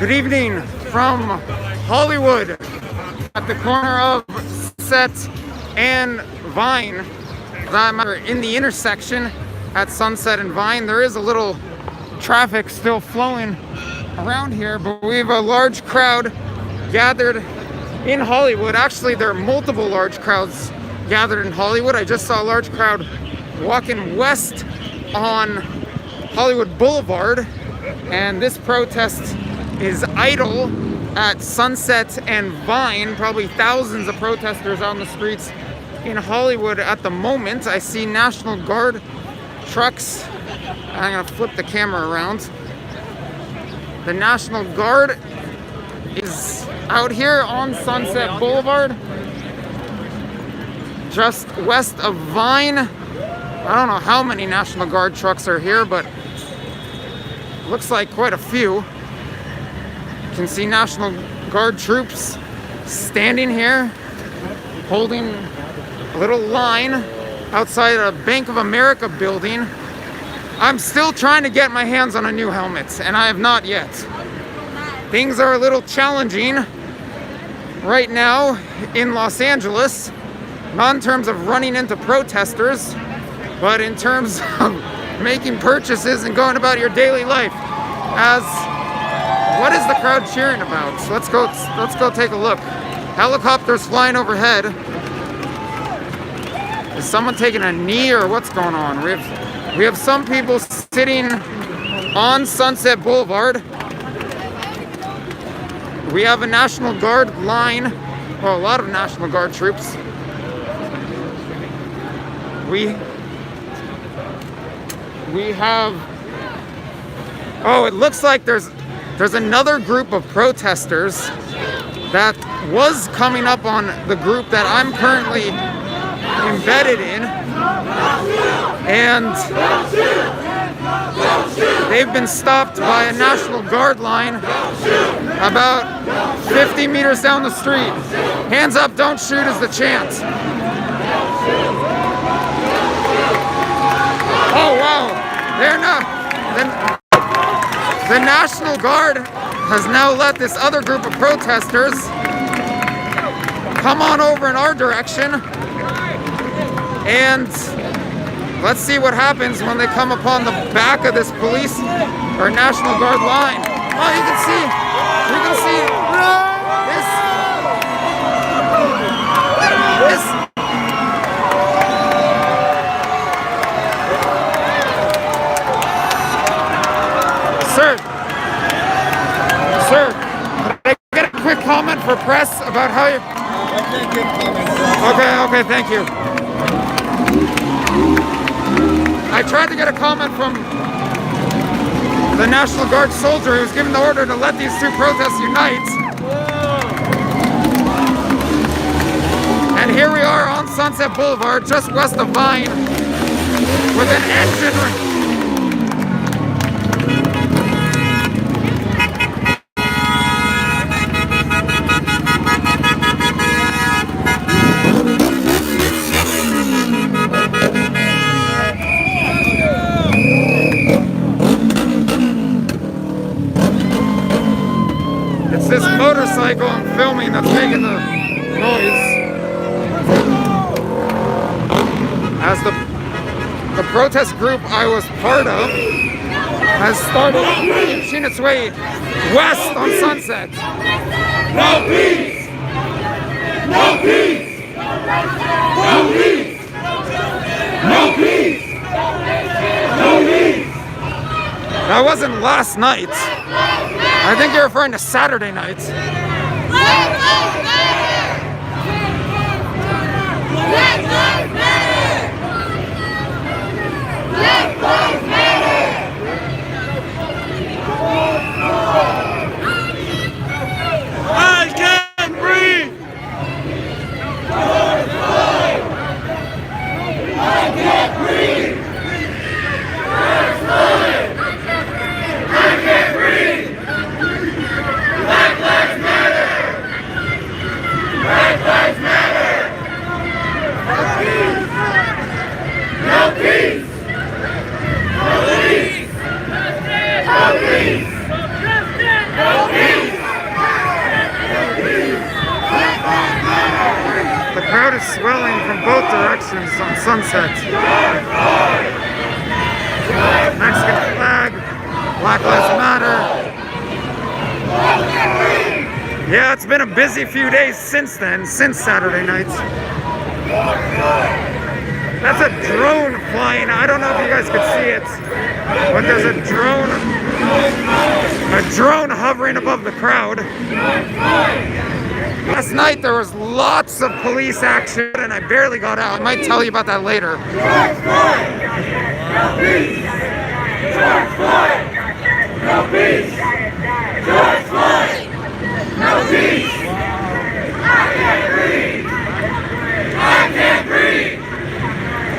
Good evening from Hollywood at the corner of Sunset and Vine. I'm in the intersection at Sunset and Vine. There is a little traffic still flowing around here, but we have a large crowd gathered in Hollywood. Actually, there are multiple large crowds gathered in Hollywood. I just saw a large crowd walking west on Hollywood Boulevard, and this protest is idle at Sunset and Vine. Probably thousands of protesters on the streets in Hollywood at the moment. I see National Guard trucks. I'm gonna flip the camera around. The National Guard is out here on Sunset Boulevard, just west of Vine. I don't know how many National Guard trucks are here, but looks like quite a few. You can see National Guard troops standing here, holding a little line outside a Bank of America building. I'm still trying to get my hands on a new helmet, and I have not yet. Things are a little challenging right now in Los Angeles, not in terms of running into protesters, but in terms of making purchases and going about your daily life. What is the crowd cheering about? So let's go take a look. Helicopters flying overhead. Is someone taking a knee or what's going on? We have some people sitting on Sunset Boulevard. We have a National Guard line, well, a lot of National Guard troops. We have, oh, it looks like there's another group of protesters that was coming up on the group that I'm currently embedded in, and they've been stopped by a National Guard line about 50 meters down the street. Hands up, don't shoot is the chant. Oh wow, they're not. The National Guard has now let this other group of protesters come on over in our direction, and let's see what happens when they come upon the back of this police or National Guard line. Oh, you can see this. Sir, can I get a quick comment for press about how you... Okay, thank you. I tried to get a comment from the National Guard soldier who was given the order to let these two protests unite. And here we are on Sunset Boulevard, just west of Vine, with an engine... This motorcycle I'm filming that's making the noise. As the protest group I was part of has started inching its way west on Sunset. No peace! No peace! No peace! No peace! No peace! That wasn't last night. I think you're referring to Saturday nights. Black Lives Matter! Black Lives Matter! Black Lives Matter! I can't breathe! I can't breathe! I can't breathe! Black Lives Matter! Black Lives Matter! No peace! No peace! No peace! No peace! No peace! crowd is swelling from both directions on Sunset. Mexican flag, Black Lives Matter. Yeah, it's been a busy few days since then, since Saturday night. That's a drone flying. I don't know if you guys could see it, but there's a drone hovering above the crowd. Last night there was lots of police action and I barely got out. I might tell you about that later. No peace! George Floyd! No peace! I can't breathe! I can't breathe!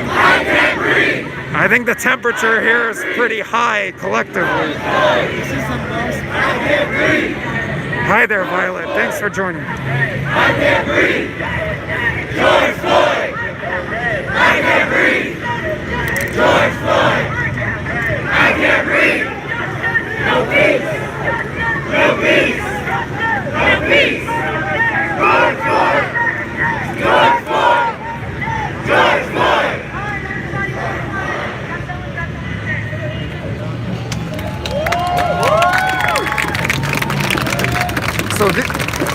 I can't breathe! I think the temperature here is pretty high collectively. I can't breathe! Hi there, Violet. Thanks for joining. I can't breathe! George Floyd! I can't breathe! George Floyd! I can't breathe! No peace! No peace! No peace! George Floyd! George Floyd! George Floyd!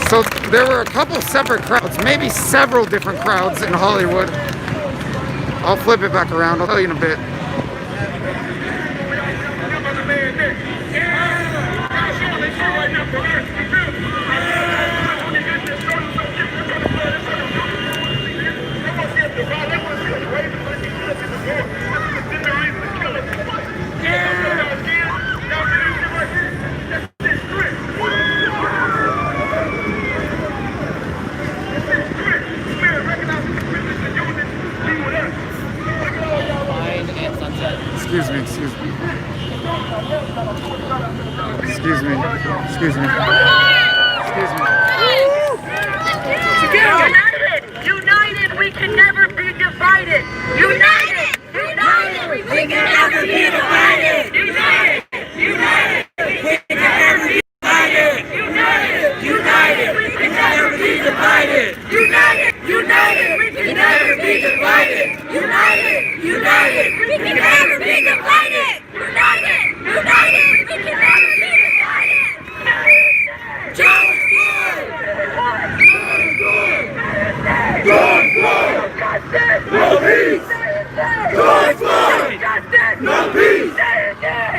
So there were a couple separate crowds, maybe several different crowds in Hollywood. I'll flip it back around. I'll tell you in a bit. Excuse me, excuse me. Excuse me, excuse me. Excuse me. United! United! We can never be divided! United! United! We can never be divided! United! United! We can never be divided! United! United! We can never be divided! United! United! We can never be divided! United! United! We can never be divided! United! United! We can never be divided! George Floyd! George Floyd! No peace! George Floyd! No peace!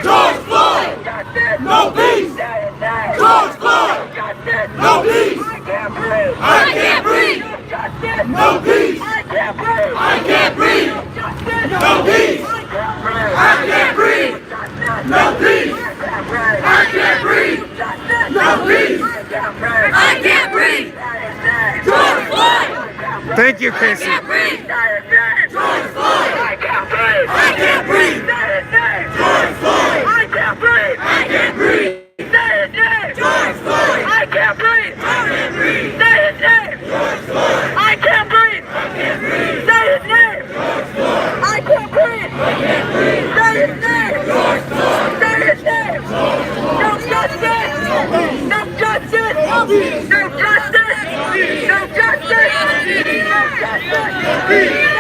George Floyd! No peace! George Floyd! No peace! I can't breathe! No peace! I can't breathe! No peace! I can't breathe! No peace! I can't breathe! No peace! I can't breathe! George Floyd! Thank you, Casey. George Floyd! I can't breathe! I can't breathe! George Floyd! I can't breathe! I can't breathe! George Floyd! I can't breathe! I can't breathe! Say his name! George Floyd! I can't breathe! I can't breathe! Say his name! George Floyd! I can't breathe! I can't breathe! Say his name! George Floyd! Say his name! No justice! No justice! No justice! No justice! No justice! No justice! Say her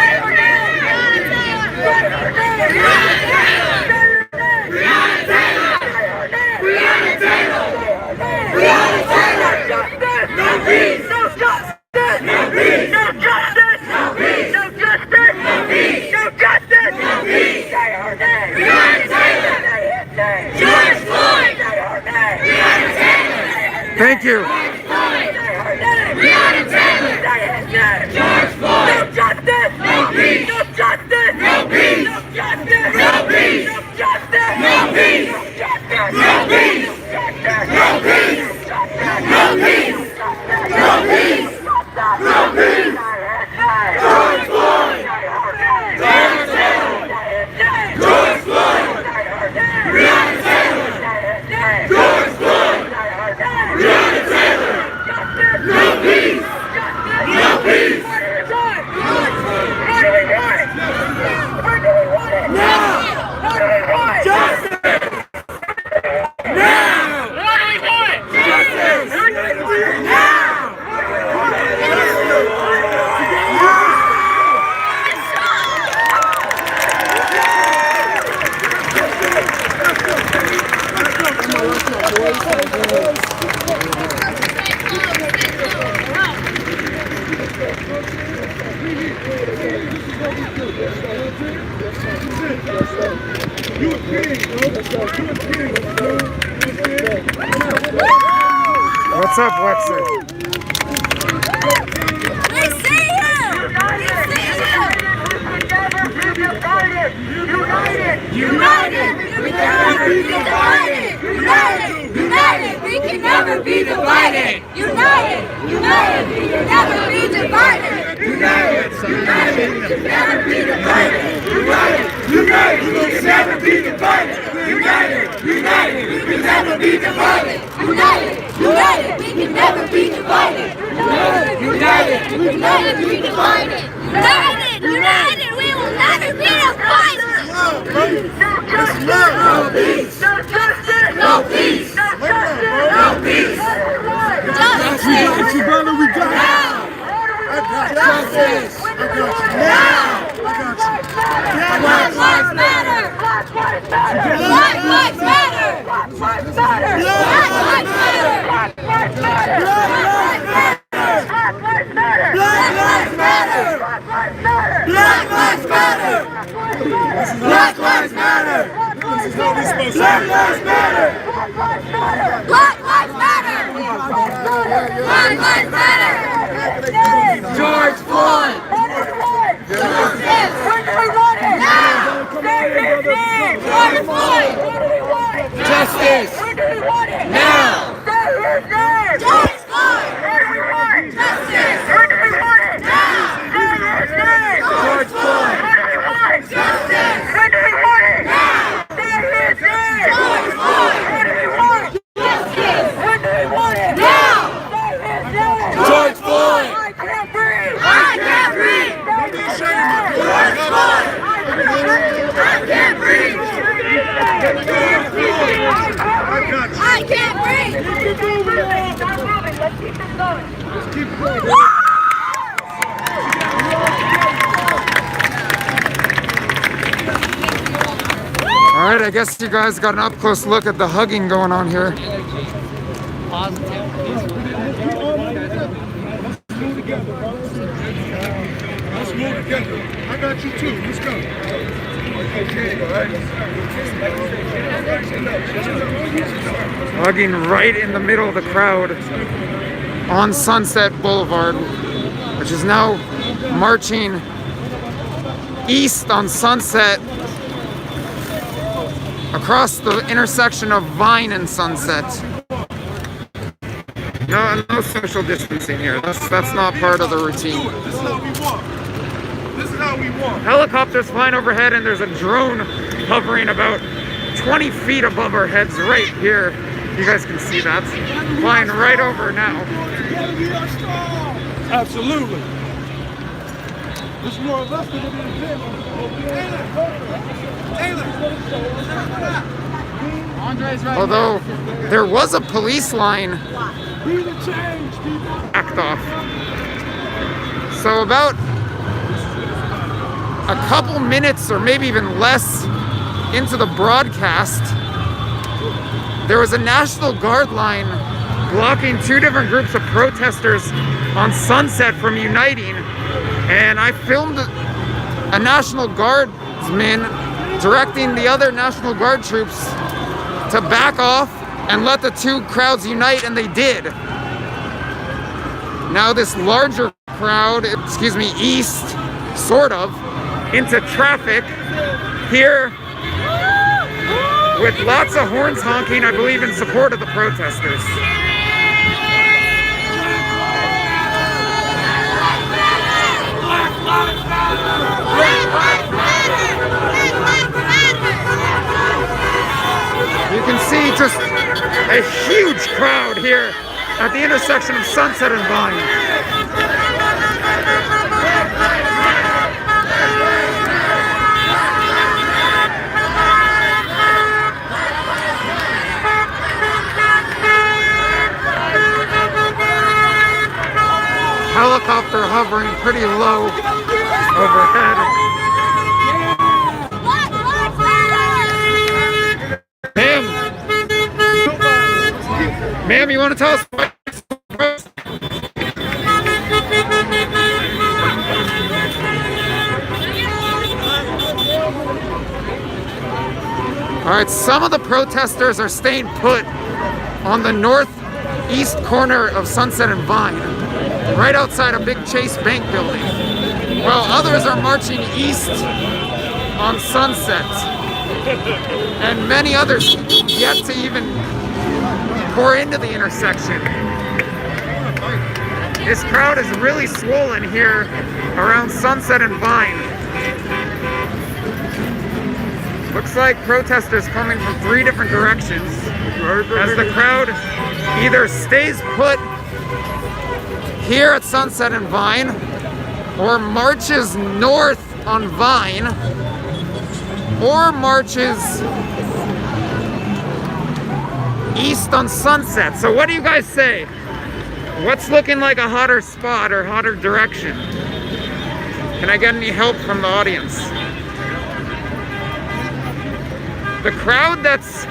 name! Say her name! Breonna Taylor! Breonna Taylor! Breonna Taylor! Justice! No peace! No justice! No peace! No justice! No peace! No justice! No peace! No justice! No peace! Say her name! Breonna Taylor! Say his name! George Floyd! Say her name! Breonna Taylor! Thank you. George Floyd! Say her name! Breonna Taylor! Say his name! George Floyd! No justice! No peace! No justice! No peace! No justice! No peace! No justice! No peace! No justice! No peace! No peace! No peace! No peace! No peace! George Floyd! Breonna Taylor! George Floyd! Breonna Taylor! George Floyd! Breonna Taylor! No peace! No peace! What do we want? What do we want? Now! What do we want? Justice! Now! What's up, Wexer? We see you! We see you! United! We can never be divided! United! We can never be divided! United! We can never be divided! United! We can never be divided! United! We can never be divided! United! We can never be divided! United! We can never be divided! United! We can never be divided! United! We will never be divided! No peace! No justice! No peace! No justice! No peace! Justice! We got you, brother. We got you. I got justice. I got you. Now. I got you. Black lives matter. Black lives matter. Black lives matter. Black lives matter. Black lives matter. Black lives matter. Black lives matter. Black lives matter. Black lives matter. Black lives matter. Black lives matter. This is how we supposed to Black lives matter. Black lives matter. Black lives matter. George Floyd. Justice. When do we want it? Now. Say his name. George Floyd. When do we want it? Justice. When do we want it? Now. Say his name. George Floyd. When do we want it? Justice. When do we want it? Now. Say his name. George Floyd. When do we want it? Justice. When do we want it? Now. Say his name. George Floyd. When do we want it? Justice. When do we want it? Now. Say his name. George Floyd. I can't breathe. I can't breathe. George Floyd. I can't breathe. I can't breathe. Let's keep this going. Let's keep it going. All right, I guess you guys got an up-close look at the hugging going on here. Let's move together. I got you too. Let's go. Okay, all right. Hugging right in the middle of the crowd on Sunset Boulevard, which is now marching east on Sunset across the intersection of Vine and Sunset. No social distancing here. That's not part of the routine. This is how we want. This is how we want. Helicopters flying overhead, and there's a drone hovering about 20 feet above our heads right here. You guys can see that. Flying right over now. Absolutely. This is more or less than Although there was a police line backed off. So about a couple minutes or maybe even less into the broadcast, there was a National Guard line blocking two different groups of protesters on Sunset from uniting. And I filmed a National Guardsman directing the other National Guard troops to back off and let the two crowds unite, and they did. Now this larger crowd, east, sort of, into traffic here with lots of horns honking, I believe, in support of the protesters. You can see just a huge crowd here at the intersection of Sunset and Vine. Helicopter hovering pretty low overhead. Him. Ma'am, you want to tell us what? All right, some of the protesters are staying put on the northeast corner of Sunset and Vine, right outside a big Chase Bank building, while others are marching east on Sunset, and many others yet to even pour into the intersection. This crowd is really swollen here around Sunset and Vine. Looks like protesters coming from 3 different directions as the crowd either stays put here at Sunset and Vine or marches north on Vine or marches east on Sunset. So what do you guys say? What's looking like a hotter spot or hotter direction? Can I get any help from the audience? The crowd that's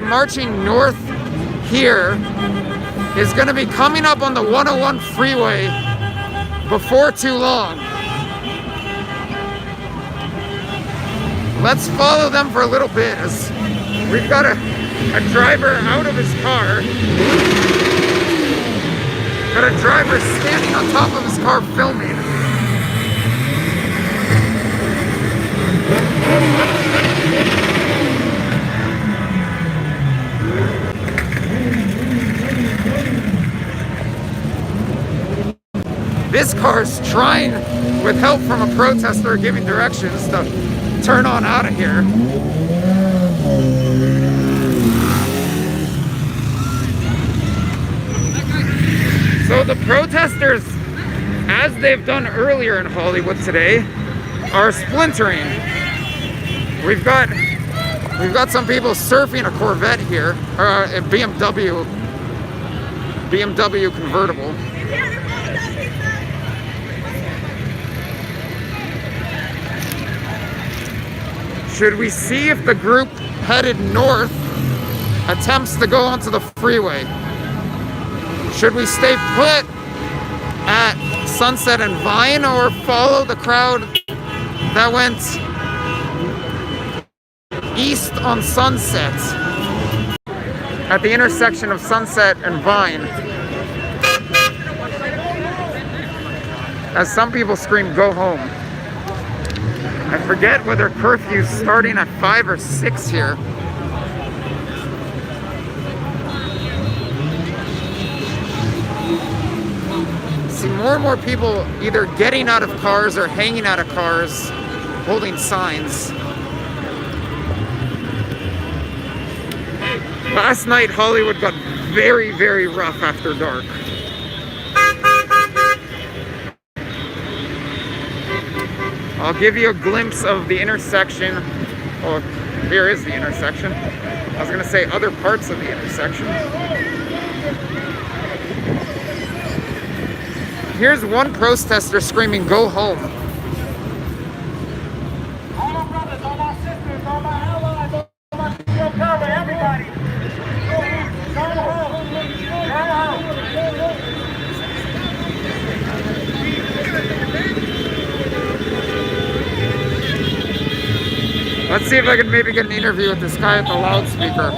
marching north here is going to be coming up on the 101 freeway before too long. Let's follow them for a little bit as we've got a driver out of his car. Got a driver standing on top of his car filming. This car's trying, with help from a protester giving directions, to turn on out of here. So the protesters, as they've done earlier in Hollywood today, are splintering. We've got some people surfing a Corvette here, or a BMW convertible. Should we see if the group headed north attempts to go onto the freeway? Should we stay put at Sunset and Vine or follow the crowd that went east on Sunset at the intersection of Sunset and Vine? As some people scream, "Go home." I forget whether curfew's starting at 5 or 6 here. See more and more people either getting out of cars or hanging out of cars, holding signs. Last night, Hollywood got very, very rough after dark. I'll give you a glimpse of the intersection. Oh, here is the intersection. I was gonna say other parts of the intersection. Here's one protester screaming, "Go home." All my brothers, all my sisters, all my allies, all my people cover, everybody. Go home. Go home. Let's see if I can maybe get an interview with this guy at the loudspeaker.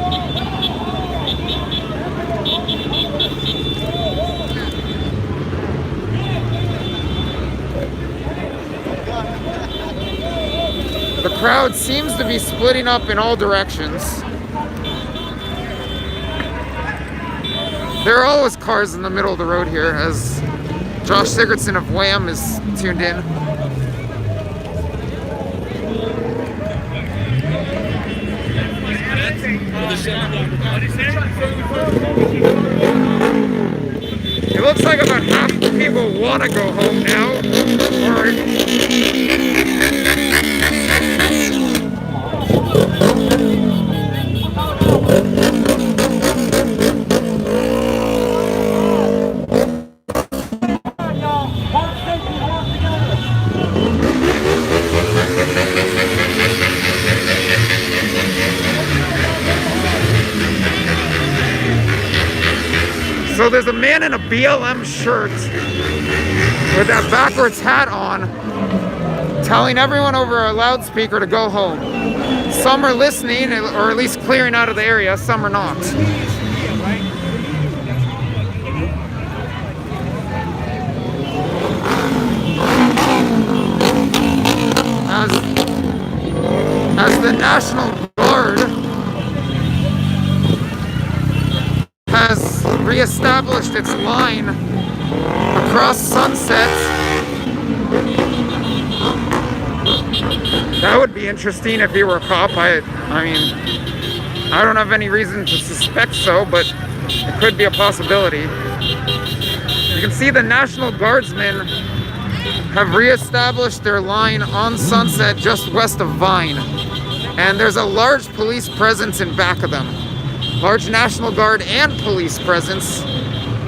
The crowd seems to be splitting up in all directions. There are always cars in the middle of the road here as Josh Sigurdson of Wham is tuned in. It looks like about half the people want to go home now. So there's a man in a BLM shirt with that backwards hat on, telling everyone over a loudspeaker to go home. Some are listening, or at least clearing out of the area, some are not. As the National Guard has reestablished its line across Sunset. That would be interesting if he were a cop. I mean, I don't have any reason to suspect so, but it could be a possibility. You can see the National Guardsmen have reestablished their line on Sunset just west of Vine. And there's a large police presence in back of them. Large National Guard and police presence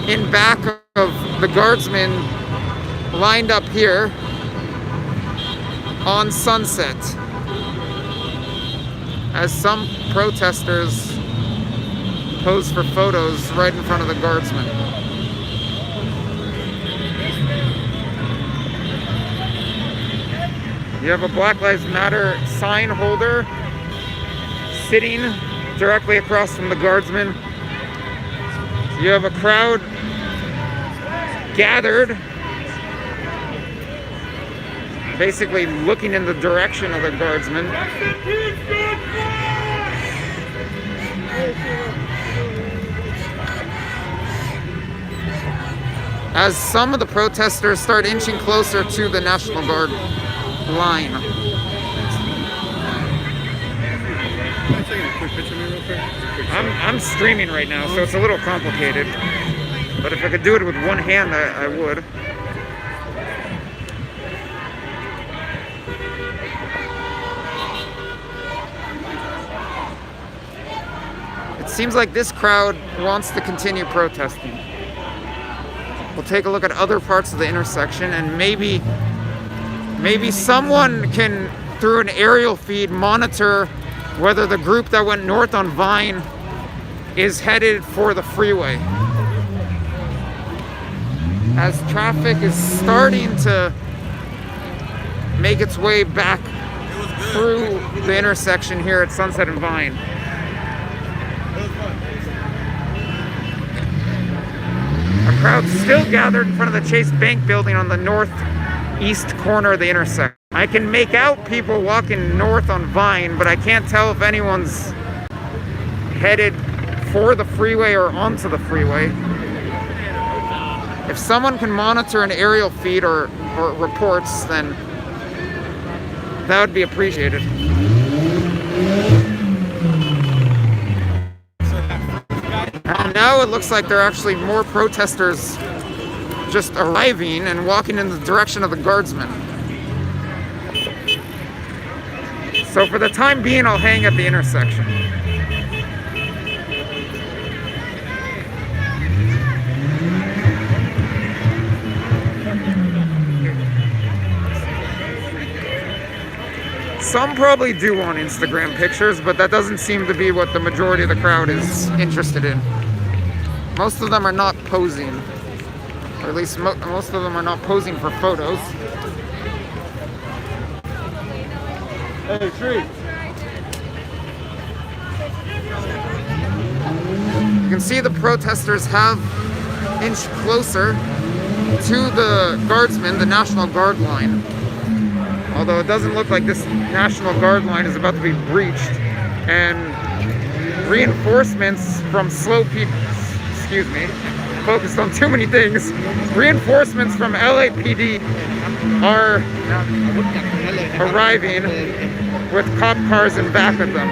in back of the Guardsmen lined up here on Sunset. As some protesters pose for photos right in front of the Guardsmen. You have a Black Lives Matter sign holder sitting directly across from the Guardsmen. You have a crowd gathered, basically looking in the direction of the Guardsmen. As some of the protesters start inching closer to the National Guard line. I'm streaming right now, so it's a little complicated. But if I could do it with one hand, I would. It seems like this crowd wants to continue protesting. We'll take a look at other parts of the intersection, and maybe someone can, through an aerial feed, monitor whether the group that went north on Vine is headed for the freeway. As traffic is starting to make its way back through the intersection here at Sunset and Vine. A crowd still gathered in front of the Chase Bank building on the northeast corner of the intersection. I can make out people walking north on Vine, but I can't tell if anyone's headed for the freeway or onto the freeway. If someone can monitor an aerial feed or reports, then that would be appreciated. And now it looks like there are actually more protesters just arriving and walking in the direction of the Guardsmen. So for the time being, I'll hang at the intersection. Some probably do want Instagram pictures, but that doesn't seem to be what the majority of the crowd is interested in. Most of them are not posing, or at least most of them are not posing for photos. Hey, tree. You can see the protesters have inched closer to the Guardsmen, the National Guard line. Although it doesn't look like this National Guard line is about to be breached. And reinforcements from focused on too many things. Reinforcements from LAPD are arriving with cop cars in back of them.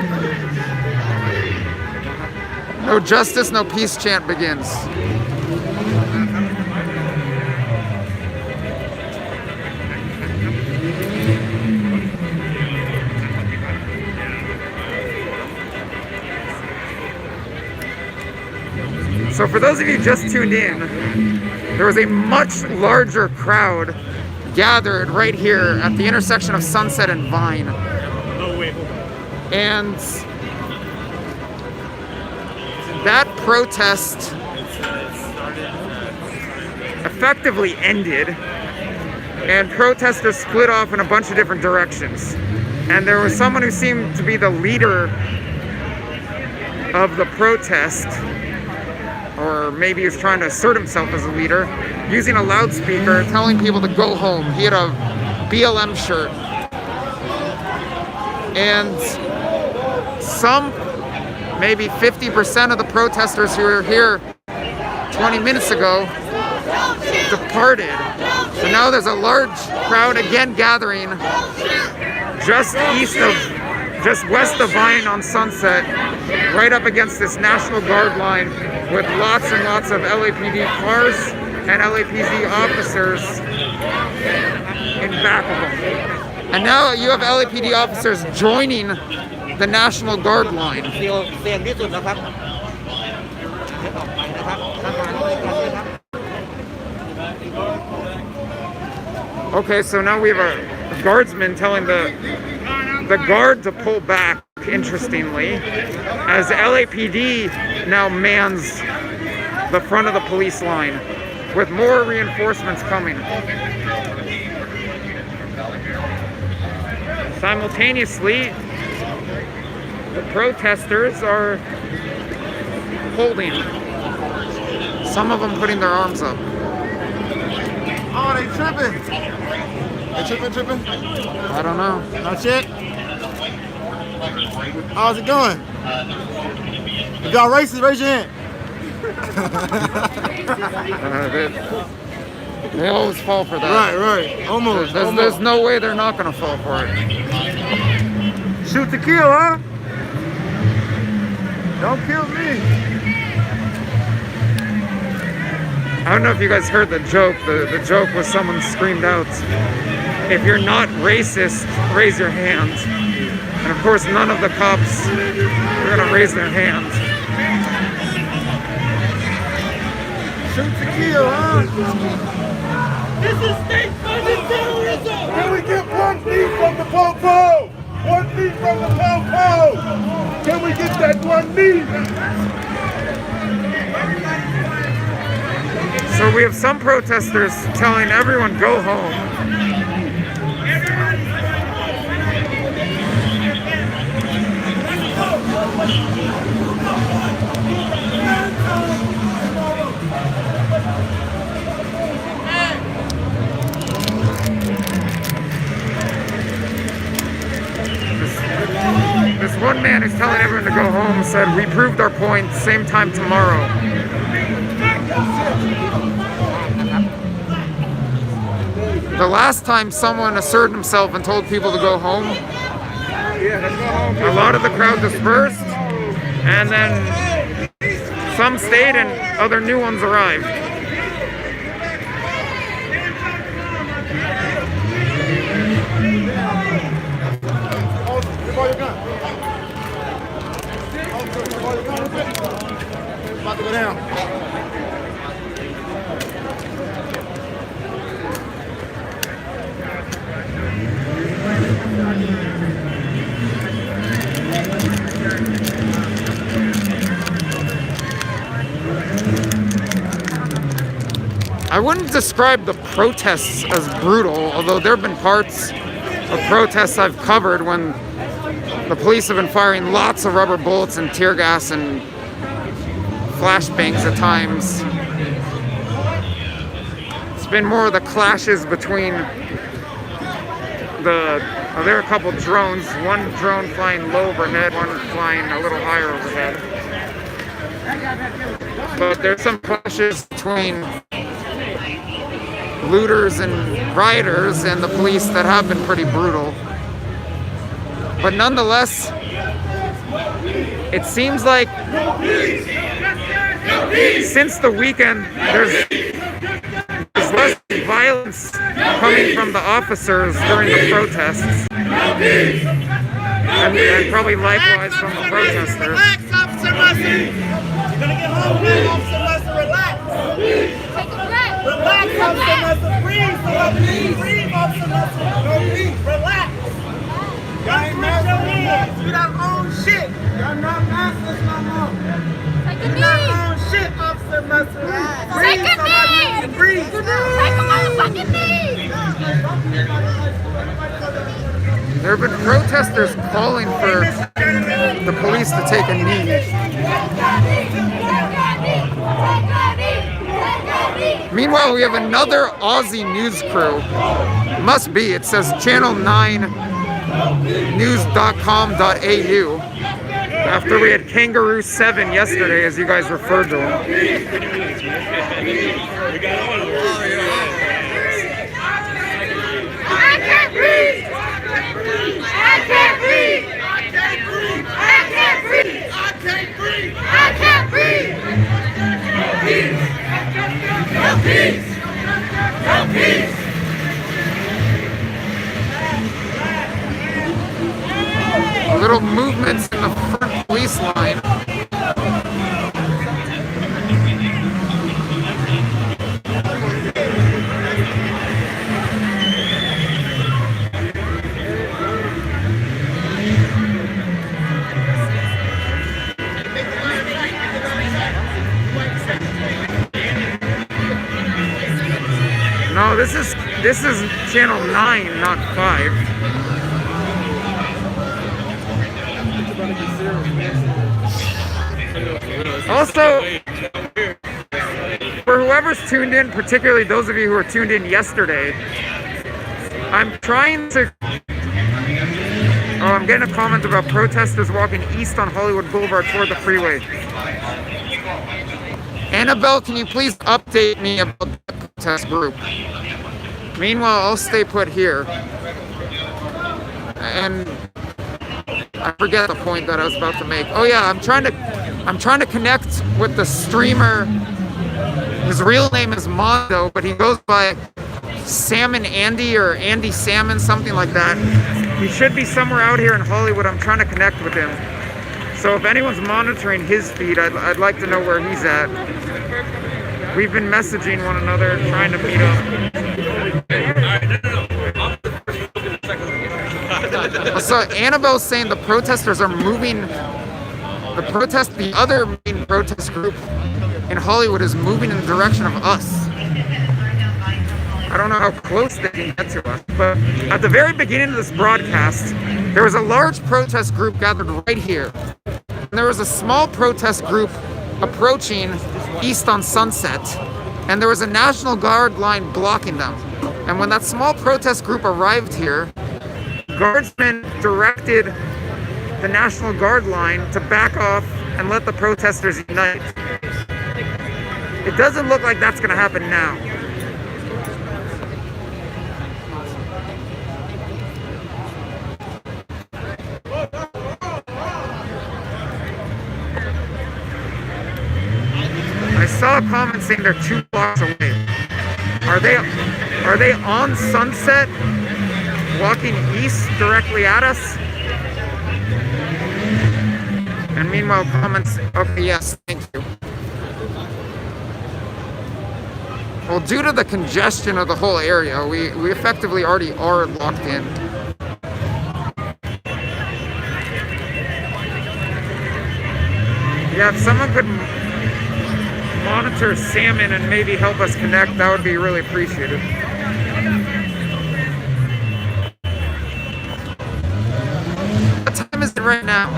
No justice, no peace chant begins. So for those of you just tuned in, there was a much larger crowd gathered right here at the intersection of Sunset and Vine. And that protest effectively ended, and protesters split off in a bunch of different directions. And there was someone who seemed to be the leader of the protest, or maybe he was trying to assert himself as a leader, using a loudspeaker, telling people to go home. He had a BLM shirt. And some, maybe 50% of the protesters who were here 20 minutes ago departed. So now there's a large crowd again gathering just west of Vine on Sunset, right up against this National Guard line with lots and lots of LAPD cars and LAPD officers in back of them. And now you have LAPD officers joining the National Guard line. Okay, so now we have a guardsman telling the guard to pull back, interestingly, as LAPD now mans the front of the police line with more reinforcements coming. Simultaneously, the protesters are holding. Some of them putting their arms up. Oh, they tripping. They tripping? I don't know. Not yet? How's it going? If y'all racist, raise your hand. They always fall for that. Right. Almost. There's no way they're not going to fall for it. Shoot to kill, huh? Don't kill me. I don't know if you guys heard the joke. The joke was someone screamed out, "If you're not racist, raise your hand." And of course, none of the cops are going to raise their hand. Shoot to kill, huh? This is state-funded terrorism! Can we get one knee from the po-po? One knee from the po-po! Can we get that one knee? So we have some protesters telling everyone go home. This one man who's telling everyone to go home said, "We proved our point, same time tomorrow." The last time someone asserted himself and told people to go home, a lot of the crowd dispersed, and then some stayed and other new ones arrived. About to go down. I wouldn't describe the protests as brutal, although there have been parts of protests I've covered when the police have been firing lots of rubber bullets and tear gas and flashbangs at times. It's been more of the clashes between there are a couple drones, one drone flying low overhead, one flying a little higher overhead. But there's some clashes between looters and rioters and the police that have been pretty brutal. But nonetheless, it seems like since the weekend, there's less violence coming from the officers during the protests, and probably likewise from the protesters. Relax, Officer Musser. You're gonna get home now, Officer Musser. Relax. Take a breath. Relax, Officer Musser. Breathe, breathe, Officer Musser. No, breathe. Relax. Y'all ain't masters. We don't own shit. Y'all not masters no more. Take a We don't knee. own shit, Officer Musser. Take a knee. can't breathe. Take a motherfucking knee. There have been protesters calling for the police to take a knee. Meanwhile, we have another Aussie news crew. Must be, it says channel9news.com.au. After we had Kangaroo 7 yesterday, as you guys referred to him. I can't breathe. I can't breathe. I can't breathe. I can't breathe. I can't breathe. No peace. No peace. Little movements in the front police line. No, this is channel 9, not 5. Also, for whoever's tuned in, particularly those of you who were tuned in yesterday, I'm trying to... Oh, I'm getting a comment about protesters walking east on Hollywood Boulevard toward the freeway. Annabelle, can you please update me about the protest group? Meanwhile, I'll stay put here. And I forget the point that I was about to make. Oh yeah, I'm trying to connect with the streamer. His real name is Mondo, but he goes by Salmon Andy or Andy Salmon, something like that. He should be somewhere out here in Hollywood. I'm trying to connect with him. So if anyone's monitoring his feed, I'd like to know where he's at. We've been messaging one another, trying to meet up. So Annabelle's saying the protesters are moving. The other main protest group in Hollywood is moving in the direction of us. I don't know how close they can get to us, but at the very beginning of this broadcast, there was a large protest group gathered right here. And there was a small protest group approaching east on Sunset, and there was a National Guard line blocking them. And when that small protest group arrived here, Guardsmen directed the National Guard line to back off and let the protesters unite. It doesn't look like that's going to happen now. I saw a comment saying they're 2 blocks away. Are they on Sunset, walking east directly at us? And meanwhile, comments. Okay, yes, thank you. Well, due to the congestion of the whole area, we effectively already are locked in. Yeah, if someone could monitor Salmon and maybe help us connect, that would be really appreciated. What time is it right now?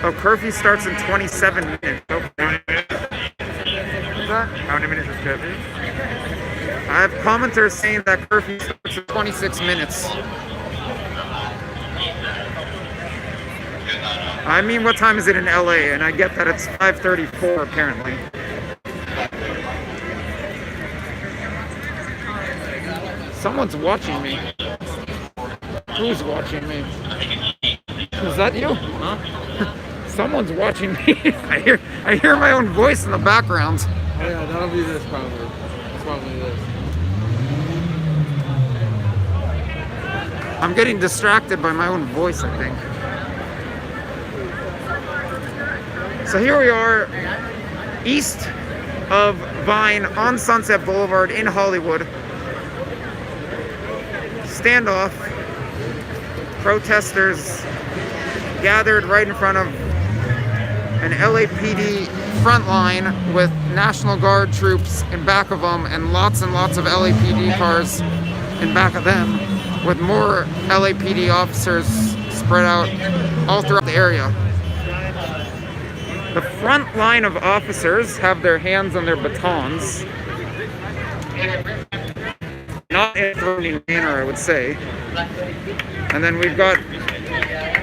Oh, curfew starts in 27 minutes. Okay. How many minutes is curfew? I have commenters saying that curfew starts in 26 minutes. I mean, what time is it in LA? And I get that it's 5:34 apparently. Someone's watching me. Who's watching me? Is that you? Huh? Someone's watching me. I hear my own voice in the background. Oh yeah, that'll be this probably. It's probably this. I'm getting distracted by my own voice, I think. So here we are, east of Vine on Sunset Boulevard in Hollywood. Standoff. Protesters gathered right in front of an LAPD front line with National Guard troops in back of them and lots of LAPD cars in back of them, with more LAPD officers spread out all throughout the area. The front line of officers have their hands on their batons. Not in a threatening manner, I would say. And then we've got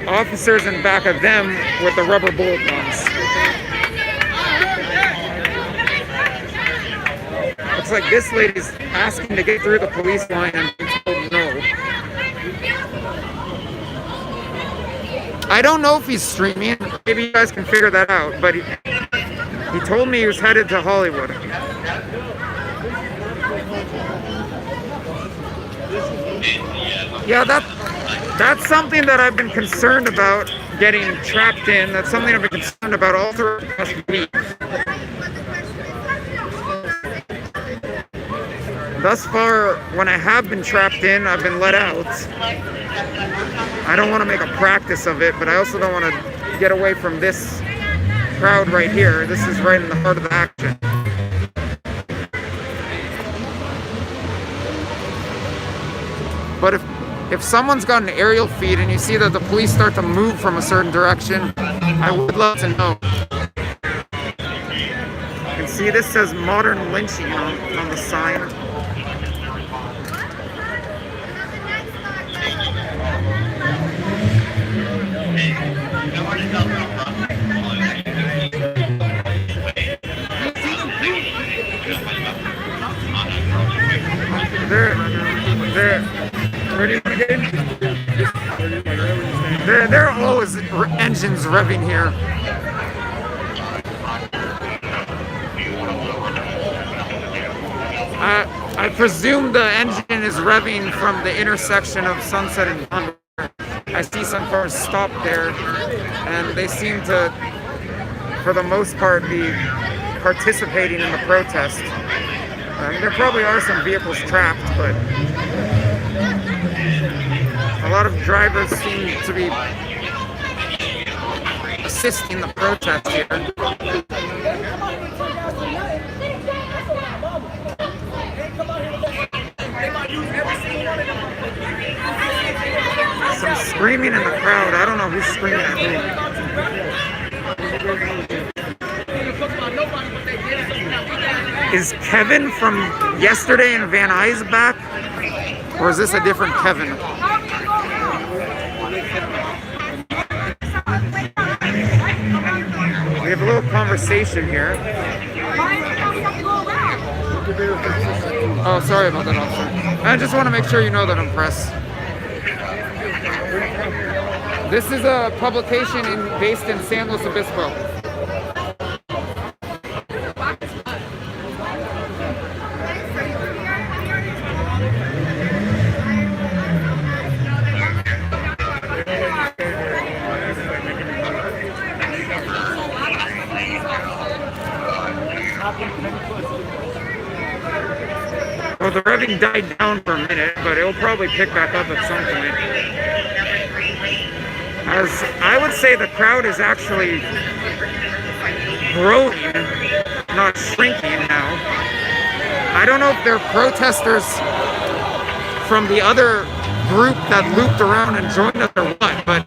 officers in back of them with the rubber bullet guns. Looks like this lady's asking to get through the police line and being told no. I don't know if he's streaming. Maybe you guys can figure that out. But he told me he was headed to Hollywood. Yeah, that's something that I've been concerned about, getting trapped in. That's something I've been concerned about all through the past week. Thus far, when I have been trapped in, I've been let out. I don't want to make a practice of it, but I also don't want to get away from this crowd right here. This is right in the heart of the action. But if someone's got an aerial feed and you see that the police start to move from a certain direction, I would love to know. You can see this says modern lynching on the sign. There are always engines revving here. I presume the engine is revving from the intersection of Sunset and Vine. I see some cars stopped there, and they seem to, for the most part, be participating in the protest. There probably are some vehicles trapped, but a lot of drivers seem to be assisting the protest here. Some screaming in the crowd. I don't know who's screaming at who. Is Kevin from yesterday in Van Nuys back? Or is this a different Kevin? We have a little conversation here. Oh, sorry about that, officer. I just want to make sure you know that I'm press. This is a publication based in San Luis Obispo. Well, the revving died down for a minute, but it'll probably pick back up at some point. As I would say, the crowd is actually growing, not shrinking now. I don't know if they're protesters from the other group that looped around and joined us or what, but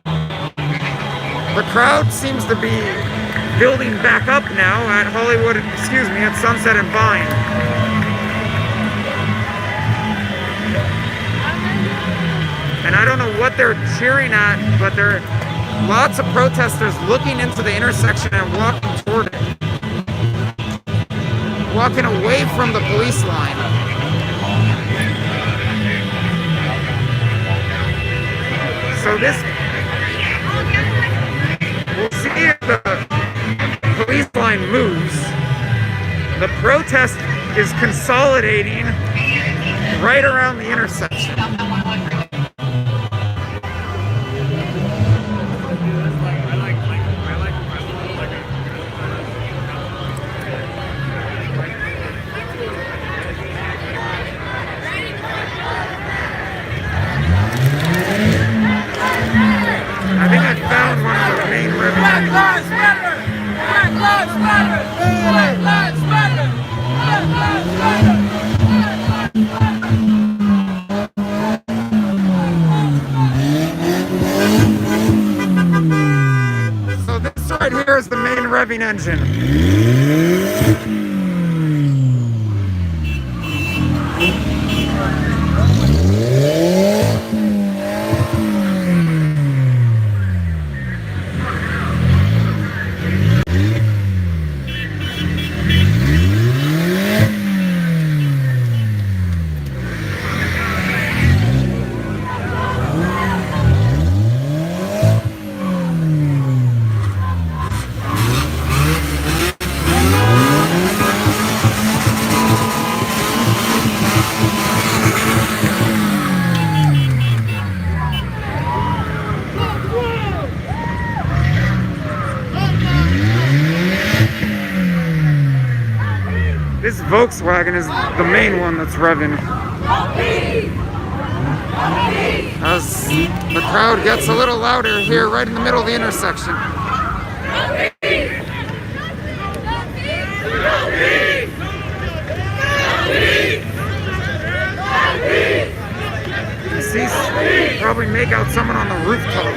the crowd seems to be building back up now at at Sunset and Vine. And I don't know what they're cheering at, but there are lots of protesters looking into the intersection and walking toward it. Walking away from the police line. So we'll see if the police line moves. The protest is consolidating right around the intersection. I think I found one of the main rivers. lives matter! Black lives matter! Black lives matter! So this right here is the main revving engine. This Volkswagen is the main one that's revving. As the crowd gets a little louder here right in the middle of the intersection. You see, probably make out someone on the rooftop.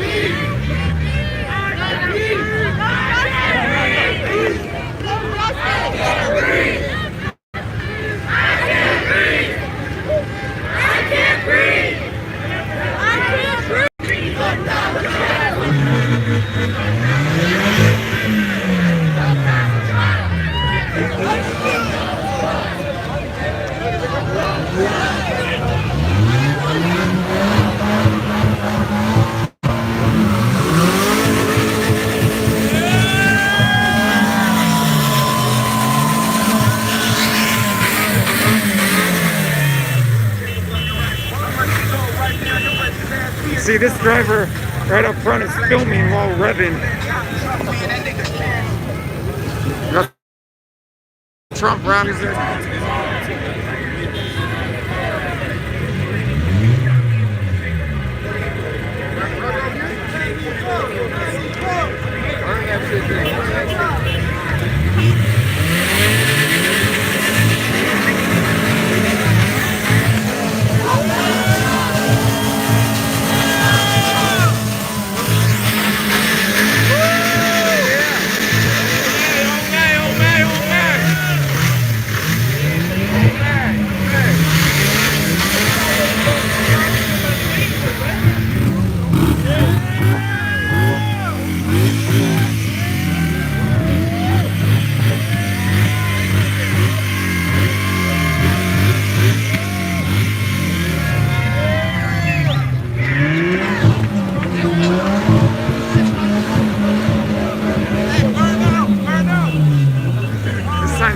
See, this driver right up front is filming while revving. Got Trump rap music.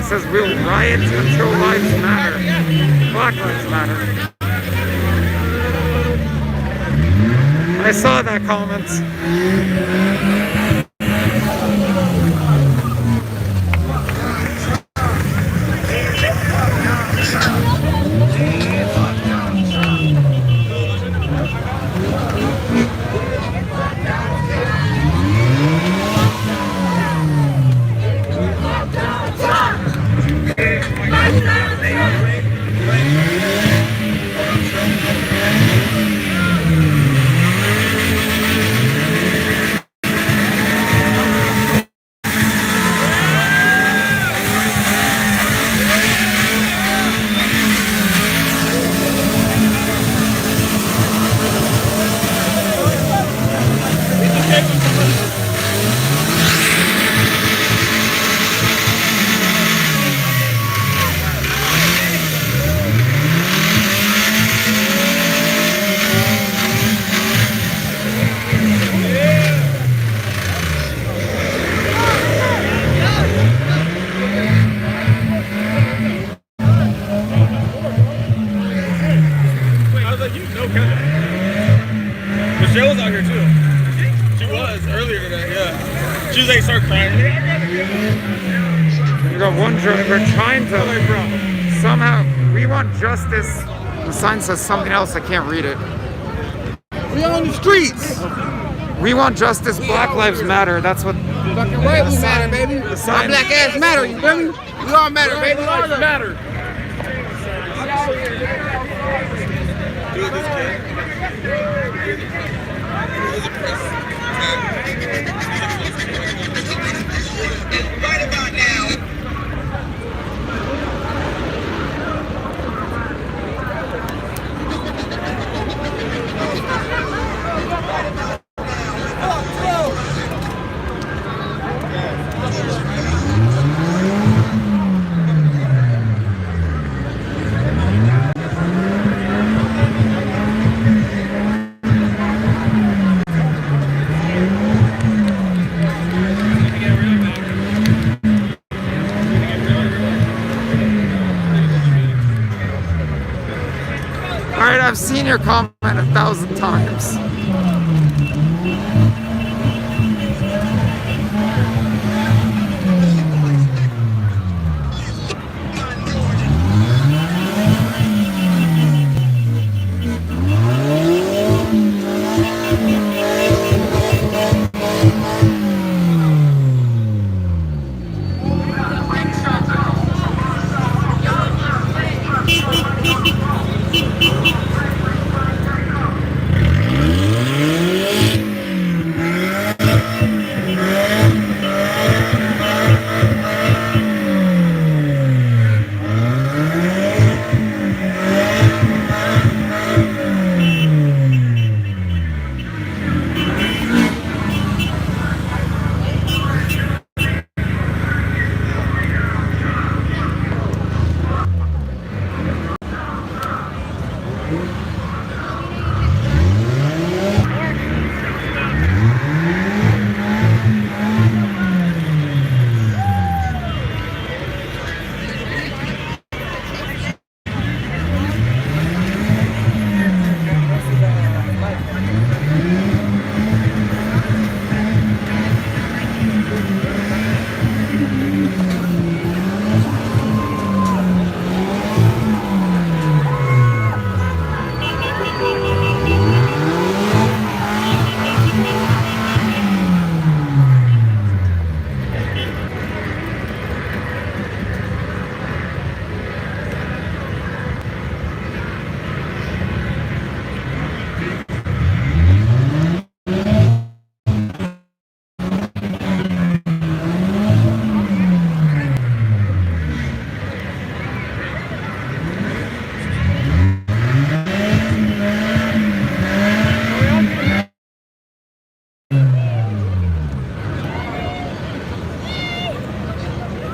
Says we'll riot until lives matter. Black lives matter. I saw that comment. Michelle was out here too. She was earlier today, yeah. She was like, start crying. We got one driver trying to somehow, we want justice. The sign says something else, I can't read it. We on the streets. We want justice. Black lives matter. That's what. Fucking white we matter, baby. My black ass matter, you feel me? We all matter, baby. All lives matter. Dude, this kid. Right about now. Alright, I've seen your comment 1,000 times.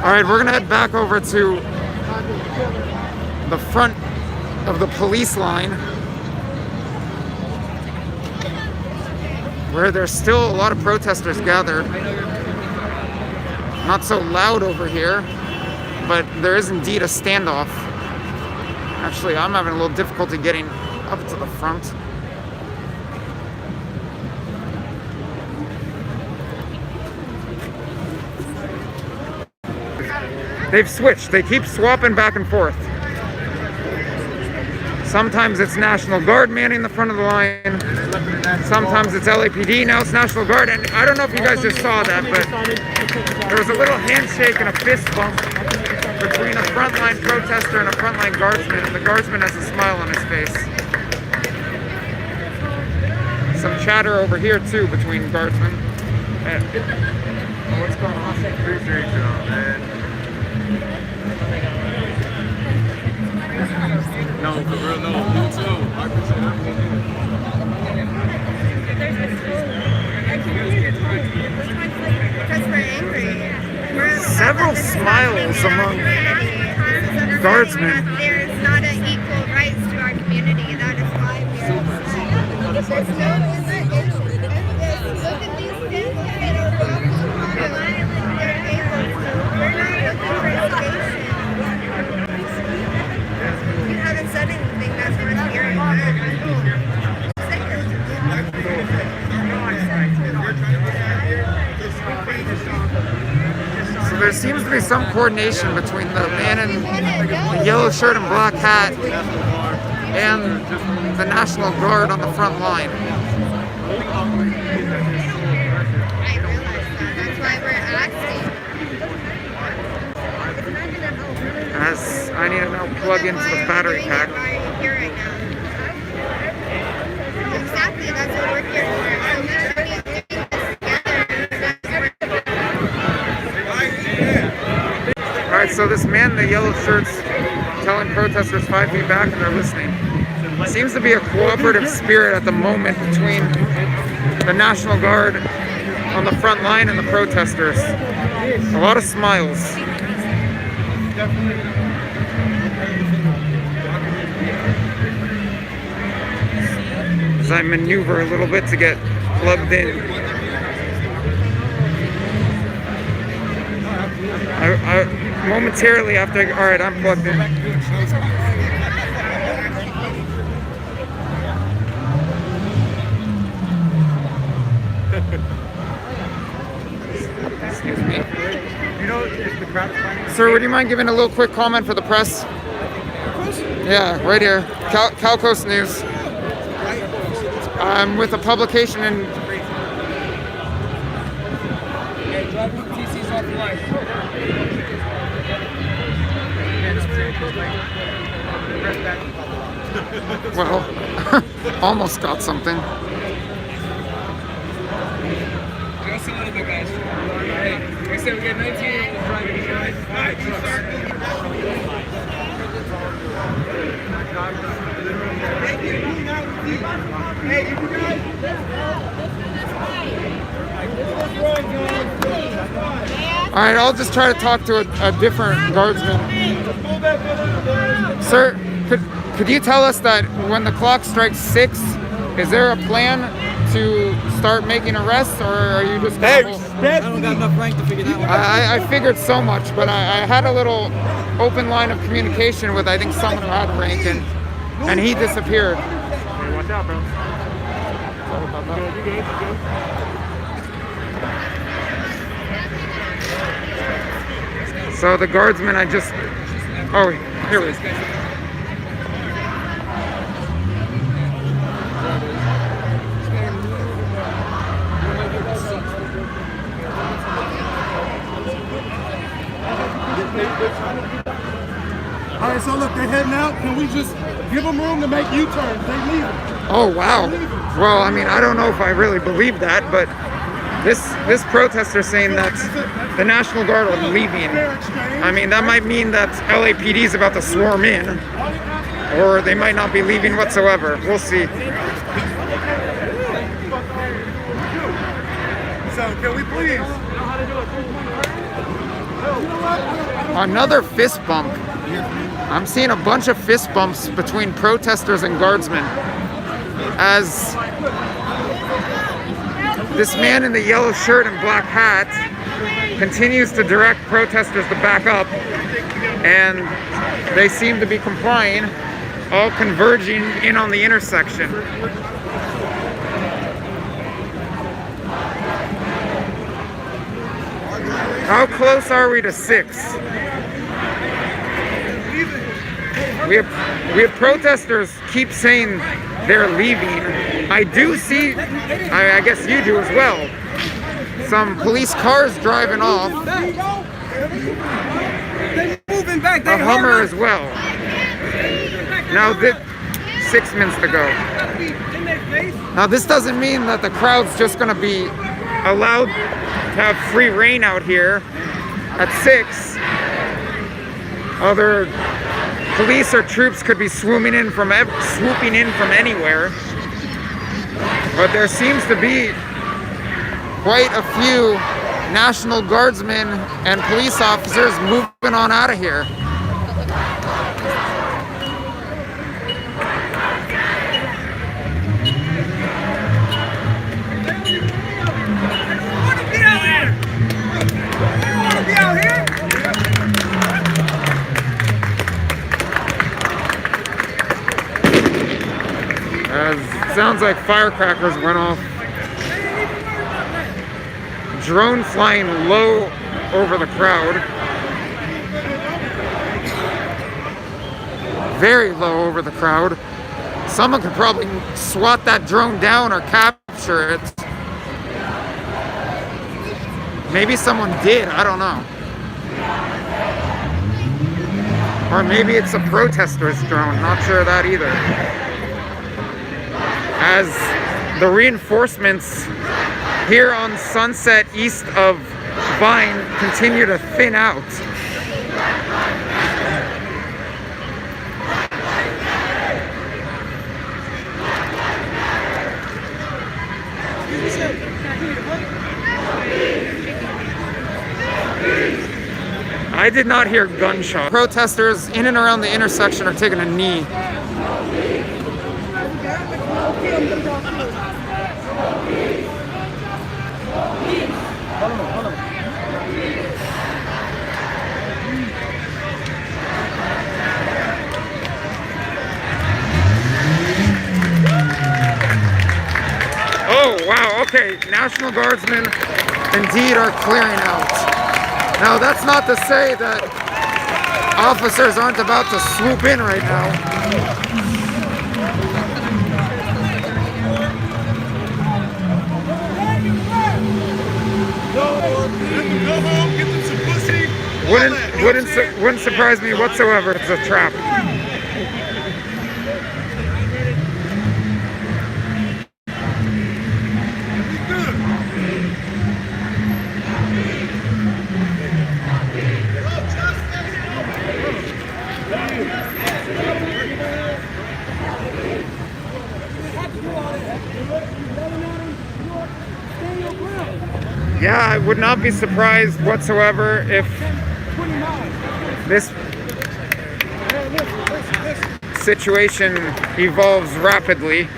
Alright, we're gonna head back over to the front of the police line, where there's still a lot of protesters gathered. Not so loud over here, but there is indeed a standoff. Actually, I'm having a little difficulty getting up to the front. They've switched. They keep swapping back and forth. Sometimes it's National Guard manning the front of the line. Sometimes it's LAPD. Now it's National Guard. And I don't know if you guys just saw that, but there was a little handshake and a fist bump between a frontline protester and a frontline guardsman. And the guardsman has a smile on his face. Some chatter over here too between guardsmen. And, what's going on? Appreciate you, man. No, for real, no. You too. I appreciate Because we're angry. Several smiles among guardsmen. There's not an equal rights to our community. That is why we're upset. There's no segregation. Look at these kids that are walking on the line and they're able to. We're not looking for education. You haven't said anything that's worth hearing. So there seems to be some coordination between the man in the yellow shirt and black hat and the National Guard on the front line. So this man in the yellow shirt's telling protesters 5 feet back and they're listening. Seems to be a cooperative spirit at the moment between the National Guard on the front line and the protesters. A lot of smiles. As I maneuver a little bit to get plugged in. I momentarily after, all right, I'm plugged in. Excuse me. You know, if the crowd's fine. Sir, would you mind giving a little quick comment for the press? Yeah, right here. Cal Coast News. I'm with a publication in... Well, almost got something. Just a little bit, guys. Like I said, we got 19 driving. All right, I'll just try to talk to a different guardsman. Sir, could you tell us that when the clock strikes 6, is there a plan to start making arrests, or are you just gonna hold? I don't got enough rank to figure that one out. I figured so much, but I had a little open line of communication with, I think, someone who had rank, and he disappeared. Hey, watch out, bro. Sorry about that. You good? So the guardsman, I just... Oh, here we go. All right, so look, they're heading out. Can we just give them room to make U-turns? They leave. Oh, wow. Well, I mean, I don't know if I really believe that, but this protester saying that the National Guard are leaving. I mean, that might mean that LAPD is about to swarm in, or they might not be leaving whatsoever. We'll see. So can we please? Another fist bump. I'm seeing a bunch of fist bumps between protesters and guardsmen as this man in the yellow shirt and black hat continues to direct protesters to back up, and they seem to be complying, all converging in on the intersection. How close are we to 6? We have protesters keep saying they're leaving. I do see, I guess you do as well, some police cars driving off. Moving back, A Hummer as well. Now, 6 minutes to go. Now, this doesn't mean that the crowd's just going to be allowed to have free reign out here at 6. Other police or troops could be swooping in from anywhere, but there seems to be quite a few National Guardsmen and police officers moving on out of here. Sounds like firecrackers went off. Drone flying low over the crowd. Very low over the crowd. Someone could probably swat that drone down or capture it. Maybe someone did, I don't know. Or maybe it's a protester's drone, not sure of that either. As the reinforcements here on Sunset east of Vine continue to thin out. I did not hear gunshots. Protesters in and around the intersection are taking a knee. Oh, wow, okay. National Guardsmen indeed are clearing out. Now, that's not to say that officers aren't about to swoop in right now. Go home, get them some pussy. Wouldn't surprise me whatsoever. It's a trap. Yeah, I would not be surprised whatsoever if this situation evolves rapidly.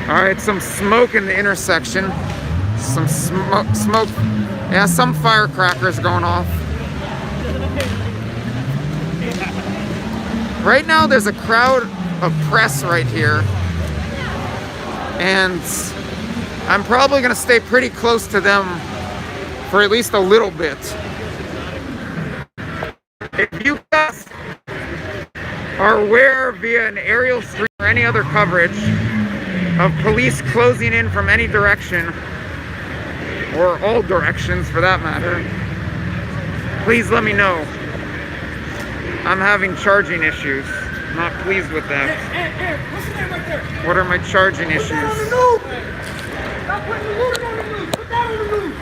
All right, some smoke in the intersection. Some smoke. Yeah, some firecrackers going off. Right now, there's a crowd of press right here, and I'm probably gonna stay pretty close to them for at least a little bit. If you guys are aware via an aerial stream or any other coverage of police closing in from any direction, or all directions for that matter, please let me know. I'm having charging issues. Not pleased with that. What's your name right there? What are my charging issues? Stop putting the looter on the news. Put that on the news.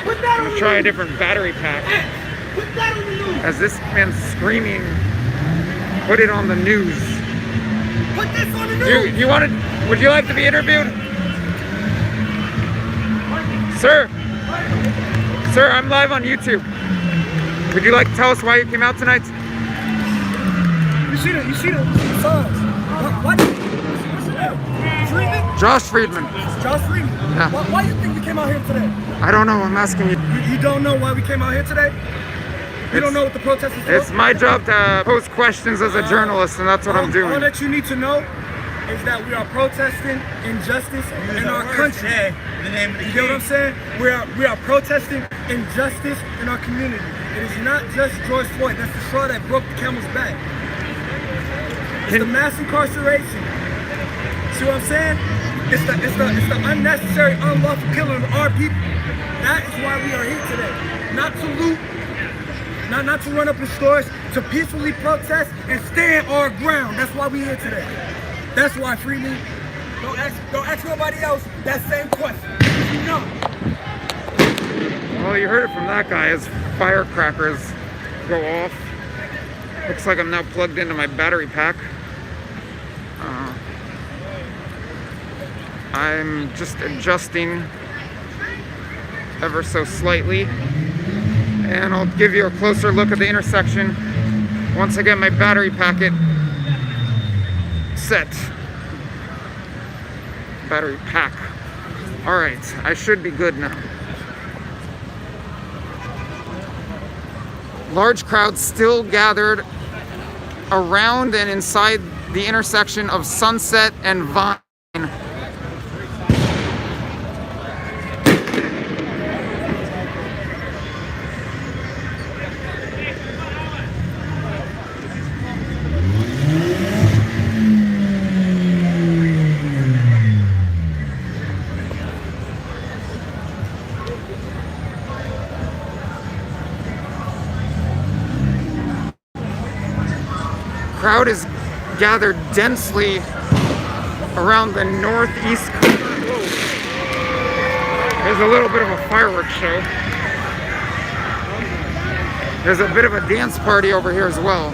Put that on the news. Try a different battery pack. Put that on the news. As this man's screaming, put it on the news. Put this on the news. Would you like to be interviewed? Sir, I'm live on YouTube. Would you like to tell us why you came out tonight? You see the signs. What? Friedman? Josh Friedman. Josh Friedman? Yeah. Why do you think we came out here today? I don't know, I'm asking you. You don't know why we came out here today? You don't know what the protest is for? It's my job to pose questions as a journalist, and that's what I'm doing. All that you need to know is that we are protesting injustice in our country. You get what I'm saying? We are protesting injustice in our community. It is not just George Floyd. That's the straw that broke the camel's back. It's the mass incarceration. See what I'm saying? It's the unnecessary, unlawful killing of our people. That is why we are here today. Not to loot, not to run up in stores, to peacefully protest and stand our ground. That's why we're here today. That's why, Freeman. Don't ask nobody else that same question. No. Well, you heard it from that guy as firecrackers go off. Looks like I'm now plugged into my battery pack. I'm just adjusting ever so slightly. And I'll give you a closer look at the intersection once I get my battery packet set. Battery pack. All right, I should be good now. Large crowds still gathered around and inside the intersection of Sunset and Vine. Crowd is gathered densely around the northeast corner. There's a little bit of a fireworks show. There's a bit of a dance party over here as well.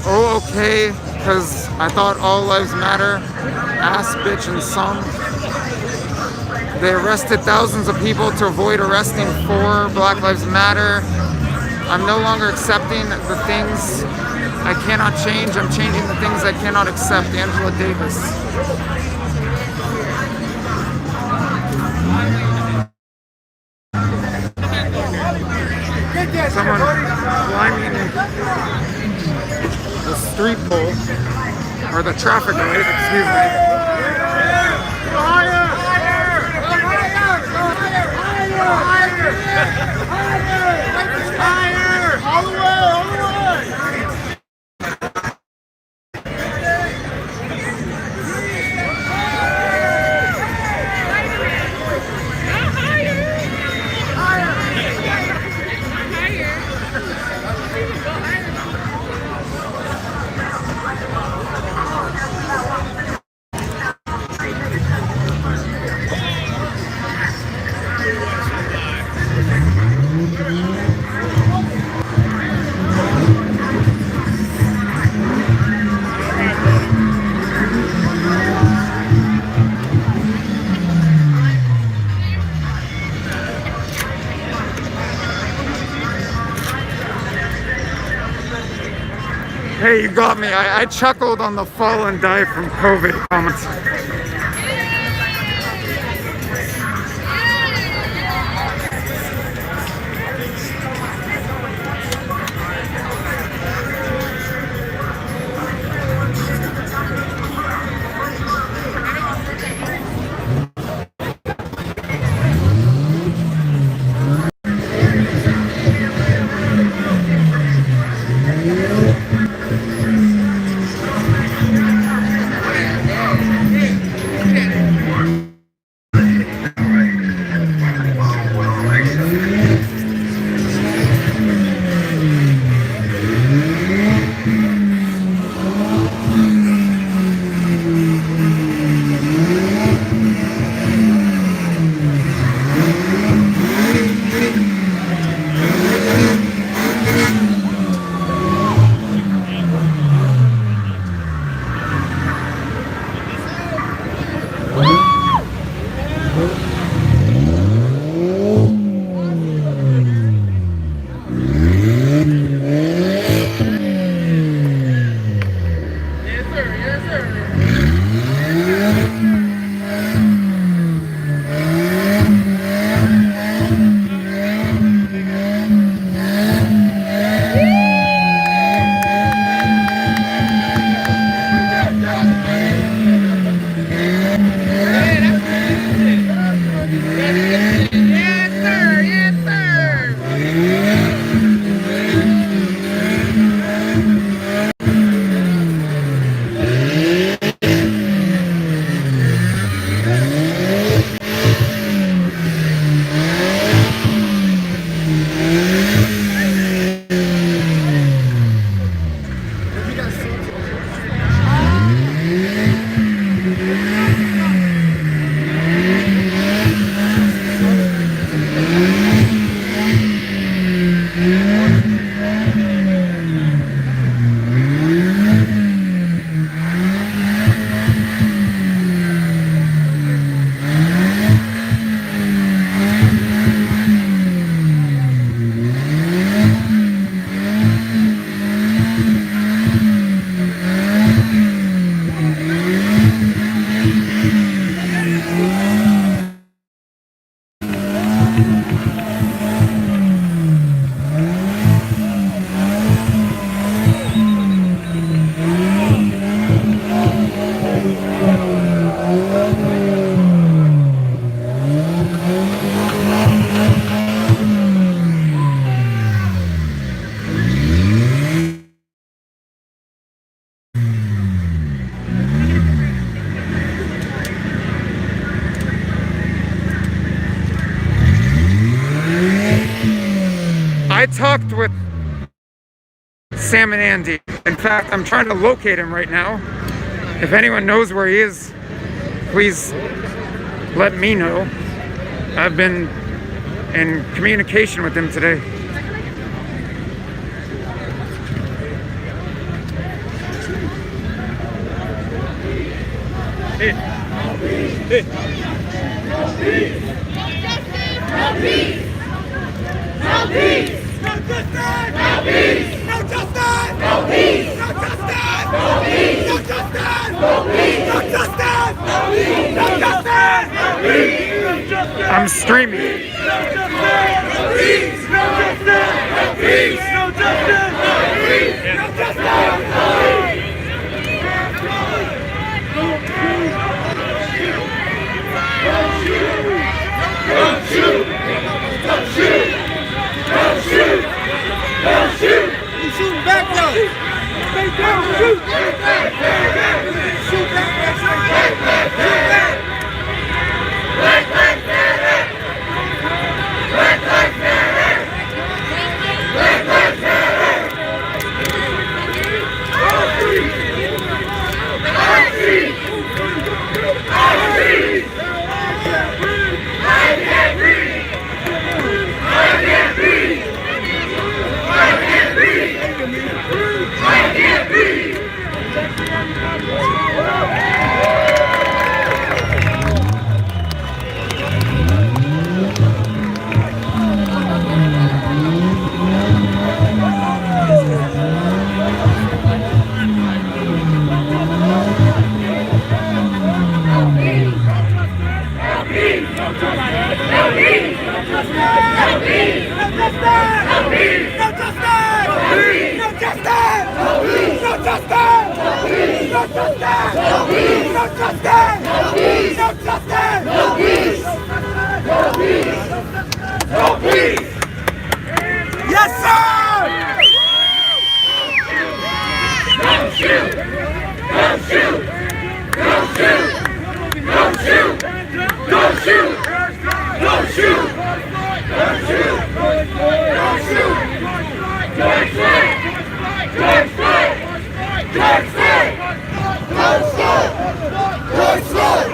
Oh, okay, because I thought all lives matter. Ass, bitch, and some. They arrested thousands of people to avoid arresting 4 Black Lives Matter. I'm no longer accepting the things I cannot change. I'm changing the things I cannot accept. Angela Davis. Someone climbing the street pole, or the traffic light, excuse me. Hey, you got me. I chuckled on the fall and die from COVID comments. I talked with Sam and Andy. In fact, I'm trying to locate him right now. If anyone knows where he is, please let me know. I've been in communication with him today. I'm streaming. Shoot back though. Stay down. Shoot. Shoot back. Shoot back. Black lives matter. Black lives matter. Black lives matter. All free. All free. All free. I can't breathe. I can't breathe. I can't breathe. I can't breathe. Yes, sir! Don't shoot! Don't shoot! Don't shoot! Don't shoot! Don't shoot! Don't shoot! Don't shoot! Don't shoot! George Floyd! George Floyd! George Floyd! George Floyd! George Floyd!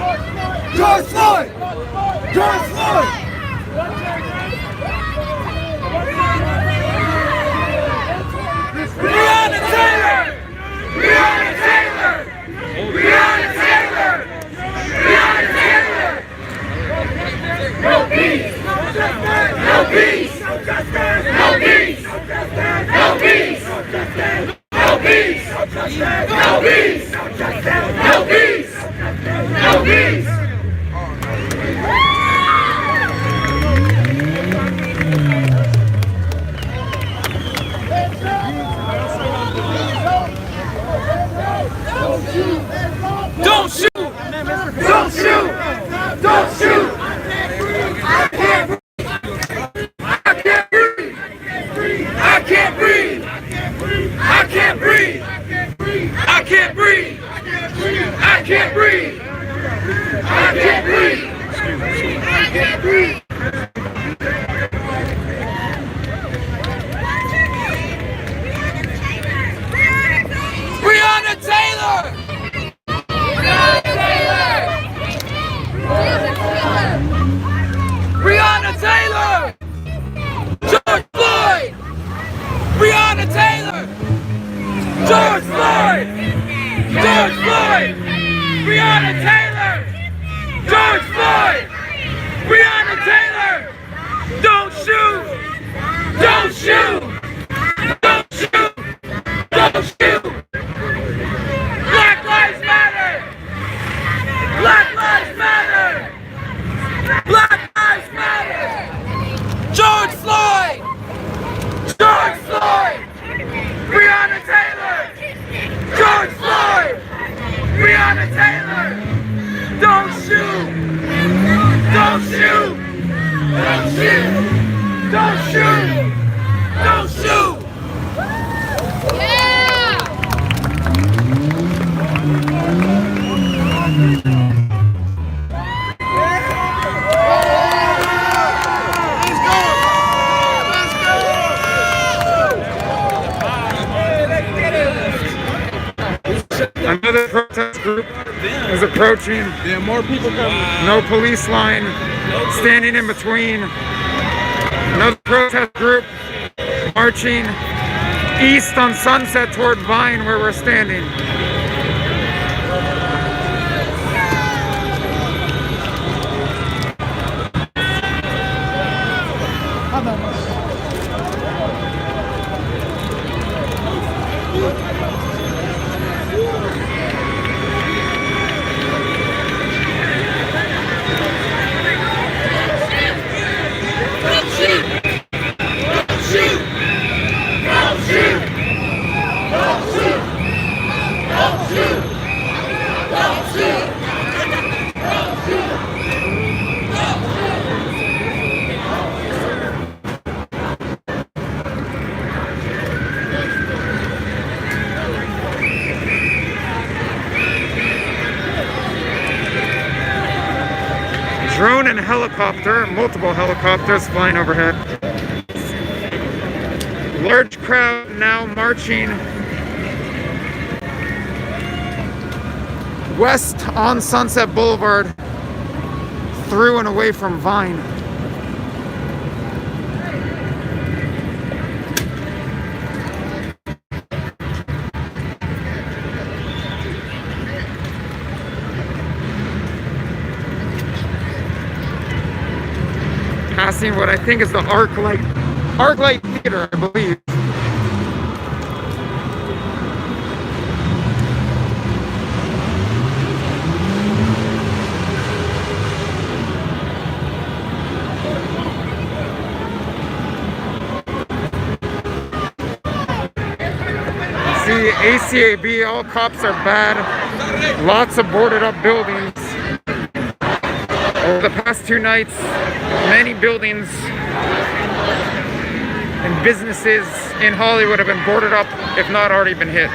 George Floyd! George Floyd! Breonna Taylor! Breonna Taylor! Breonna Taylor! Breonna Taylor! No peace! No peace! No peace! No peace! No peace! No peace! No peace! No peace! Don't shoot! Don't shoot! Don't shoot! I can't breathe! I can't breathe! I can't breathe! I can't breathe! I can't breathe! I can't breathe! I can't breathe! Breonna Taylor! Breonna Taylor! George Floyd! Breonna Taylor! George Floyd! George Floyd! Breonna Taylor! George Floyd! Breonna Taylor! Don't shoot! Don't shoot! Don't shoot! Don't shoot! Black lives matter! Black lives matter! Black lives matter! George Floyd! George Floyd! Breonna Taylor! George Floyd! Breonna Taylor! Don't shoot! Don't shoot! Don't shoot! Don't shoot! Don't shoot! is approaching. Yeah, more people coming. No police line standing in between. Another protest group marching east on Sunset toward Vine where we're standing. Drone and helicopter, multiple helicopters flying overhead. Large crowd now marching west on Sunset Boulevard through and away from Vine. Passing what I think is the ArcLight Theater, I believe. See, ACAB, all cops are bad. Lots of boarded up buildings. Over the past 2 nights, many buildings and businesses in Hollywood have been boarded up, if not already been hit.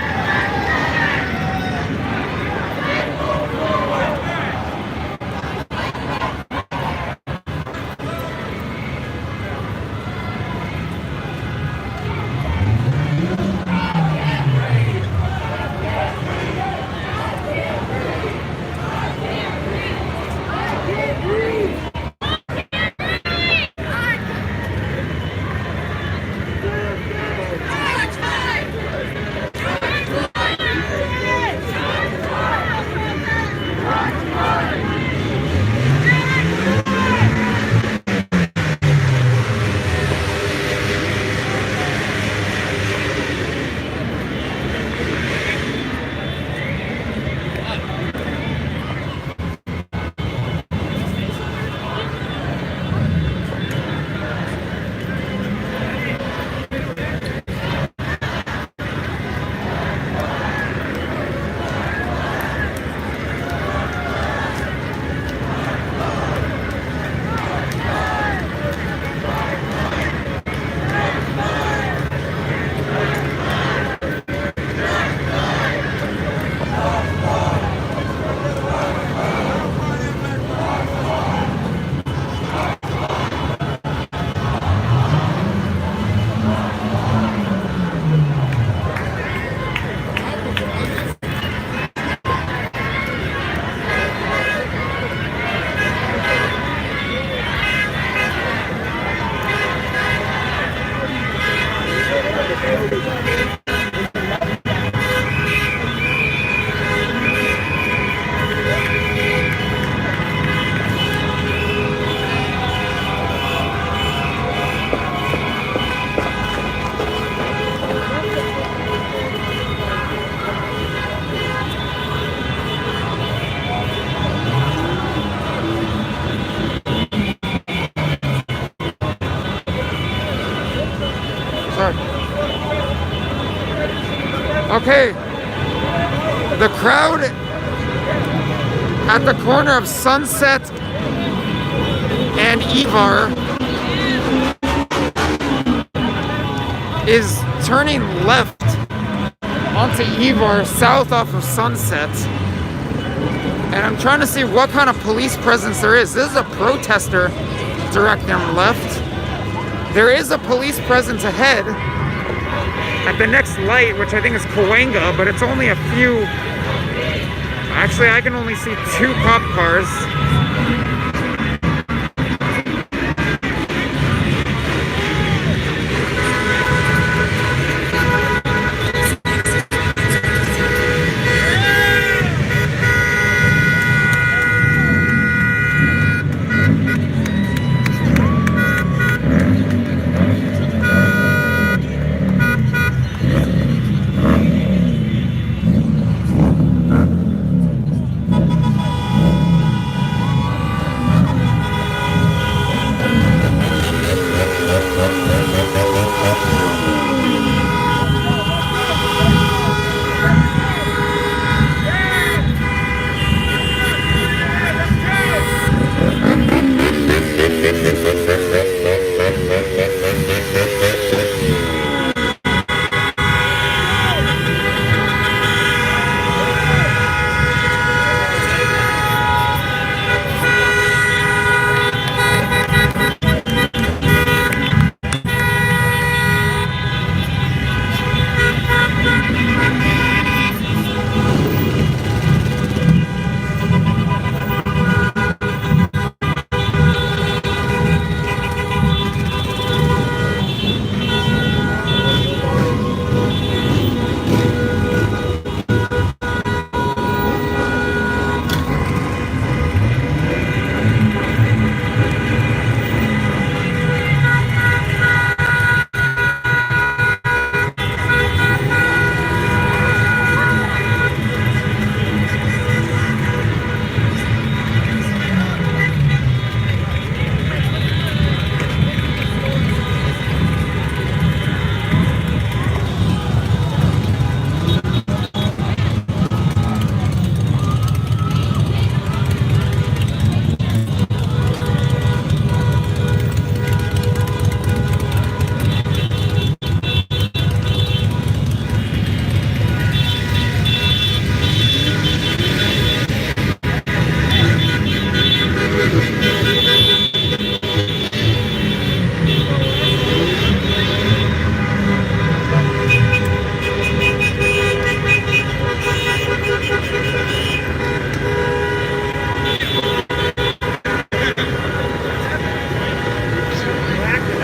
Okay, the crowd at the corner of Sunset and Ivar is turning left onto Ivar south off of Sunset. And I'm trying to see what kind of police presence there is. This is a protester directing them left. There is a police presence ahead at the next light, which I think is Cahuenga, but it's only a Actually, I can only see 2 cop cars.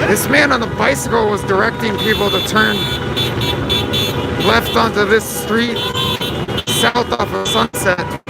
This man on the bicycle was directing people to turn left onto this street south off of Sunset.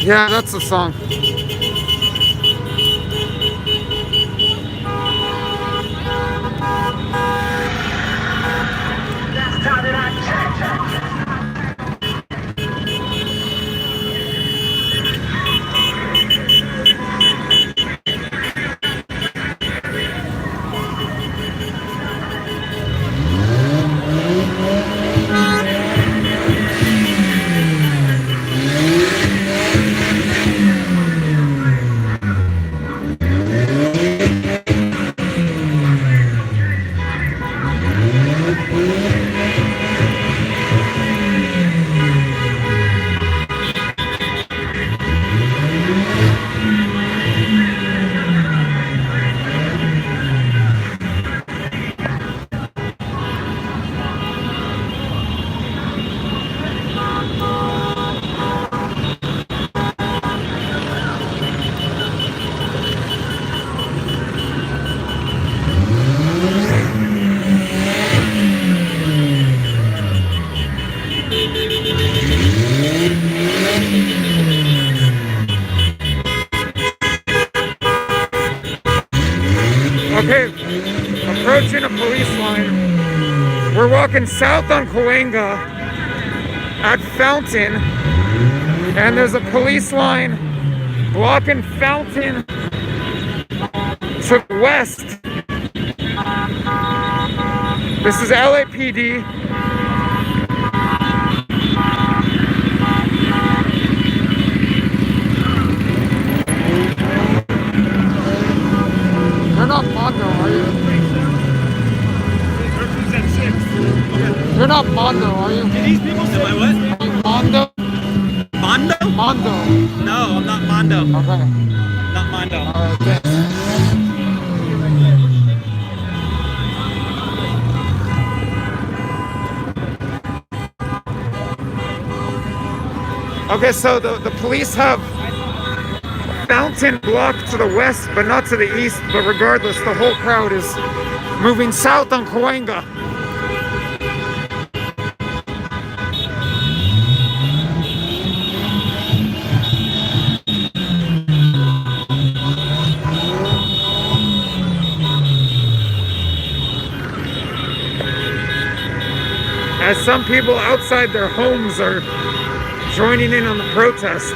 Yeah, that's the song. Okay, approaching a police line. We're walking south on Cahuenga at Fountain, and there's a police line blocking Fountain to the west. This is LAPD. You're not Mondo, are you? You're not Mondo, are you? These people say what? Are you Mondo? Mondo? Mondo. No, I'm not Mondo. Okay. Not Mondo. Alright, thanks. Okay, so the police have Fountain blocked to the west, but not to the east. But regardless, the whole crowd is moving south on Cahuenga. As some people outside their homes are joining in on the protest.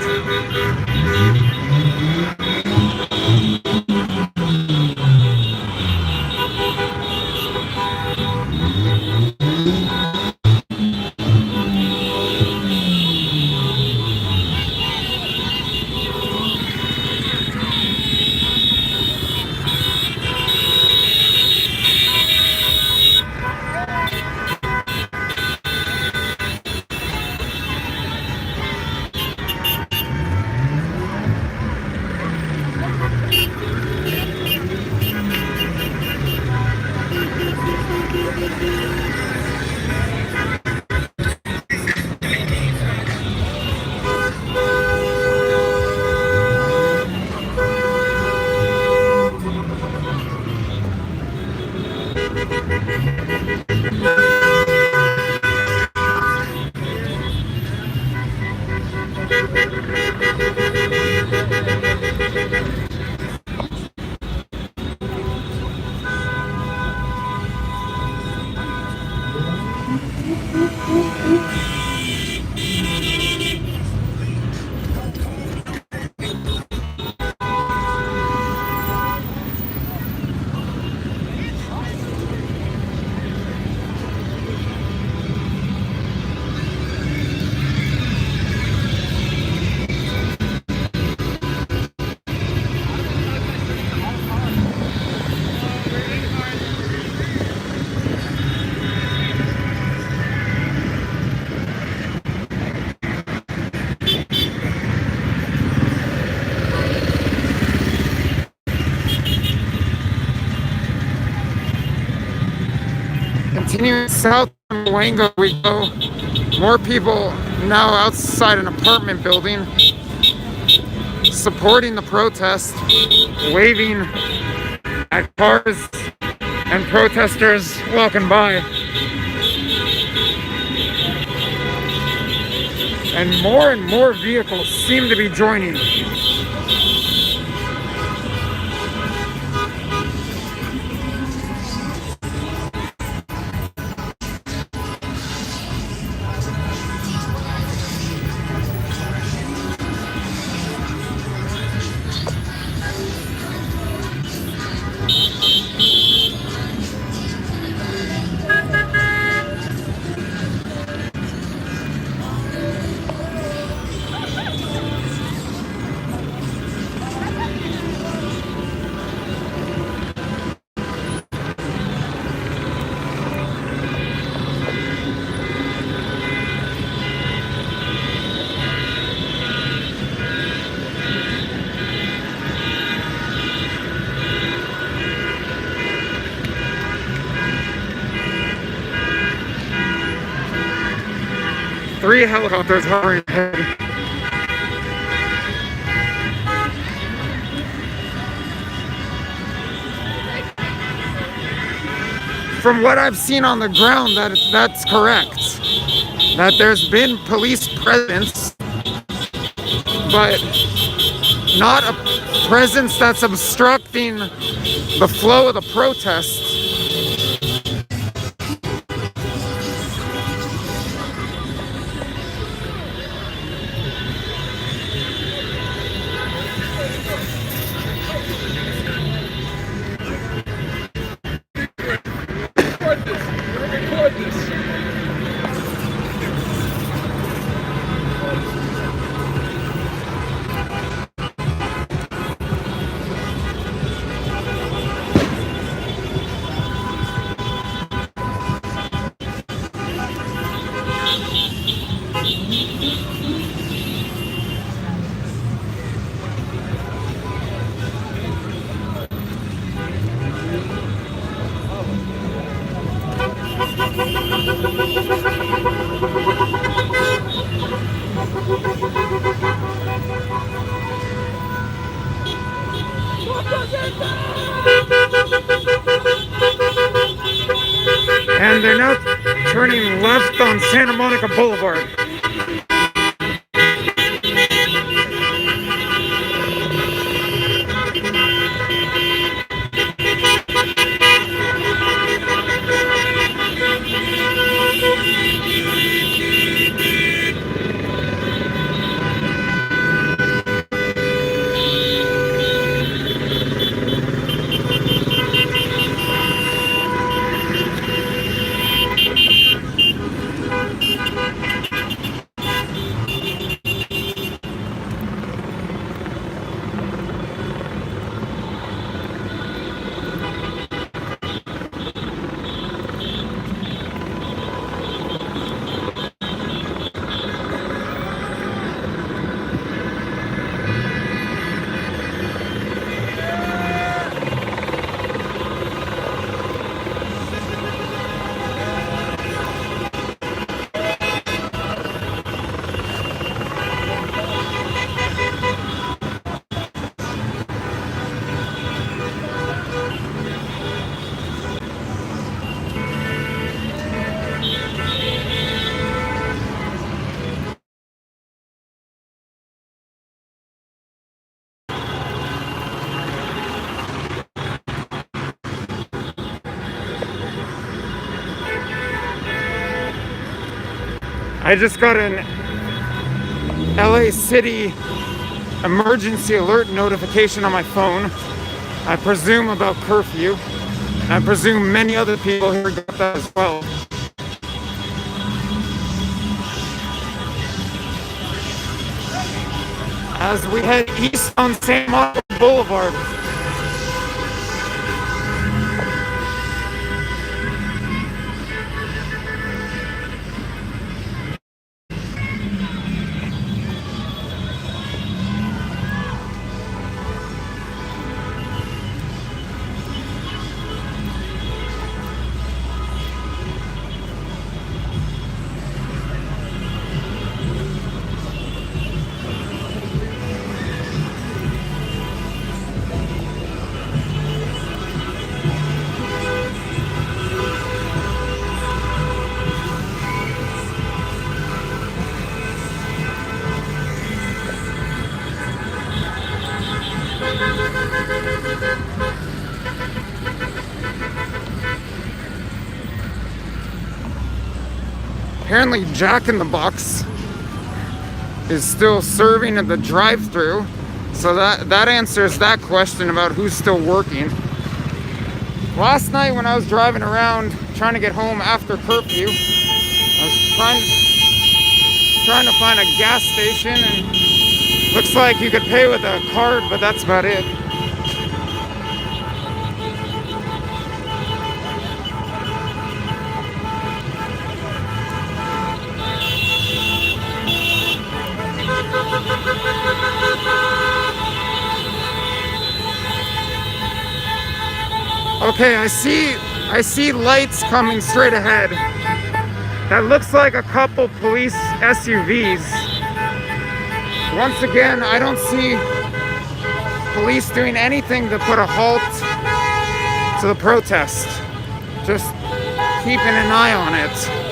Continuing south from Cahuenga we go. More people now outside an apartment building supporting the protest, waving at cars and protesters walking by. and more vehicles seem to be joining. Three helicopters hovering ahead. From what I've seen on the ground, that's correct. That there's been police presence, but not a presence that's obstructing the flow of the protests. And they're now turning left on Santa Monica Boulevard. I just got an LA City emergency alert notification on my phone. I presume about curfew. I presume many other people here got that as well. As we head east on Santa Monica Boulevard. Apparently Jack in the Box is still serving at the drive-thru, so that answers that question about who's still working. Last night when I was driving around trying to get home after curfew, I was trying to find a gas station, and looks like you could pay with a card, but that's about it. Okay, I see lights coming straight ahead. That looks like a couple police SUVs. Once again, I don't see police doing anything to put a halt to the protest. Just keeping an eye on it.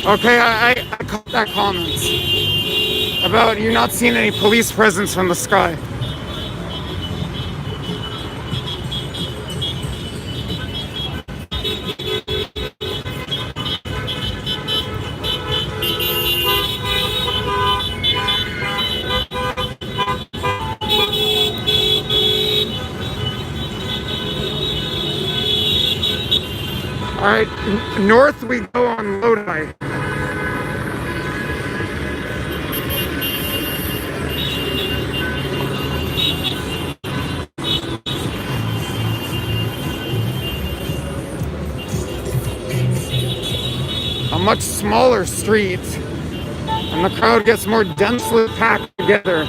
Okay, I caught that comment about you not seeing any police presence from the sky. Alright, north we go on Lodi. A much smaller street, and the crowd gets more densely packed together.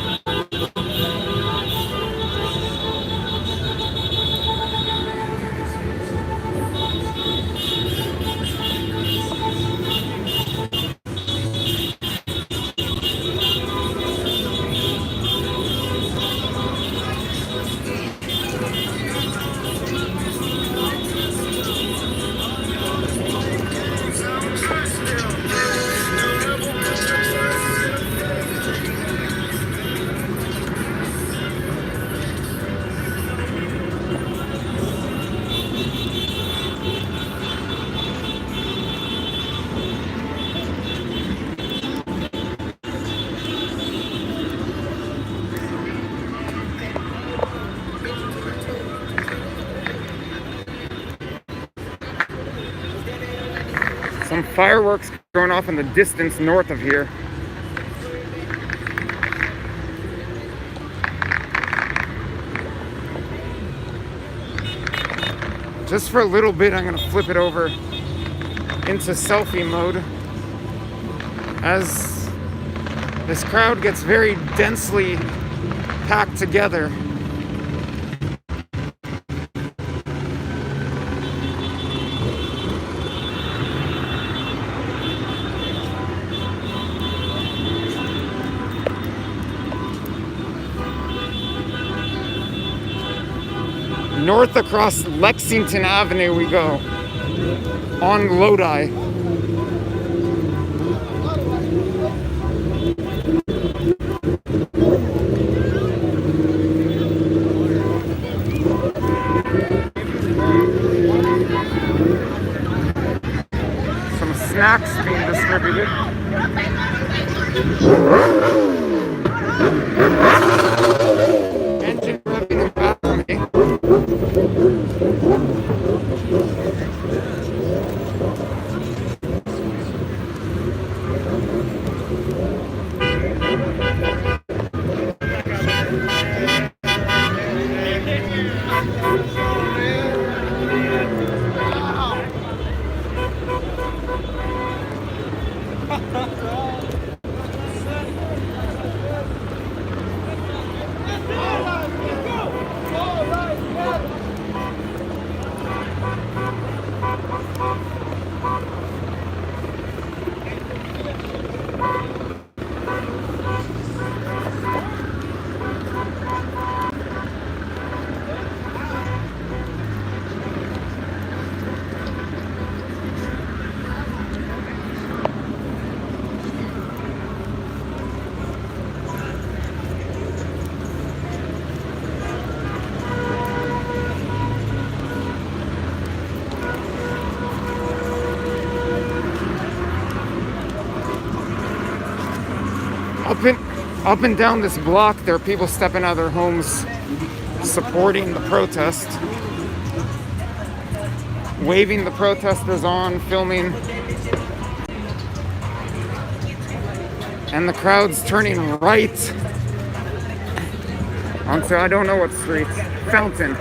Fireworks going off in the distance north of here. Just for a little bit, I'm gonna flip it over into selfie mode as this crowd gets very densely packed together. North across Lexington Avenue we go, on Lodi. Some snacks being distributed. Engine revving in back of me. Up and down this block, there are people stepping out of their homes supporting the protest, waving the protesters on, filming, and the crowd's turning right onto, I don't know what street, Fountain.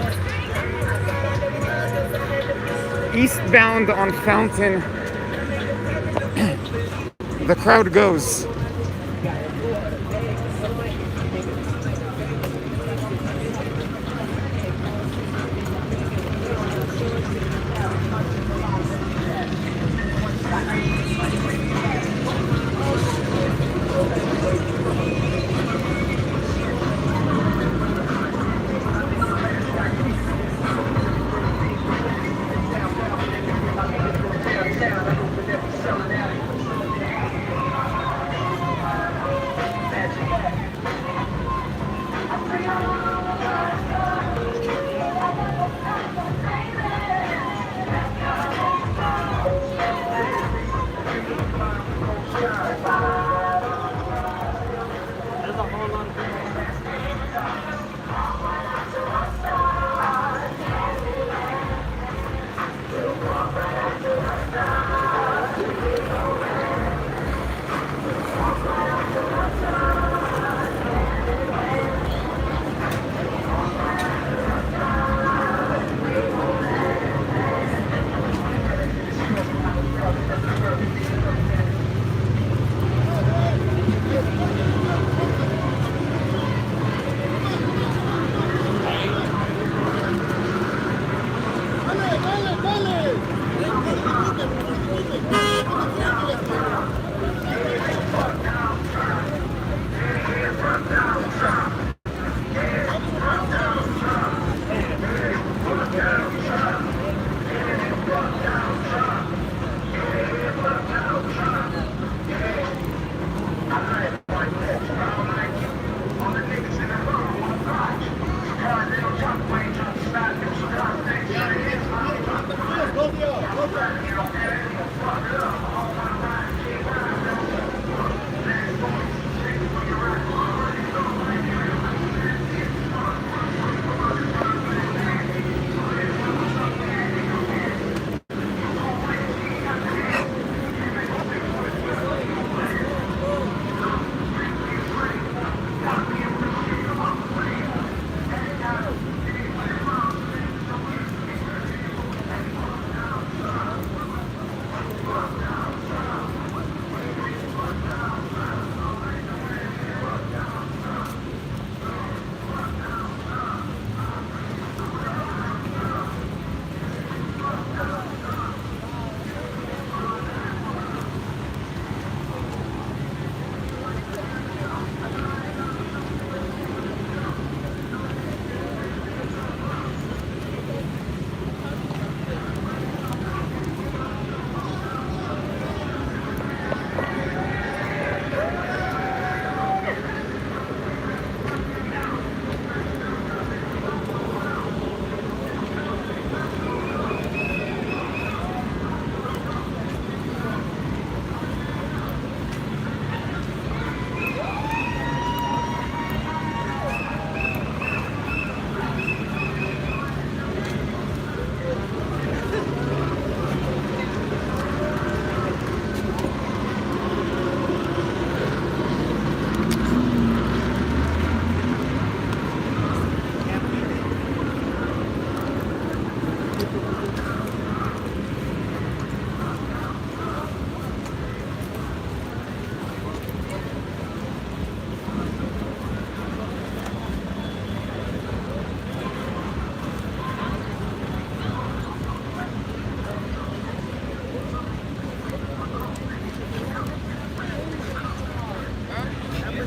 Eastbound on Fountain, the crowd goes.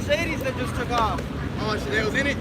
Mercedes that just took off. Oh, shit, they was in it?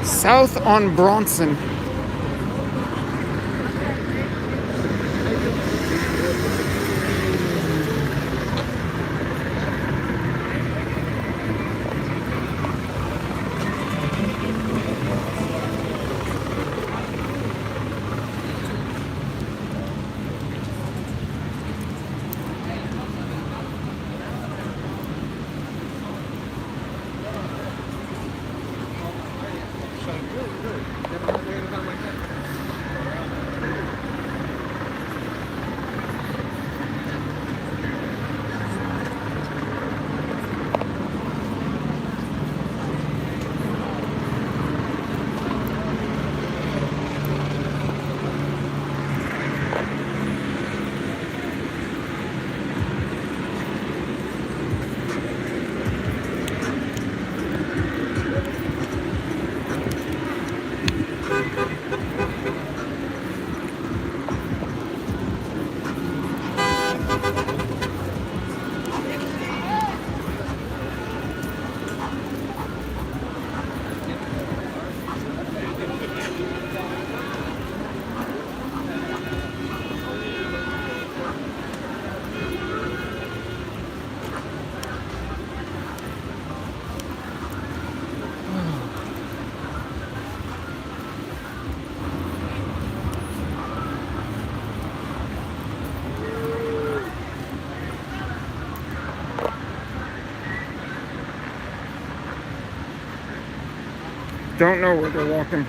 South on Bronson. Don't know where they're walking.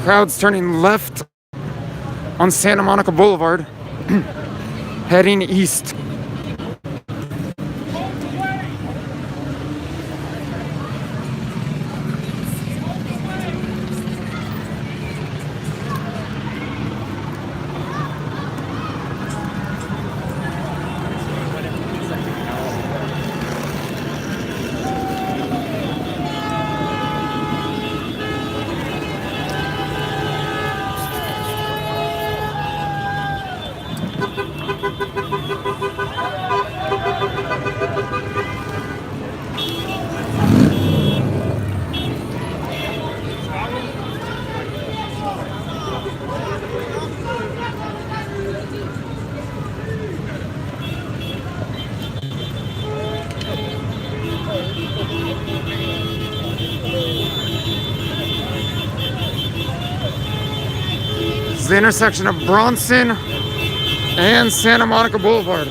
Crowds turning left on Santa Monica Boulevard, heading east. It's the intersection of Bronson and Santa Monica Boulevard.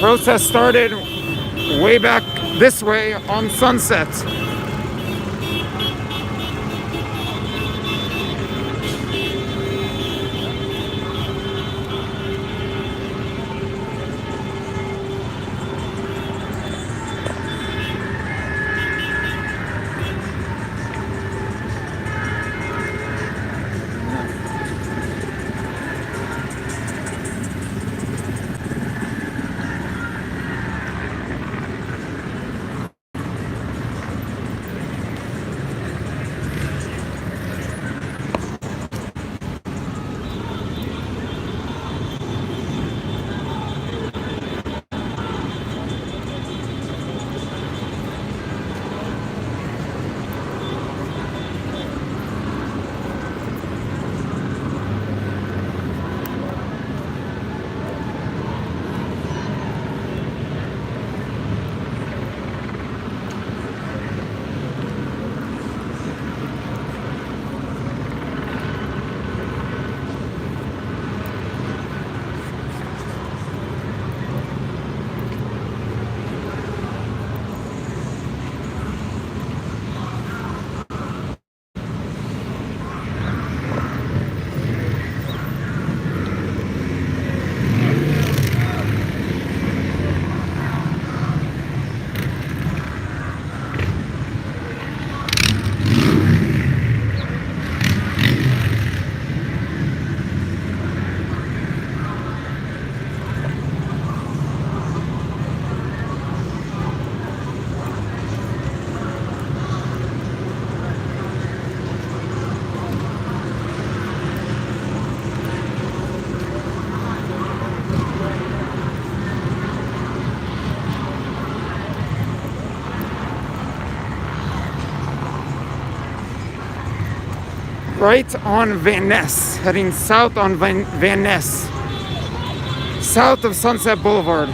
Protest started way back this way on Sunset. Right on Venice, heading south on Venice, south of Sunset Boulevard.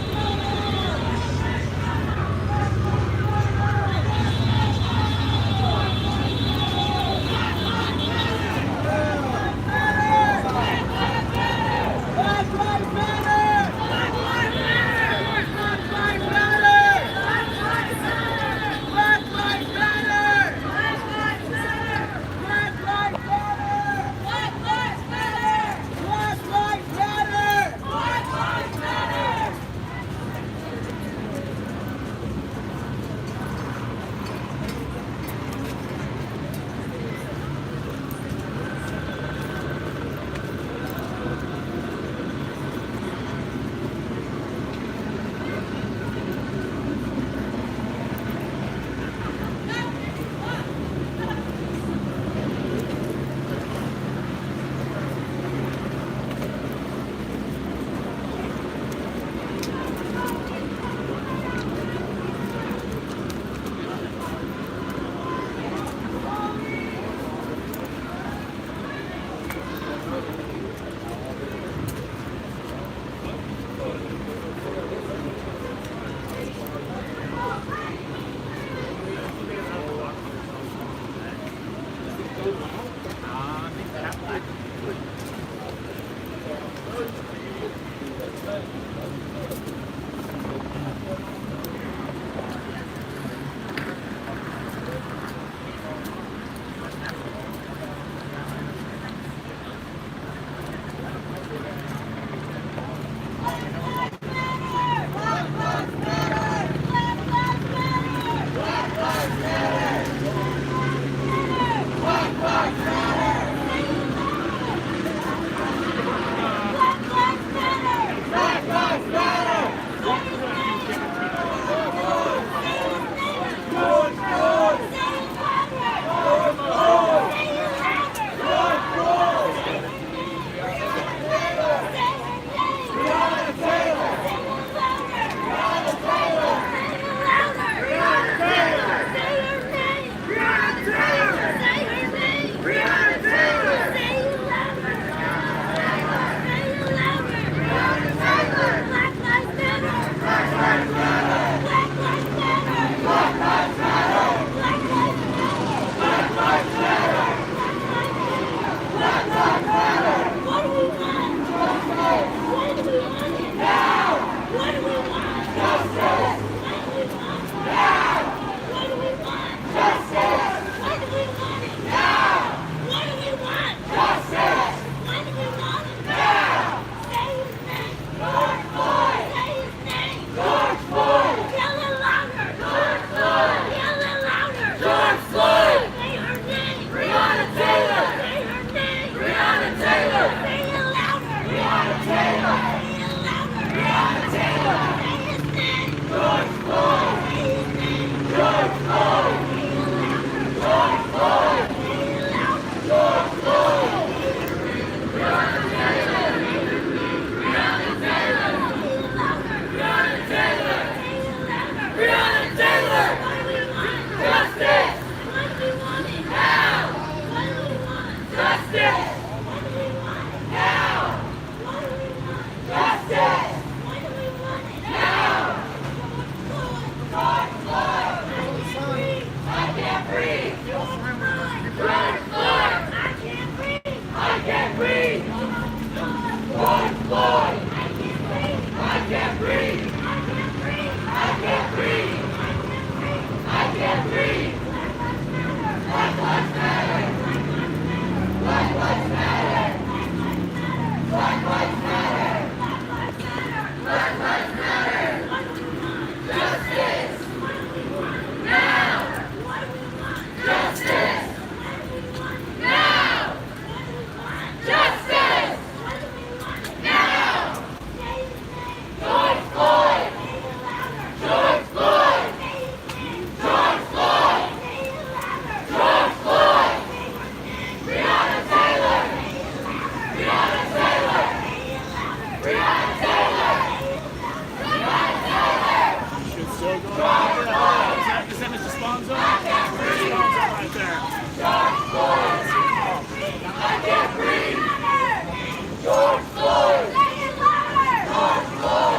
Is that Mr. Spawn Zone? Spawn Zone right there. George Floyd! Say it louder! George Floyd! Black Lives Matter!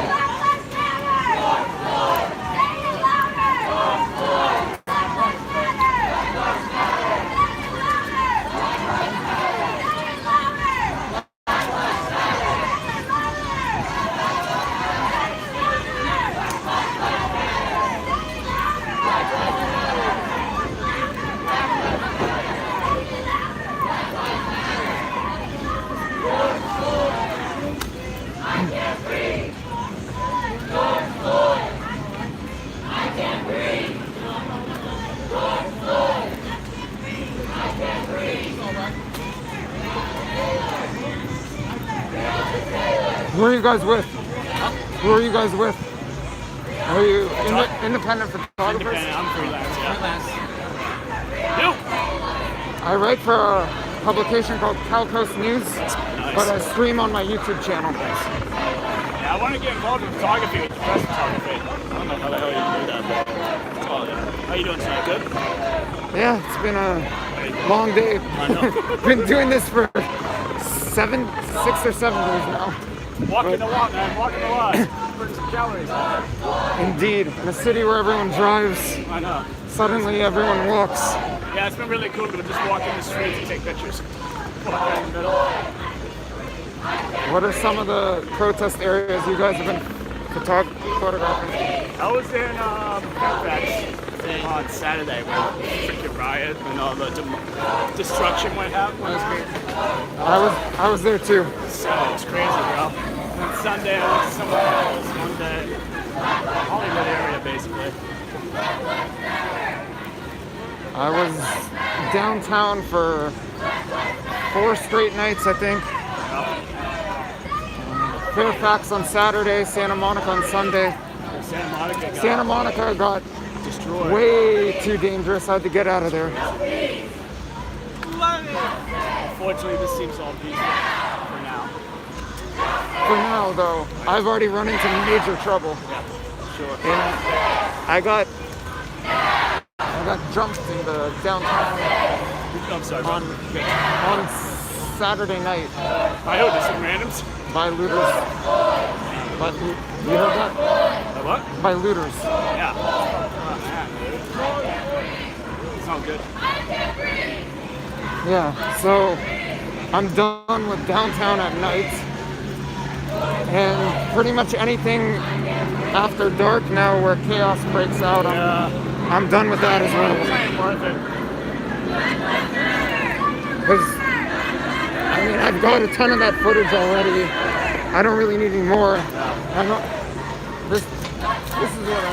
George Floyd! Say it louder! George Floyd! Black Lives Matter! George Floyd! Say it louder! George Floyd! Say it louder! Black Lives Matter! Say it Who are you guys with? Who are you guys with? Are you independent photographers? I'm freelance, yeah. I write for a publication called Cal Coast News, but I stream on my YouTube channel. Yeah, I want to get involved in photography with the press photography. I don't know how the hell you can do that, but it's all good. How you doing tonight? Good? Yeah, it's been a long day. I know. Been doing this for 6 or 7 days now. Walking a lot, man. Walking a lot. Burning some calories. Indeed, in a city where everyone drives, I know. suddenly everyone walks. Yeah, it's been really cool to just walk in the streets and take pictures. Walk right in the middle. What are some of the protest areas you guys have been photographing? I was in Fairfax on Saturday where the freaking riot and all the destruction went happen. I was there too. So it's crazy, bro. And Sunday I went to somewhere else. Monday, Hollywood area basically. I was downtown for 4 straight nights, I think. Fairfax on Saturday, Santa Monica on Sunday. Santa Monica got destroyed. Way too dangerous. I had to get out of there. Unfortunately, this seems all peaceful for now. For now, though, I've already run into major trouble. Yeah, sure. And I got jumped in the downtown I'm sorry, on Saturday night. I heard this some randoms. By looters. But you heard that? By what? By looters. Yeah. Oh, man. It's not good. Yeah, so I'm done with downtown at night. And pretty much anything after dark now where chaos breaks out, I'm done with that as well. Because, I mean, I've got a ton of that footage already. I don't really need any more. This is what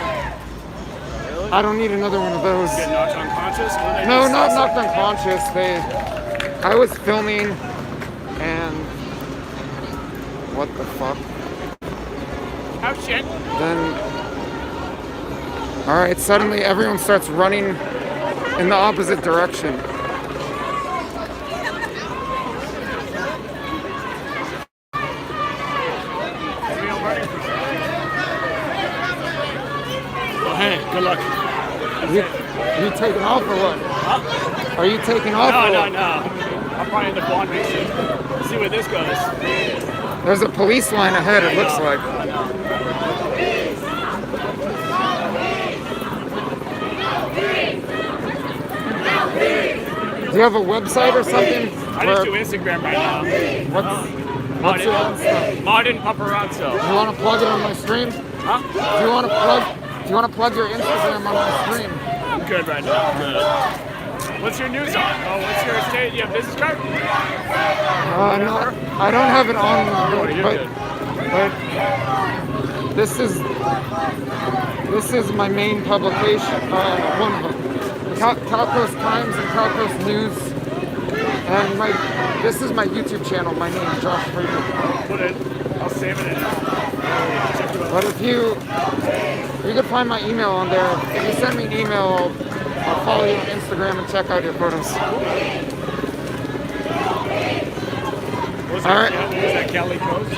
I don't need another one of those. Get knocked unconscious? No, not knocked unconscious. I was filming and what the fuck? Oh shit. Then, all right, suddenly everyone starts running in the opposite direction. Hey, good luck. You taking off or what? Huh? Are you taking off? No. I'm probably in the blonde racing. Let's see where this goes. There's a police line ahead, it looks like. Do you have a website or something? I just do Instagram right now. What's your Insta? Modern Paparazzo. Do you want to plug it on my stream? Huh? Do you want to plug your Instagram on my stream? I'm good right now. I'm good. What's your news on? Oh, what's your state? You have business card? No, I don't have it on, but this is my main publication. One of them, Cal Coast Times and Cal Coast News, and this is my YouTube channel. My name, Josh Friedman. I'll save it in. But if you can find my email on there. If you send me an email, I'll follow you on Instagram and check out your photos. All right. Is that Cali Coast?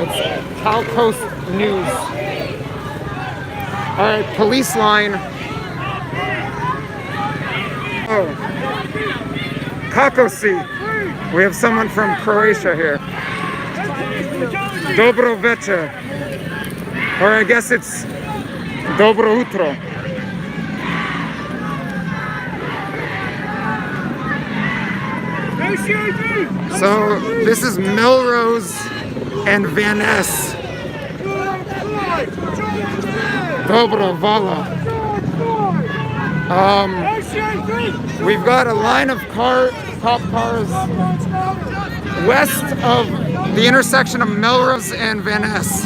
It's Cal Coast News. All right, police line. Oh, Kakosi. We have someone from Croatia here. Dobro večer. Or I guess it's Dobro utro. So this is Melrose and Venice. Dobro vala. We've got a line of cop cars west of the intersection of Melrose and Venice.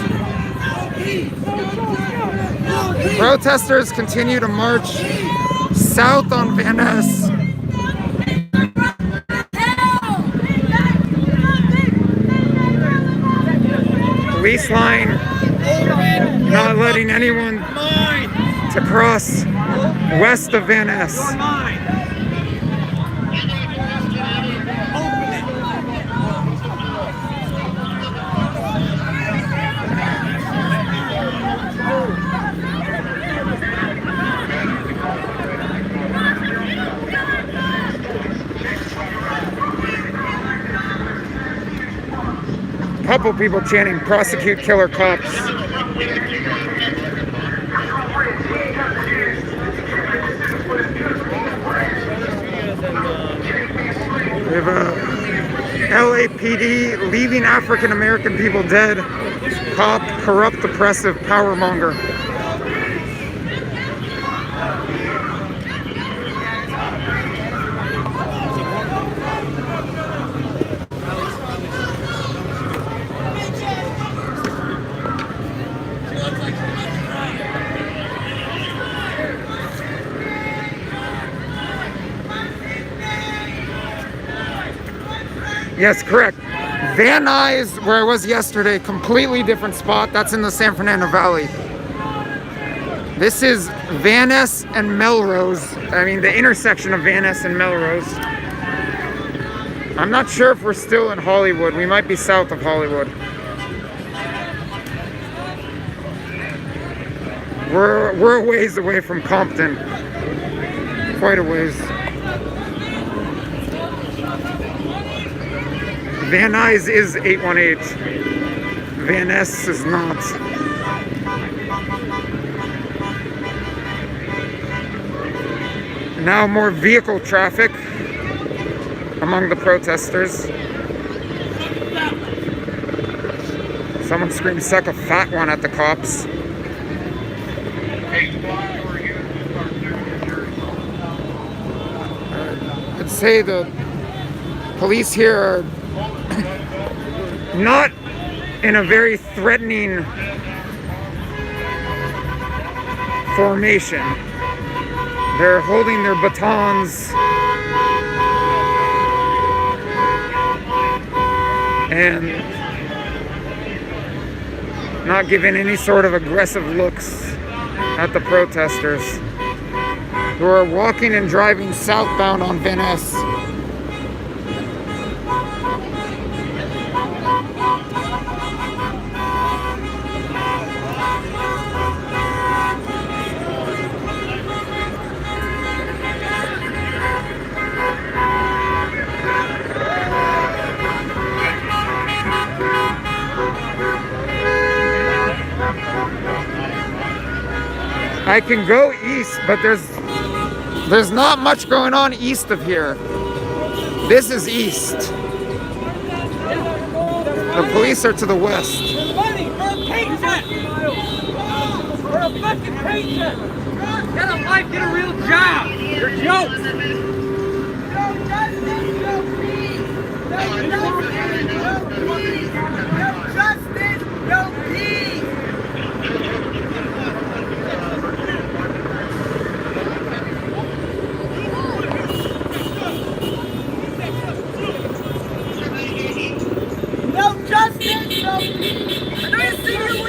Protesters continue to march south on Venice. Police line not letting anyone to cross west of Venice. Couple people chanting, prosecute killer cops. We have a LAPD leaving African American people dead. Cop, corrupt, oppressive, power monger. Yes, correct. Van Nuys, where I was yesterday, completely different spot. That's in the San Fernando Valley. This is Venice and Melrose. I mean, the intersection of Venice and Melrose. I'm not sure if we're still in Hollywood. We might be south of Hollywood. We're a ways away from Compton. Quite a ways. Van Nuys is 818. Van Ness is not. Now more vehicle traffic among the protesters. Someone screamed, "Suck a fat one" at the cops. I'd say the police here are not in a very threatening formation. They're holding their batons and not giving any sort of aggressive looks at the protesters who are walking and driving southbound on Venice. I can go east, but there's not much going on east of here. This is east. The police are to the west. Money for a paycheck! For a fucking paycheck! Get a life, get a real job! You're jokes! No justice, no peace! No justice, no peace! No justice, no peace!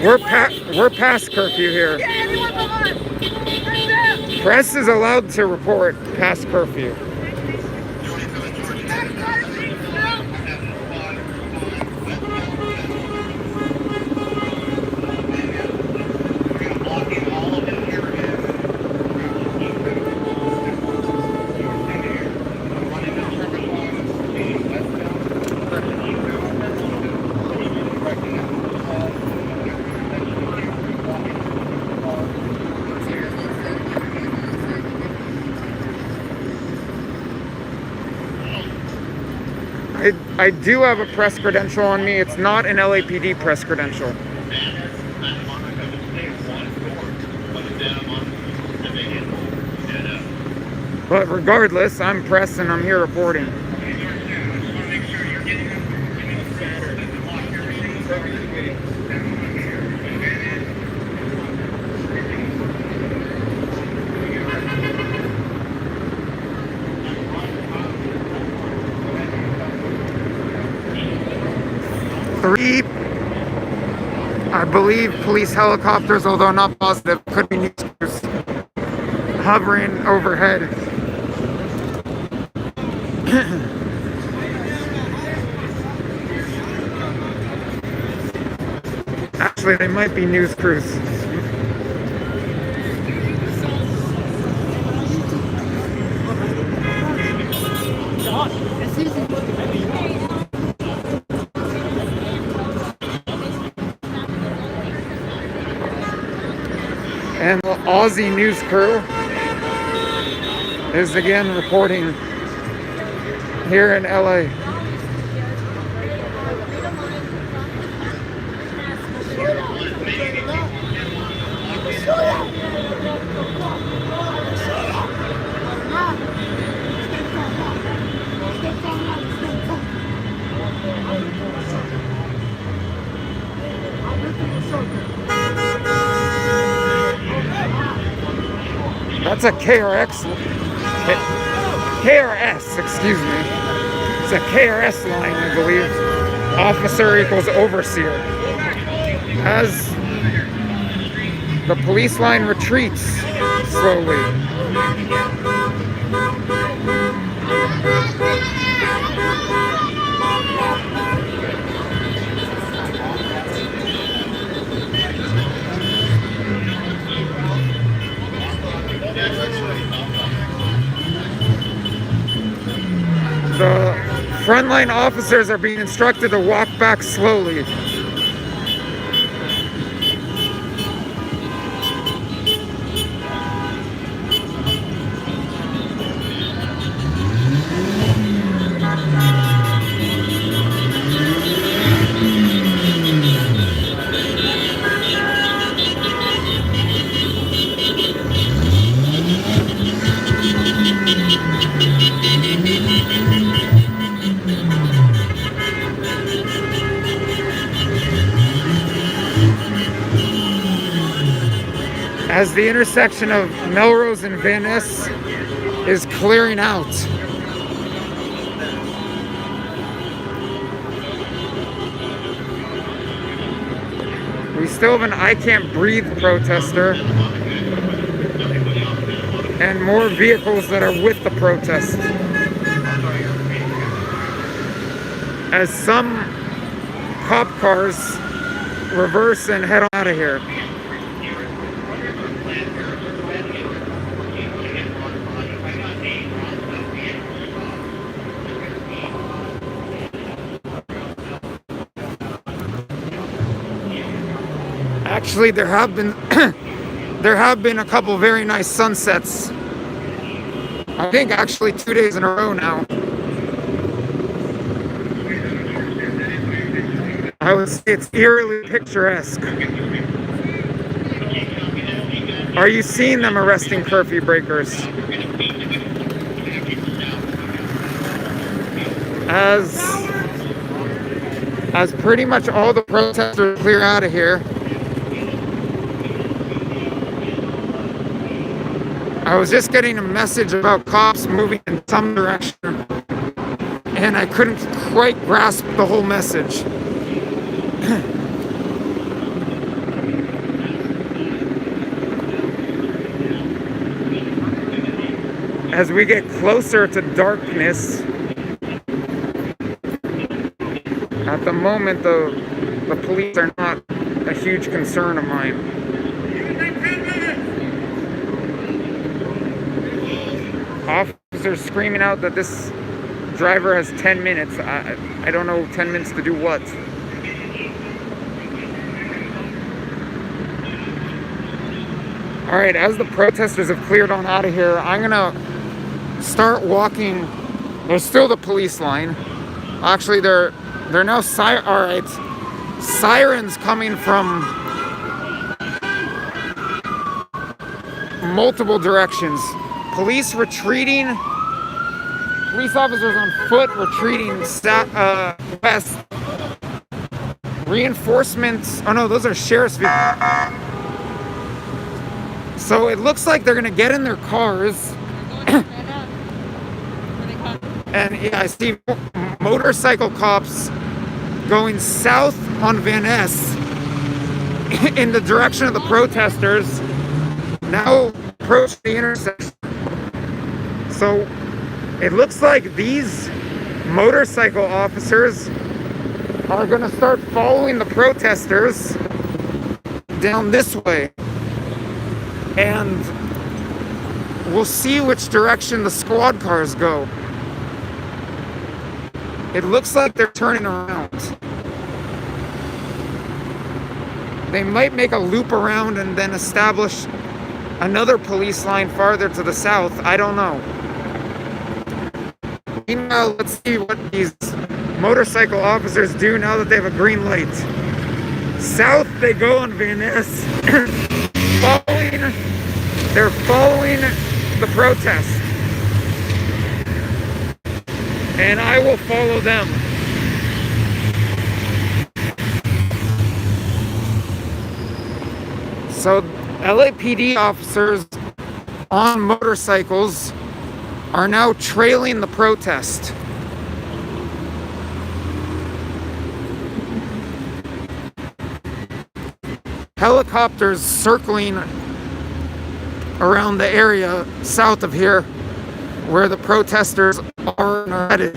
We're past curfew here. Press is allowed to report past curfew. I do have a press credential on me. It's not an LAPD press credential. But regardless, I'm press and I'm here reporting. Three, I believe, police helicopters, although not positive, could be news crews hovering overhead. Actually, they might be news crews. And the Aussie news crew is again reporting here in LA. That's a KRX, excuse me. It's a KRS line, I believe. Officer equals overseer. As the police line retreats slowly. The frontline officers are being instructed to walk back slowly. As the intersection of Melrose and Venice is clearing out. We still have an I Can't Breathe protester and more vehicles that are with the protest. As some cop cars reverse and head out of here. Actually, there have been a couple very nice sunsets. I think actually 2 days in a row now. I would say it's eerily picturesque. Are you seeing them arresting curfew breakers? As pretty much all the protesters clear out of here, I was just getting a message about cops moving in some direction, and I couldn't quite grasp the whole message. As we get closer to darkness, at the moment the police are not a huge concern of mine. Officers screaming out that this driver has 10 minutes. I don't know 10 minutes to do what. Alright, as the protesters have cleared on out of here, I'm gonna start walking. There's still the police line. Actually, they're now all right. Sirens coming from multiple directions. Police retreating. Police officers on foot retreating west. Reinforcements. Oh no, those are sheriff's vehicles. So it looks like they're gonna get in their cars. And yeah, I see motorcycle cops going south on Venice in the direction of the protesters. Now approach the intersection. So it looks like these motorcycle officers are gonna start following the protesters down this way. And we'll see which direction the squad cars go. It looks like they're turning around. They might make a loop around and then establish another police line farther to the south. I don't know. Meanwhile, let's see what these motorcycle officers do now that they have a green light. South they go on Venice. They're following the protest. And I will follow them. So LAPD officers on motorcycles are now trailing the protest. Helicopters circling around the area south of here where the protesters are headed.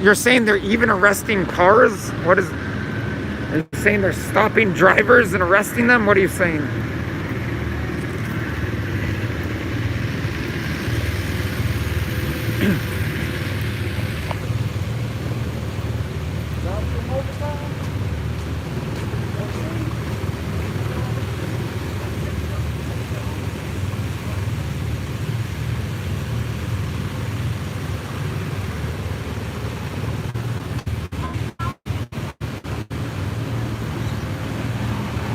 You're saying they're even arresting cars? What is... Are you saying they're stopping drivers and arresting them? What are you saying?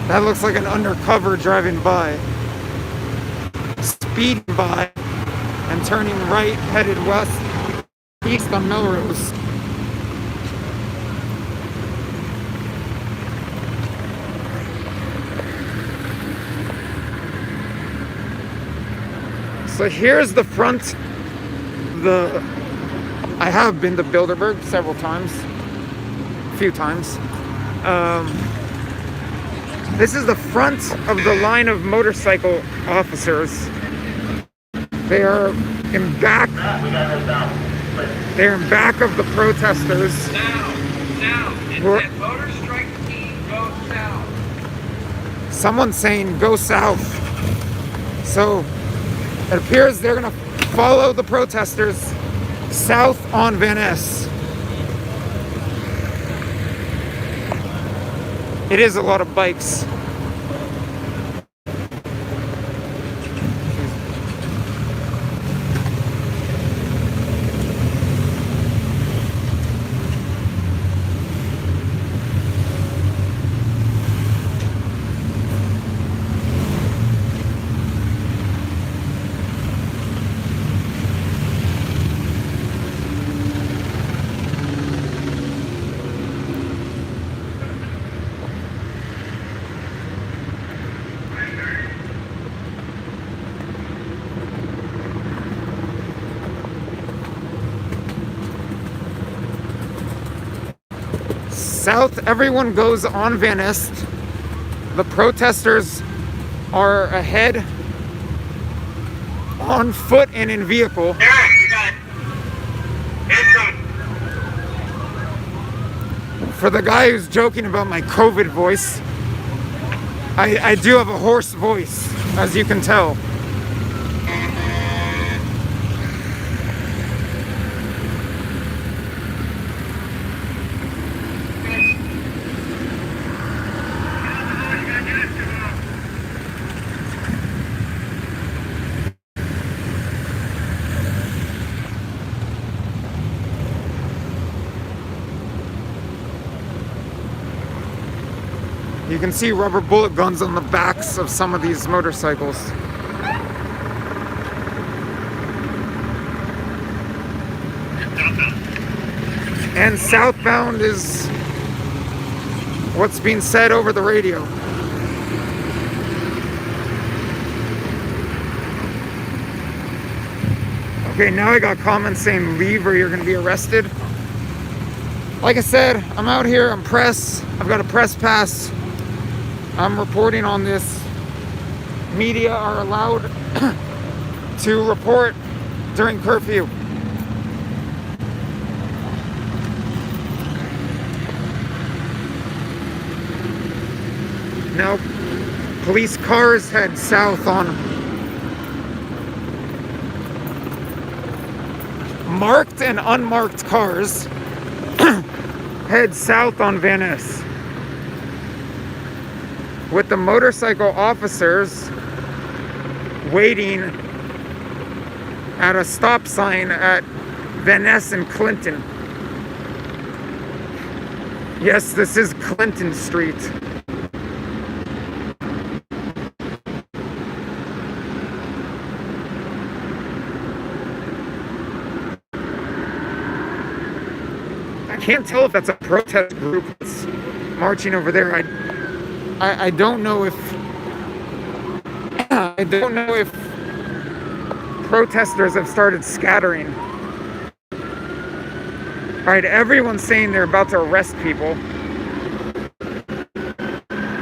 That looks like an undercover driving by. Speeding by and turning right, headed west, east on Melrose. So here's the front. I have been to Bilderberg several times. A few times. This is the front of the line of motorcycle officers. They are in back. They're in back of the protesters. South. It's that voter strike team, go south. Someone's saying go south. So it appears they're gonna follow the protesters south on Venice. It is a lot of bikes. South, everyone goes on Venice. The protesters are ahead on foot and in vehicle. For the guy who's joking about my COVID voice, I do have a hoarse voice, as you can tell. You can see rubber bullet guns on the backs of some of these motorcycles. And southbound is what's being said over the radio. Okay, now I got comments saying leave or you're gonna be arrested. Like I said, I'm out here, I'm press. I've got a press pass. I'm reporting on this. Media are allowed to report during curfew. Now, police cars head south on marked and unmarked cars head south on Venice, with the motorcycle officers waiting at a stop sign at Venice and Clinton. Yes, this is Clinton Street. I can't tell if that's a protest group that's marching over there. I don't know if I don't know if protesters have started scattering. All right, everyone's saying they're about to arrest people.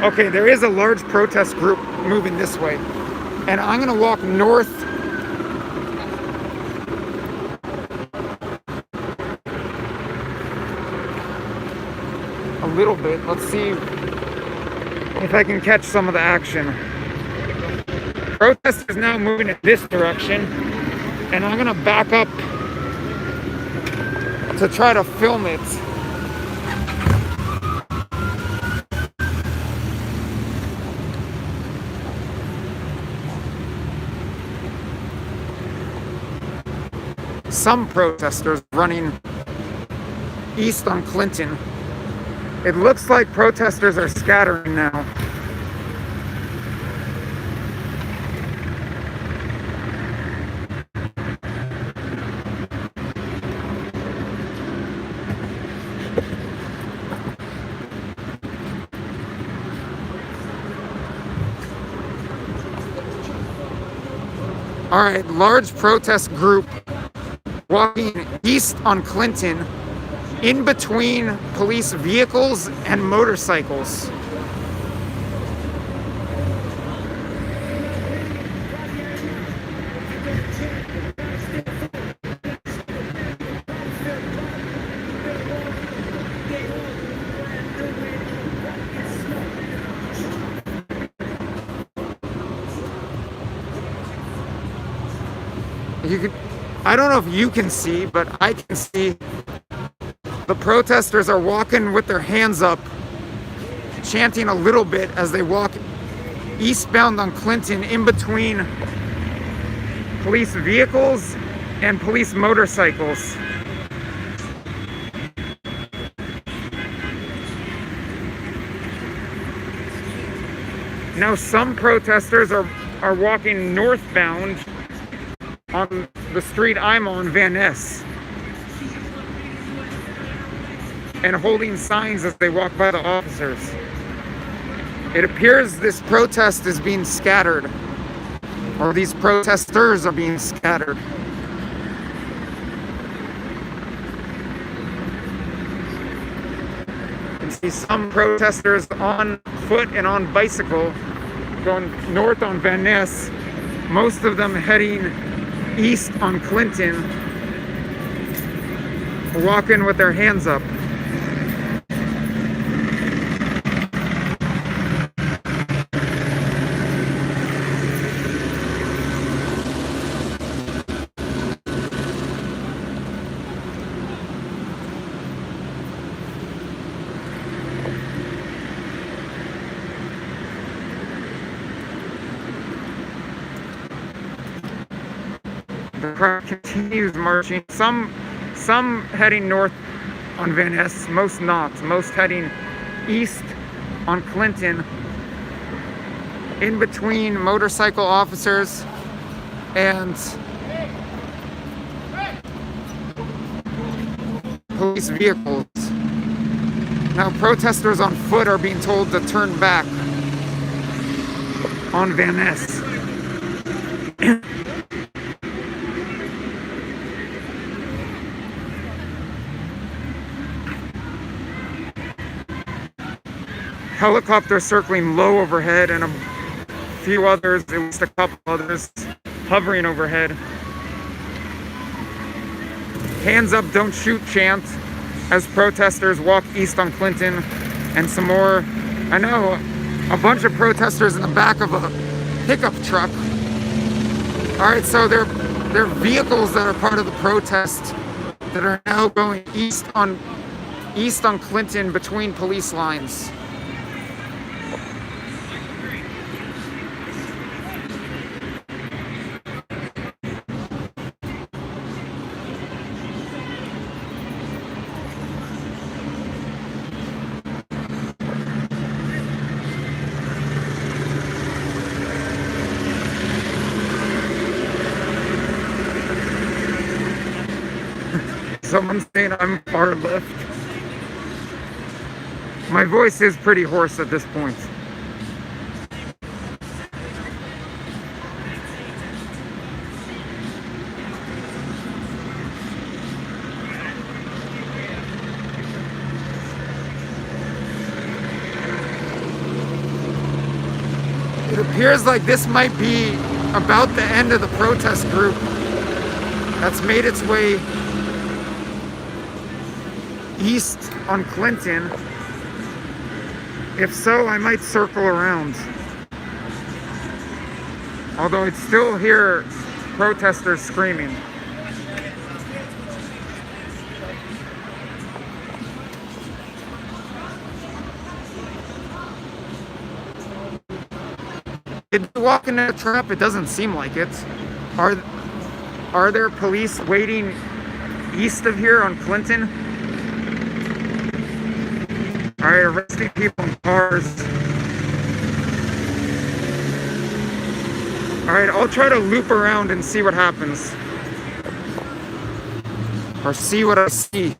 Okay, there is a large protest group moving this way, and I'm gonna walk north. A little bit. Let's see if I can catch some of the action. Protesters now moving in this direction, and I'm gonna back up to try to film it. Some protesters running east on Clinton. It looks like protesters are scattering now. All right, large protest group walking east on Clinton, in between police vehicles and motorcycles. I don't know if you can see, but I can see the protesters are walking with their hands up, chanting a little bit as they walk eastbound on Clinton in between police vehicles and police motorcycles. Now some protesters are walking northbound on the street I'm on, Venice, and holding signs as they walk by the officers. It appears this protest is being scattered, or these protesters are being scattered. You can see some protesters on foot and on bicycle going north on Venice, most of them heading east on Clinton, walking with their hands up. The crowd continues marching. Some heading north on Venice, most not. Most heading east on Clinton, in between motorcycle officers and police vehicles. Now protesters on foot are being told to turn back on Venice. Helicopters circling low overhead and a few others, at least a couple others, hovering overhead. Hands up, don't shoot chant as protesters walk east on Clinton, and some more. I know a bunch of protesters in the back of a pickup truck. All right, so they're vehicles that are part of the protest that are now going east on Clinton between police lines. Someone's saying I'm far left. My voice is pretty hoarse at this point. It appears like this might be about the end of the protest group that's made its way east on Clinton. If so, I might circle around. Although I'd still hear protesters screaming. Did you walk into a trap? It doesn't seem like it. Are there police waiting east of here on Clinton? Alright, arresting people in cars. Alright, I'll try to loop around and see what happens. Or see what I see.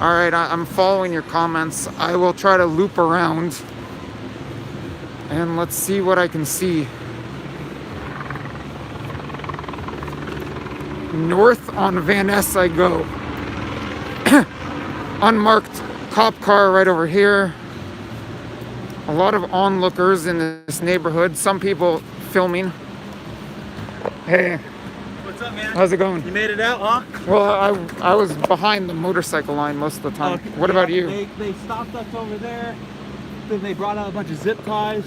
Alright, I'm following your comments. I will try to loop around. And let's see what I can see. North on Van Ness I go. Unmarked cop car right over here. A lot of onlookers in this neighborhood. Some people filming. Hey. What's up, man? How's it going? You made it out, huh? Well, I was behind the motorcycle line most of the time. What about you? They stopped us over there. Then they brought out a bunch of zip ties.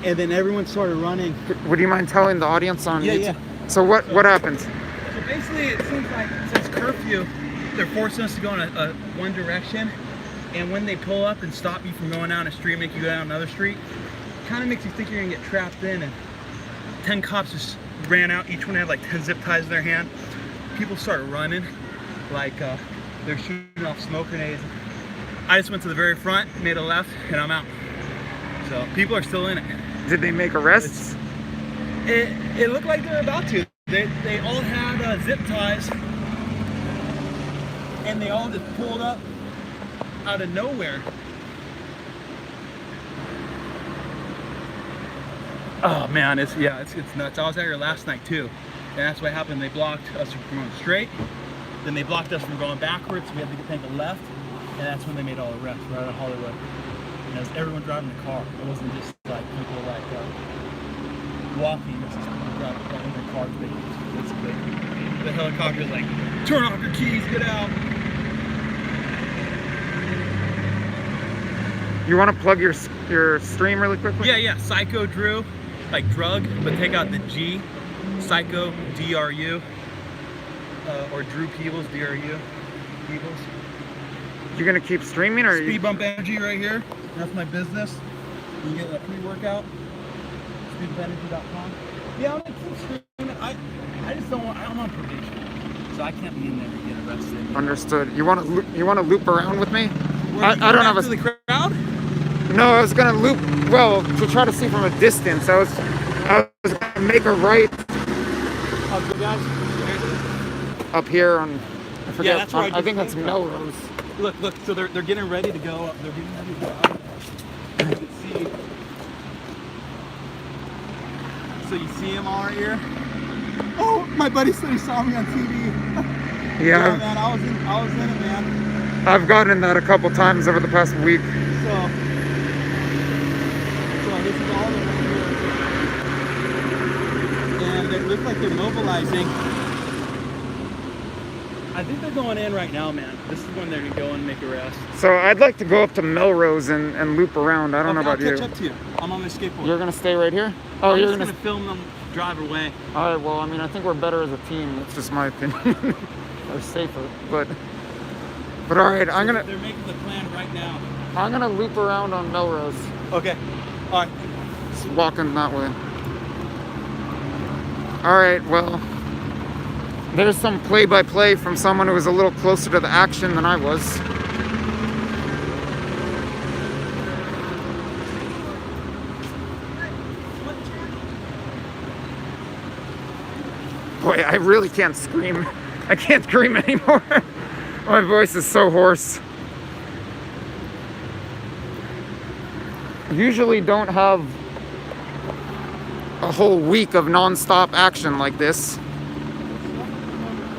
And then everyone started running. Would you mind telling the audience on YouTube? Yeah. So what happened? So basically, it seems like since curfew, they're forcing us to go in a one direction. And when they pull up and stop you from going down a street, make you go down another street, kind of makes you think you're gonna get trapped in. And 10 cops just ran out. Each one had like 10 zip ties in their hand. People started running like they're shooting off smoke grenades. I just went to the very front, made a left, and I'm out. So people are still in it. Did they make arrests? It looked like they were about to. They all had zip ties, and they all just pulled up out of nowhere. Oh man, it's nuts. I was out here last night too, and that's what happened. They blocked us from going straight, then they blocked us from going backwards. We had to take a left, and that's when they made all the arrests right out of Hollywood. And it was everyone driving the car. It wasn't just like people like walking. It was just people driving their cars. Basically, the helicopter was like, "Turn off your keys, get out." You want to plug your stream really quickly? Yeah. Psycho Drew, like drug, but take out the G. Psycho DRU, or Drew Peebles DRU. Peebles. You're gonna keep streaming, or Speed Bump Energy right here. That's my business. You get a pre-workout. SpeedBumpEnergy.com. Yeah, I'm gonna keep streaming. I just don't want. I'm on probation, so so I can't be in there and get arrested. Understood. You want to loop around with me? I don't have a. the crowd. No, I was gonna loop. Well, to try to see from a distance. I was gonna make a right Oh, good guys. up here on. I forget. Yeah, that's where I think that's came Melrose. Look. So they're getting ready to go up. They're getting ready to go up. You can see. So you see him all right here. Oh, my buddy said he saw me on TV. Yeah. Man, I was in it, man. I've gotten in that a couple times over the past week. So this is all the way here. And they look like they're mobilizing. I think they're going in right now, man. This is when they're gonna go and make arrests. So I'd like to go up to Melrose and loop around. I don't know about I'll you. catch up to you. I'm on my skateboard. You're gonna stay right here? Oh, you're I'm gonna. just gonna film them drive away. All right. Well, I mean, I think we're better as a team. That's just my opinion. Or safer, but all right. I'm gonna. They're making the plan right now. I'm gonna loop around on Melrose. Okay. All right. Just walking that way. All right. Well, there's some play-by-play from someone who was a little closer to the action than I was. Boy, I really can't scream. I can't scream anymore. My voice is so hoarse. Usually don't have a whole week of non-stop action like this.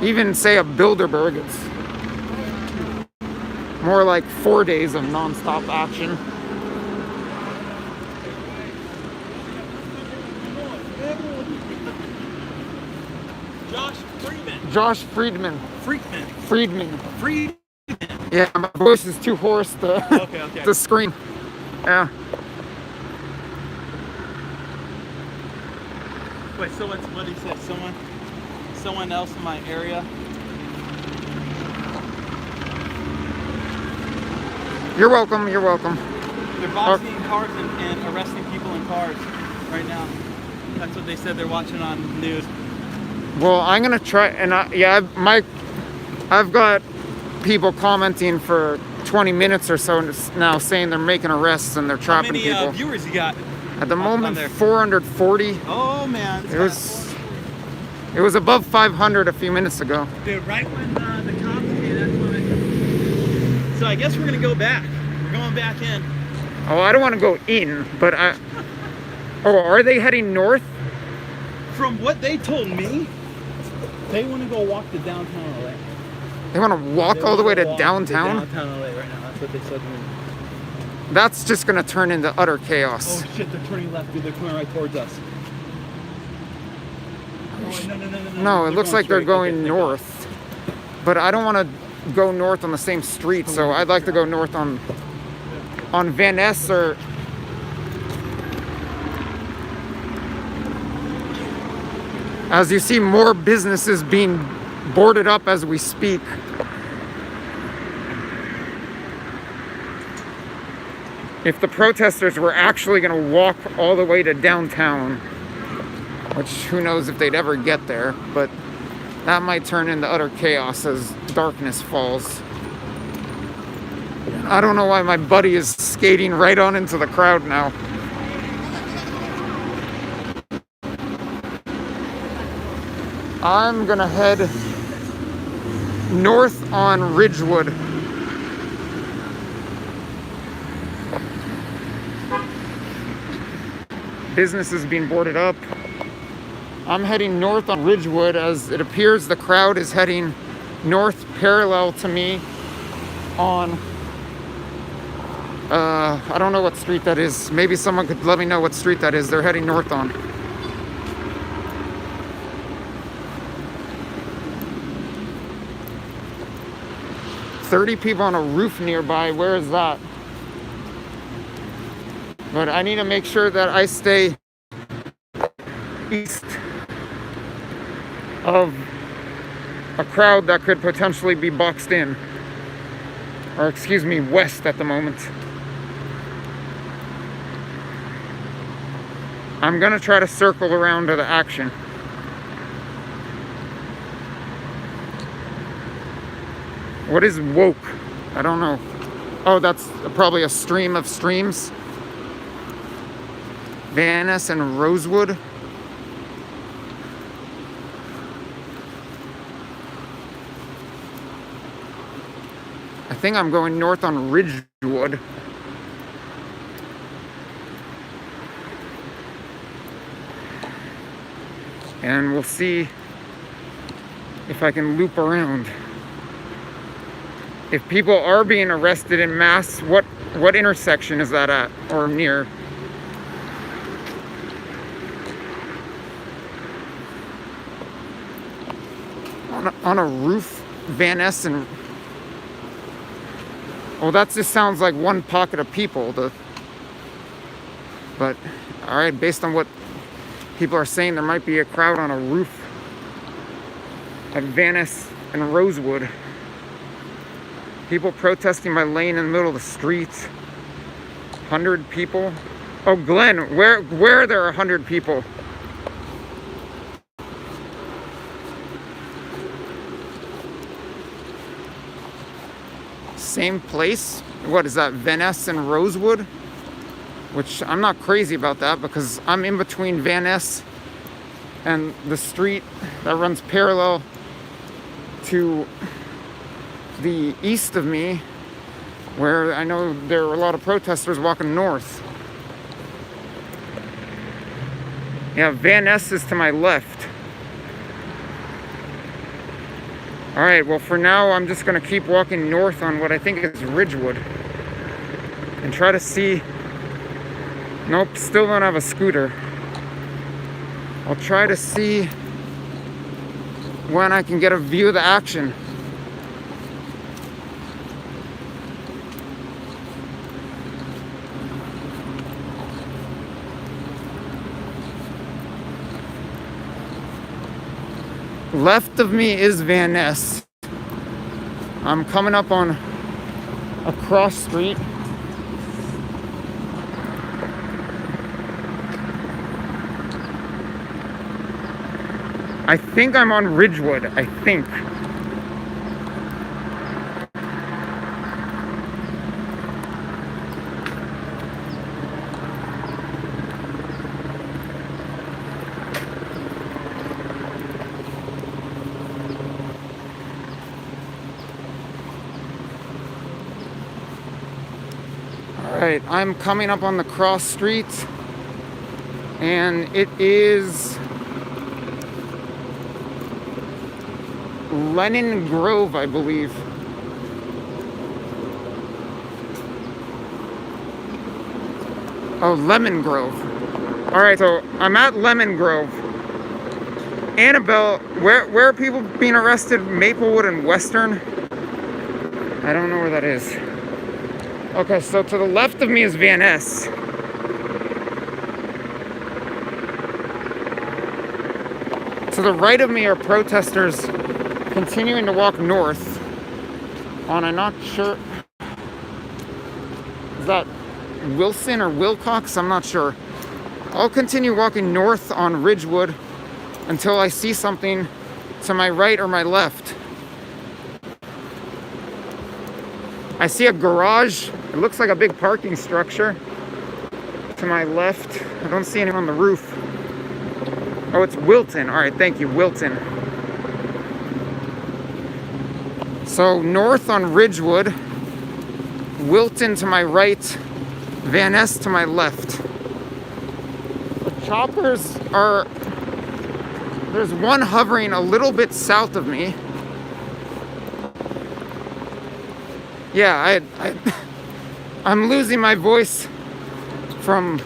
Even say a Bilderberg, it's more like 4 days of non-stop action. Josh Friedman. Yeah, my voice is too hoarse to, Okay. to scream. Yeah. Wait, so what he said? Someone else in my area? You're welcome. You're welcome. They're boxing cars and arresting people in cars right now. That's what they said. They're watching on news. Well, I'm gonna try, and I've got people commenting for 20 minutes or so now saying they're making arrests and they're trapping people. How many viewers you got? At the moment, 440. Oh man, It was above 500 a few minutes ago. Dude, right when the cops came, that's when So I guess we're gonna go back. We're going back in. Oh, I don't want to go in, but Oh, are they heading north? From what they told me, they want to go walk to downtown LA. They want to walk all the way to downtown? Downtown LA right now. That's what they said to me. That's just going to turn into utter chaos. Oh shit, they're turning left, dude. They're coming right towards us. Oh, No, it looks like they're going north. But I don't want to go north on the same street, so I'd like to go north on Venice or... As you see, more businesses being boarded up as we speak. If the protesters were actually going to walk all the way to downtown, which who knows if they'd ever get there, but that might turn into utter chaos as darkness falls. I don't know why my buddy is skating right on into the crowd now. I'm gonna head north on Ridgewood. Business is being boarded up. I'm heading north on Ridgewood as it appears the crowd is heading north parallel to me on I don't know what street that is. Maybe someone could let me know what street that is. They're heading north on. $30 people on a roof nearby. Where is that? But I need to make sure that I stay east of a crowd that could potentially be boxed in. Or excuse me, west at the moment. I'm gonna try to circle around to the action. What is woke? I don't know. Oh, that's probably a stream of streams. Venice and Rosewood. I think I'm going north on Ridgewood. And we'll see if I can loop around. If people are being arrested in mass, what intersection is that at or near? On a roof, Venice and... Well, that just sounds like one pocket of people. But, all right, based on what people are saying, there might be a crowd on a roof at Venice and Rosewood. People protesting my lane in the middle of the street. 100 people. Oh, Glenn, where are there 100 people? Same place? What is that, Venice and Rosewood? Which I'm not crazy about that because I'm in between Venice and the street that runs parallel to the east of me, where I know there are a lot of protesters walking north. Yeah, Venice is to my left. All right, well, for now, I'm just gonna keep walking north on what I think is Ridgewood and try to see. Nope, still don't have a scooter. I'll try to see when I can get a view of the action. Left of me is Van Ness. I'm coming up on a cross street. I think I'm on Ridgewood, I think. Alright, I'm coming up on the cross street, and it is Lennon Grove, I believe. Oh, Lemon Grove. Alright, so I'm at Lemon Grove. Annabelle, where are people being arrested? Maplewood and Western? I don't know where that is. Okay, so to the left of me is Van Ness. To the right of me are protesters continuing to walk north on, I'm not sure, is that Wilson or Wilcox? I'm not sure. I'll continue walking north on Ridgewood until I see something to my right or my left. I see a garage. It looks like a big parking structure to my left. I don't see anyone on the roof. Oh, it's Wilton. All right, thank you, Wilton. So north on Ridgewood, Wilton to my right, Van Ness to my left. The choppers are, there's one hovering a little bit south of me. Yeah, I'm losing my voice from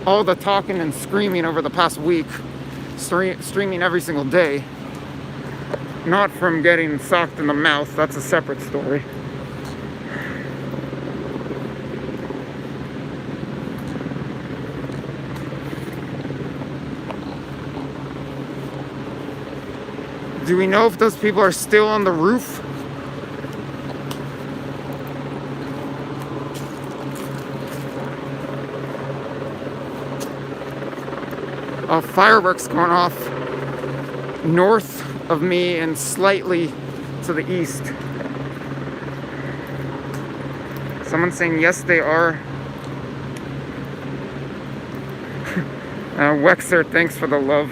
all the talking and screaming over the past week, streaming every single day. Not from getting socked in the mouth, that's a separate story. Do we know if those people are still on the roof? Fireworks going off north of me and slightly to the east. Someone's saying yes, they are. Wexer, thanks for the love.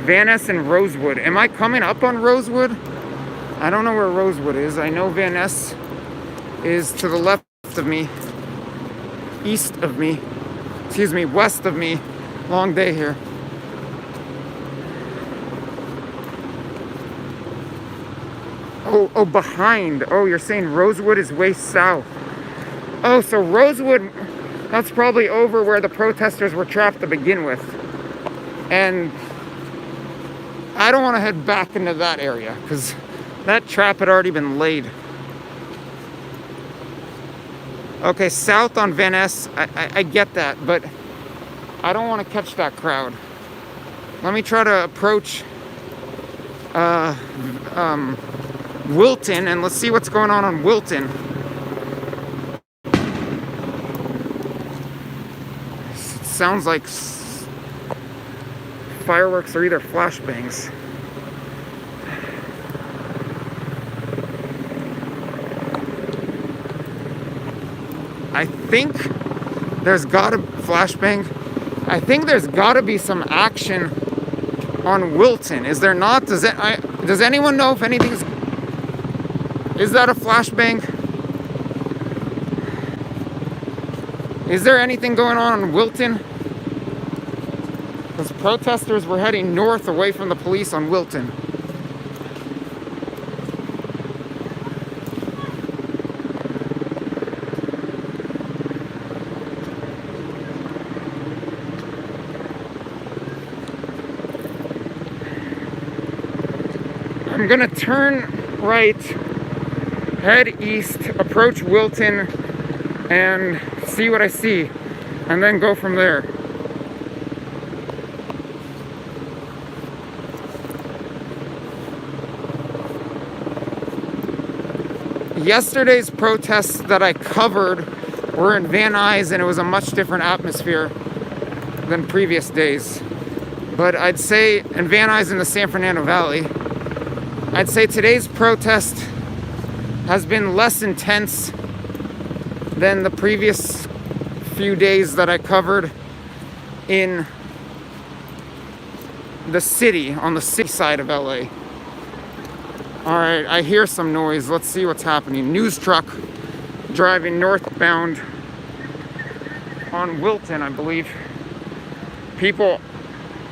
Venice and Rosewood. Am I coming up on Rosewood? I don't know where Rosewood is. I know Venice is to the left of me, east of me, excuse me, west of me. Long day here. Oh, behind. Oh, you're saying Rosewood is way south. Oh, so Rosewood, that's probably over where the protesters were trapped to begin with. And I don't want to head back into that area because that trap had already been laid. Okay, south on Venice, I get that, but I don't want to catch that crowd. Let me try to approach Wilton, and let's see what's going on Wilton. It sounds like fireworks or either flashbangs. I think there's gotta flashbang. I think there's gotta be some action on Wilton. Is there not? Does anyone know if anything's? Is that a flashbang? Is there anything going on Wilton? Because protesters were heading north away from the police on Wilton. I'm gonna turn right, head east, approach Wilton, and see what I see, and then go from there. Yesterday's protests that I covered were in Van Nuys, and it was a much different atmosphere than previous days. But I'd say, in Van Nuys in the San Fernando Valley, I'd say today's protest has been less intense than the previous few days that I covered in the city, on the city side of LA. Alright, I hear some noise. Let's see what's happening. News truck driving northbound on Wilton, I believe. People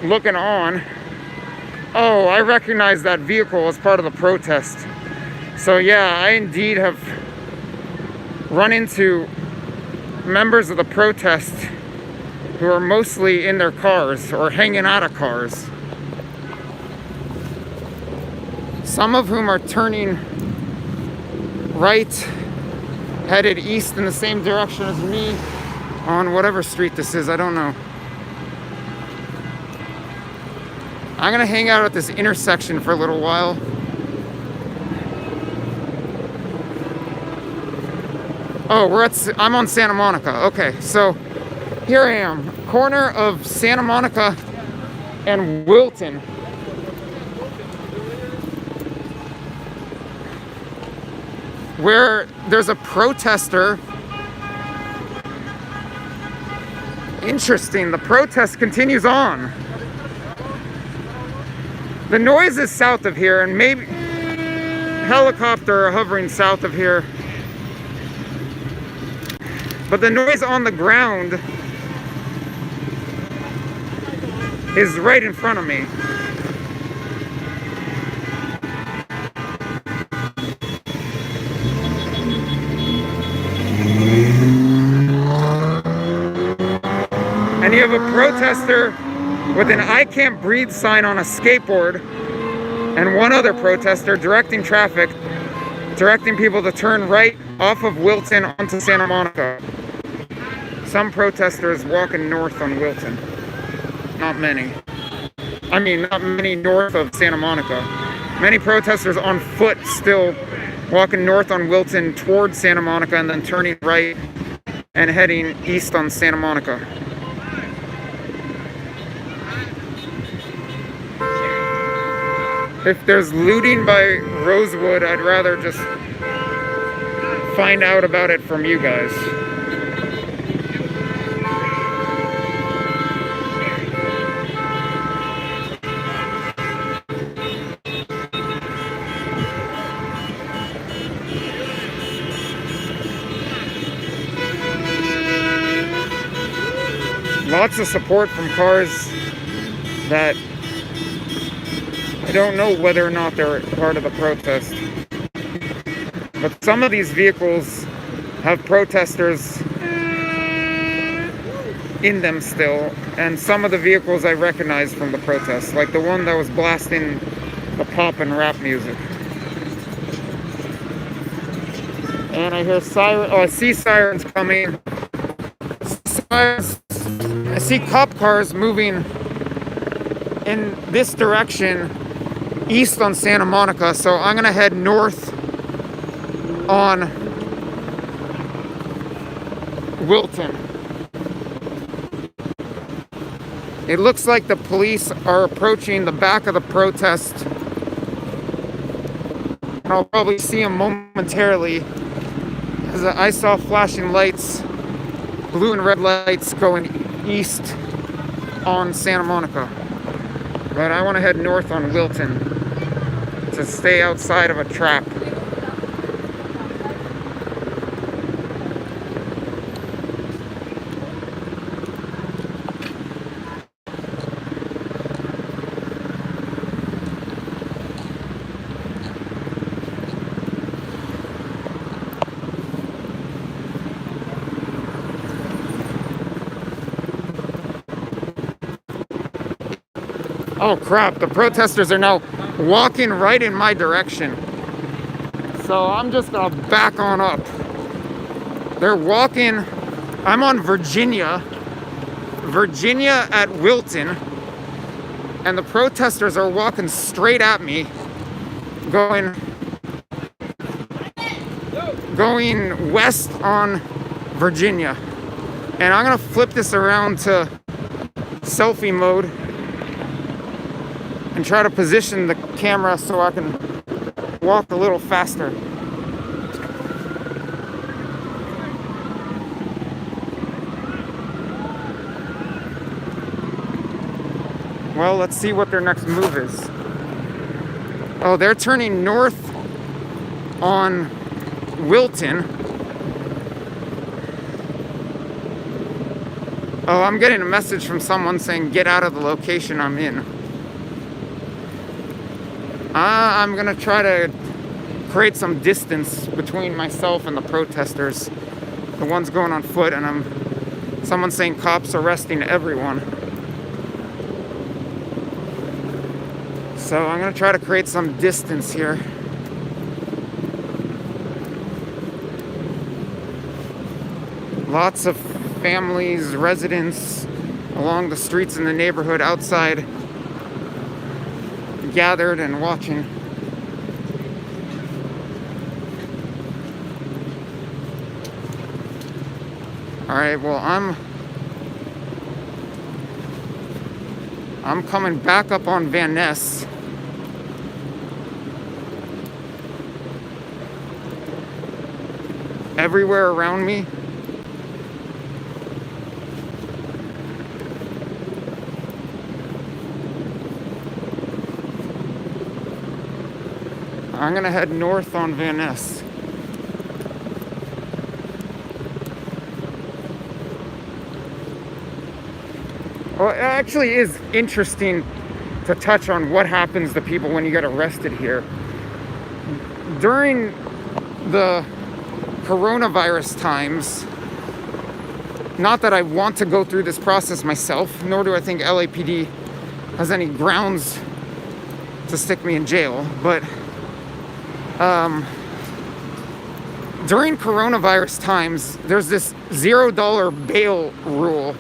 looking on. Oh, I recognize that vehicle as part of the protest. So yeah, I indeed have run into members of the protest who are mostly in their cars or hanging out of cars. Some of whom are turning right, headed east in the same direction as me on whatever street this is, I don't know. I'm gonna hang out at this intersection for a little while. Oh, I'm on Santa Monica. Okay, so here I am, corner of Santa Monica and Wilton. Where there's a protester. Interesting, the protest continues on. The noise is south of here, and maybe helicopter hovering south of here. But the noise on the ground is right in front of me. And you have a protester with an "I can't breathe" sign on a skateboard, and one other protester directing traffic, directing people to turn right off of Wilton onto Santa Monica. Some protesters walking north on Wilton. Not many. I mean, not many north of Santa Monica. Many protesters on foot still walking north on Wilton towards Santa Monica and then turning right and heading east on Santa Monica. If there's looting by Rosewood, I'd rather just find out about it from you guys. Lots of support from cars that I don't know whether or not they're part of the protest. But some of these vehicles have protesters in them still, and some of the vehicles I recognize from the protest, like the one that was blasting the pop and rap music. And I hear sirens. Oh, I see sirens coming. I see cop cars moving in this direction, east on Santa Monica. So I'm gonna head north on Wilton. It looks like the police are approaching the back of the protest. I'll probably see them momentarily, as I saw flashing lights, blue and red lights going east on Santa Monica. But I want to head north on Wilton to stay outside of a trap. Oh crap, the protesters are now walking right in my direction. So I'm just gonna back on up. They're walking, I'm on Virginia at Wilton, and the protesters are walking straight at me, going west on Virginia. And I'm gonna flip this around to selfie mode and try to position the camera so I can walk a little faster. Well, let's see what their next move is. Oh, they're turning north on Wilton. Oh, I'm getting a message from someone saying get out of the location I'm in. I'm gonna try to create some distance between myself and the protesters, the ones going on foot, and someone's saying cops arresting everyone. So I'm gonna try to create some distance here. Lots of families, residents along the streets in the neighborhood outside gathered and watching. All right, well, I'm coming back up on Venice. Everywhere around me I'm gonna head north on Venice. Well, it actually is interesting to touch on what happens to people when you get arrested here. During the coronavirus times, not that I want to go through this process myself, nor do I think LAPD has any grounds to stick me in jail, but during coronavirus times, there's this $0 bail rule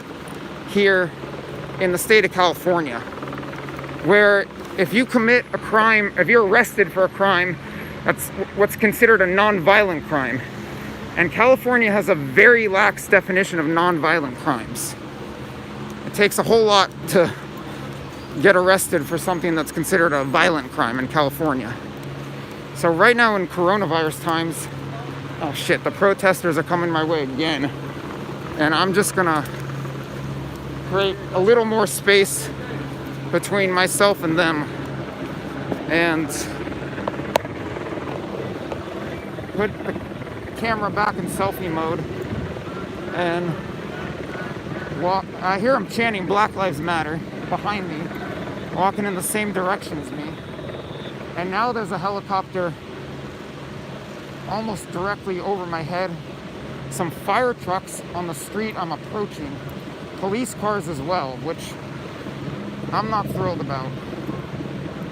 here in the state of California, where if you commit a crime, if you're arrested for a crime, that's what's considered a non-violent crime. And California has a very lax definition of non-violent crimes. It takes a whole lot to get arrested for something that's considered a violent crime in California. So right now in coronavirus times, oh shit, the protesters are coming my way again. And I'm just gonna create a little more space between myself and them and put the camera back in selfie mode and walk. I hear them chanting Black Lives Matter behind me, walking in the same direction as me. And now there's a helicopter almost directly over my head. Some fire trucks on the street I'm approaching. Police cars as well, which I'm not thrilled about.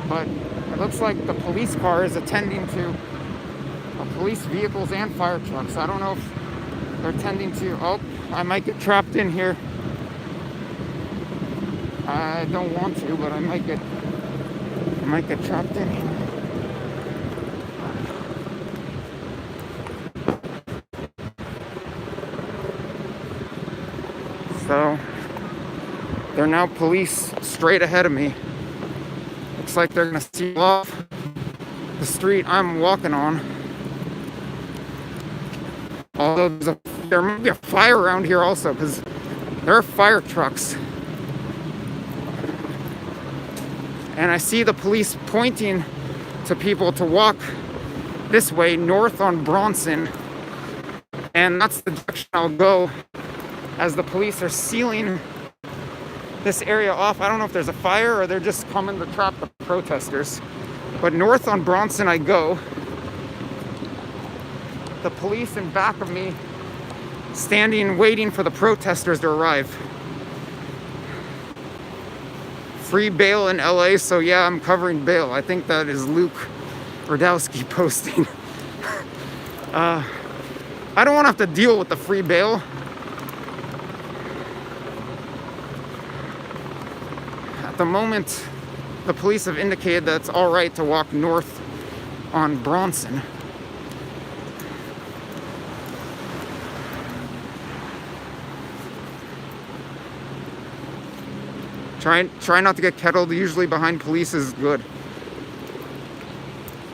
But it looks like the police car is attending to police vehicles and fire trucks. I don't know if they're tending to, oh, I might get trapped in here. I don't want to, but I might get trapped in here. So they're now police straight ahead of me. Looks like they're gonna seal off the street I'm walking on. Although there might be a fire around here also, because there are fire trucks. And I see the police pointing to people to walk this way, north on Bronson. And that's the direction I'll go as the police are sealing this area off. I don't know if there's a fire or they're just coming to trap the protesters. But north on Bronson I go. The police in back of me standing, waiting for the protesters to arrive. Free bail in LA, so yeah, I'm covering bail. I think that is Luke Radowski posting. I don't want to have to deal with the free bail. At the moment, the police have indicated that it's all right to walk north on Bronson. Try not to get kettled. Usually behind police is good.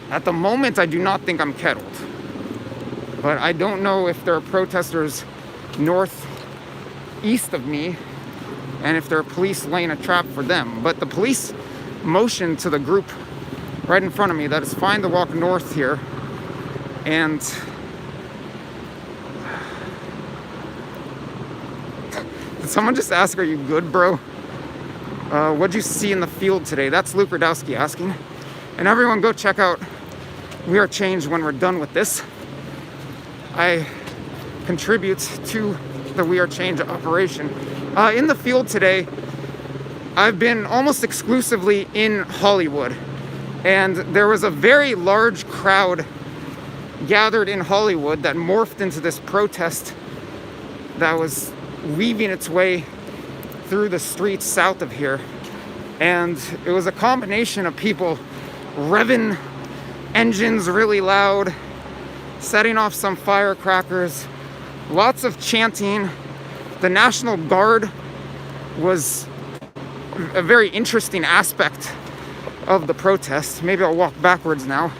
At the moment, I do not think I'm kettled. But I don't know if there are protesters northeast of me and if there are police laying a trap for them. But the police motioned to the group right in front of me that it's fine to walk north here. And did someone just ask, are you good, bro? What'd you see in the field today? That's Luke Radowski asking. And everyone go check out We Are Change when we're done with this. I contribute to the We Are Change operation. In the field today, I've been almost exclusively in Hollywood. And there was a very large crowd gathered in Hollywood that morphed into this protest that was weaving its way through the streets south of here. And it was a combination of people revving engines really loud, setting off some firecrackers, lots of chanting. The National Guard was a very interesting aspect of the protest. Maybe I'll walk backwards now.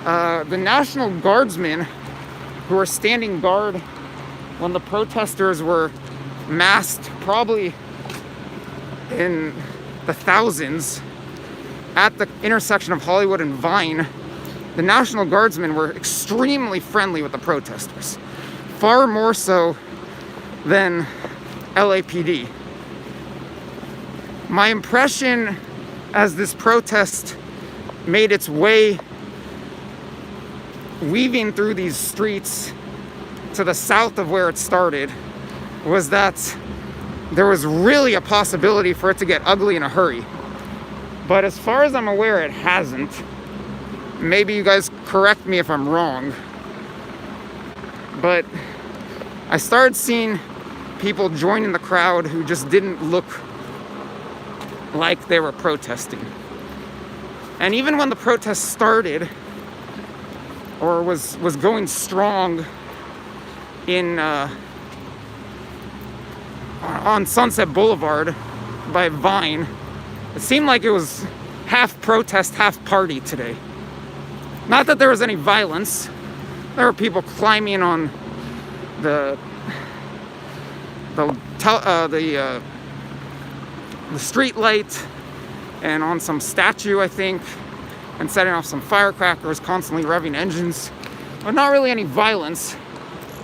The National Guardsmen, who were standing guard when the protesters were massed, probably in the thousands, at the intersection of Hollywood and Vine, the National Guardsmen were extremely friendly with the protesters. Far more so than LAPD. My impression as this protest made its way weaving through these streets to the south of where it started was that there was really a possibility for it to get ugly in a hurry. But as far as I'm aware, it hasn't. Maybe you guys correct me if I'm wrong. But I started seeing people joining the crowd who just didn't look like they were protesting. And even when the protest started, or was going strong in on Sunset Boulevard by Vine, It seemed like it was half protest, half party today. Not that there was any violence. There were people climbing on the street light and on some statue, I think, and setting off some firecrackers, constantly revving engines. But not really any violence.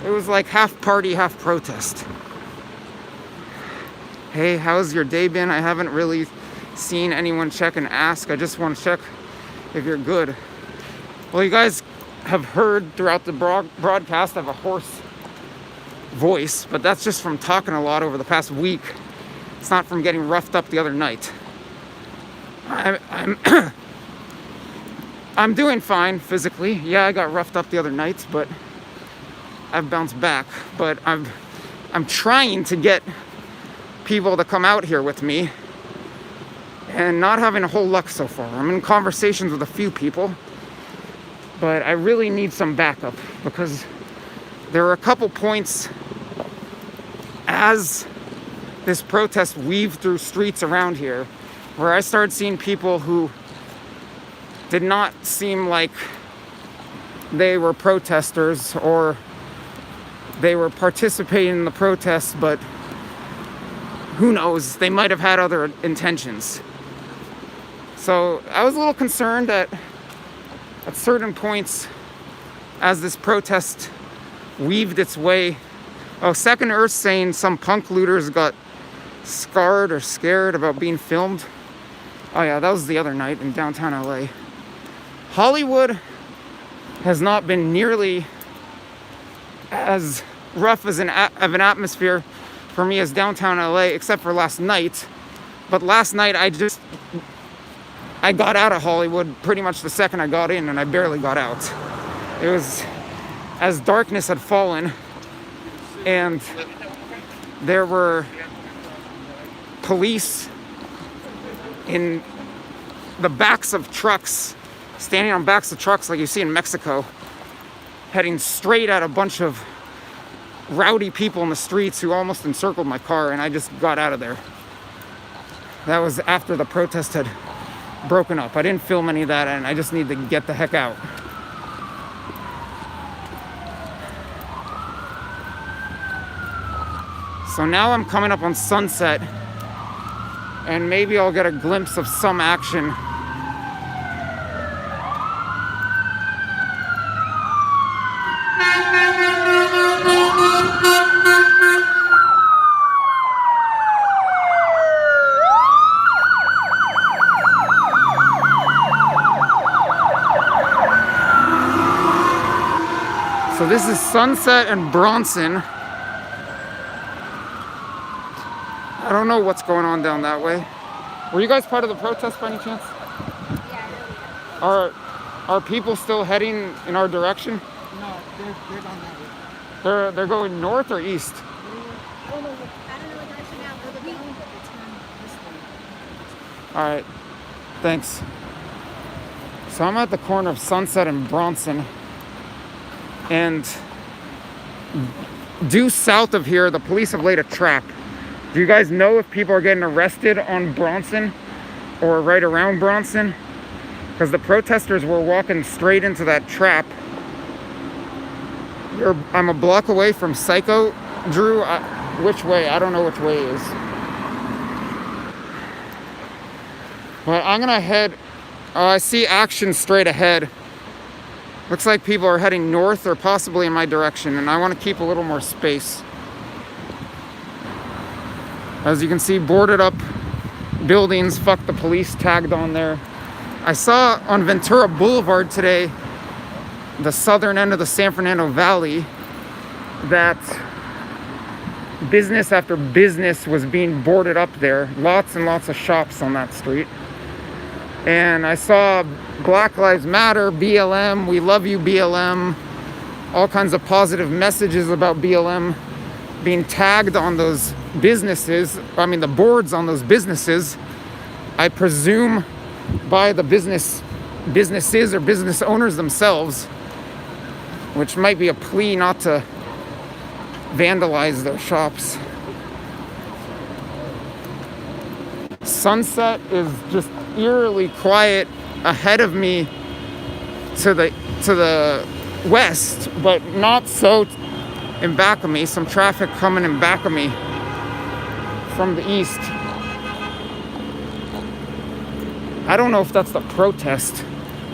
It was like half party, half protest. Hey, how's your day been? I haven't really seen anyone check and ask. I just want to check if you're good. Well, you guys have heard throughout the broadcast I have a hoarse voice, but that's just from talking a lot over the past week. It's not from getting roughed up the other night. I'm I'm doing fine physically. Yeah, I got roughed up the other night, but I've bounced back. But I'm trying to get people to come out here with me, and not having a whole luck so far. I'm in conversations with a few people, but I really need some backup, because there are a couple points as this protest weaved through streets around here where I started seeing people who did not seem like they were protesters or they were participating in the protests, but who knows, they might have had other intentions. So I was a little concerned that at certain points as this protest weaved its way. Oh, Second Earth saying some punk looters got scarred or scared about being filmed. Oh yeah, that was the other night in downtown LA. Hollywood has not been nearly as rough as of an atmosphere for me as downtown LA, except for last night. But last night I got out of Hollywood pretty much the second I got in, and I barely got out. It was as darkness had fallen, and there were police in the backs of trucks, standing on backs of trucks like you see in Mexico, heading straight at a bunch of rowdy people in the streets who almost encircled my car, and I just got out of there. That was after the protest had broken up. I didn't film any of that, and I just need to get the heck out. So now I'm coming up on Sunset, and maybe I'll get a glimpse of some action. So this is Sunset and Bronson. I don't know what's going on down that way. Were you guys part of the protest by any chance? Yeah. Are people still heading in our direction? No, they're gone that way. They're going north or east? I don't know what direction now. They're going this way. All right, thanks. So I'm at the corner of Sunset and Bronson, and due south of here, the police have laid a trap. Do you guys know if people are getting arrested on Bronson or right around Bronson? Because the protesters were walking straight into that trap. I'm a block away from Psycho. Drew, which way? I don't know which way is. But I'm gonna head, I see action straight ahead. Looks like people are heading north or possibly in my direction, and I want to keep a little more space. As you can see, boarded up buildings, fuck the police, tagged on there. I saw on Ventura Boulevard today, the southern end of the San Fernando Valley, that business after business was being boarded up there. Lots and lots of shops on that street. And I saw Black Lives Matter, BLM, we love you BLM, all kinds of positive messages about BLM being tagged on those businesses, I mean the boards on those businesses, I presume by the businesses or business owners themselves, which might be a plea not to vandalize their shops. Sunset is just eerily quiet ahead of me to the west, but not so in back of me. Some traffic coming in back of me from the east. I don't know if that's the protest.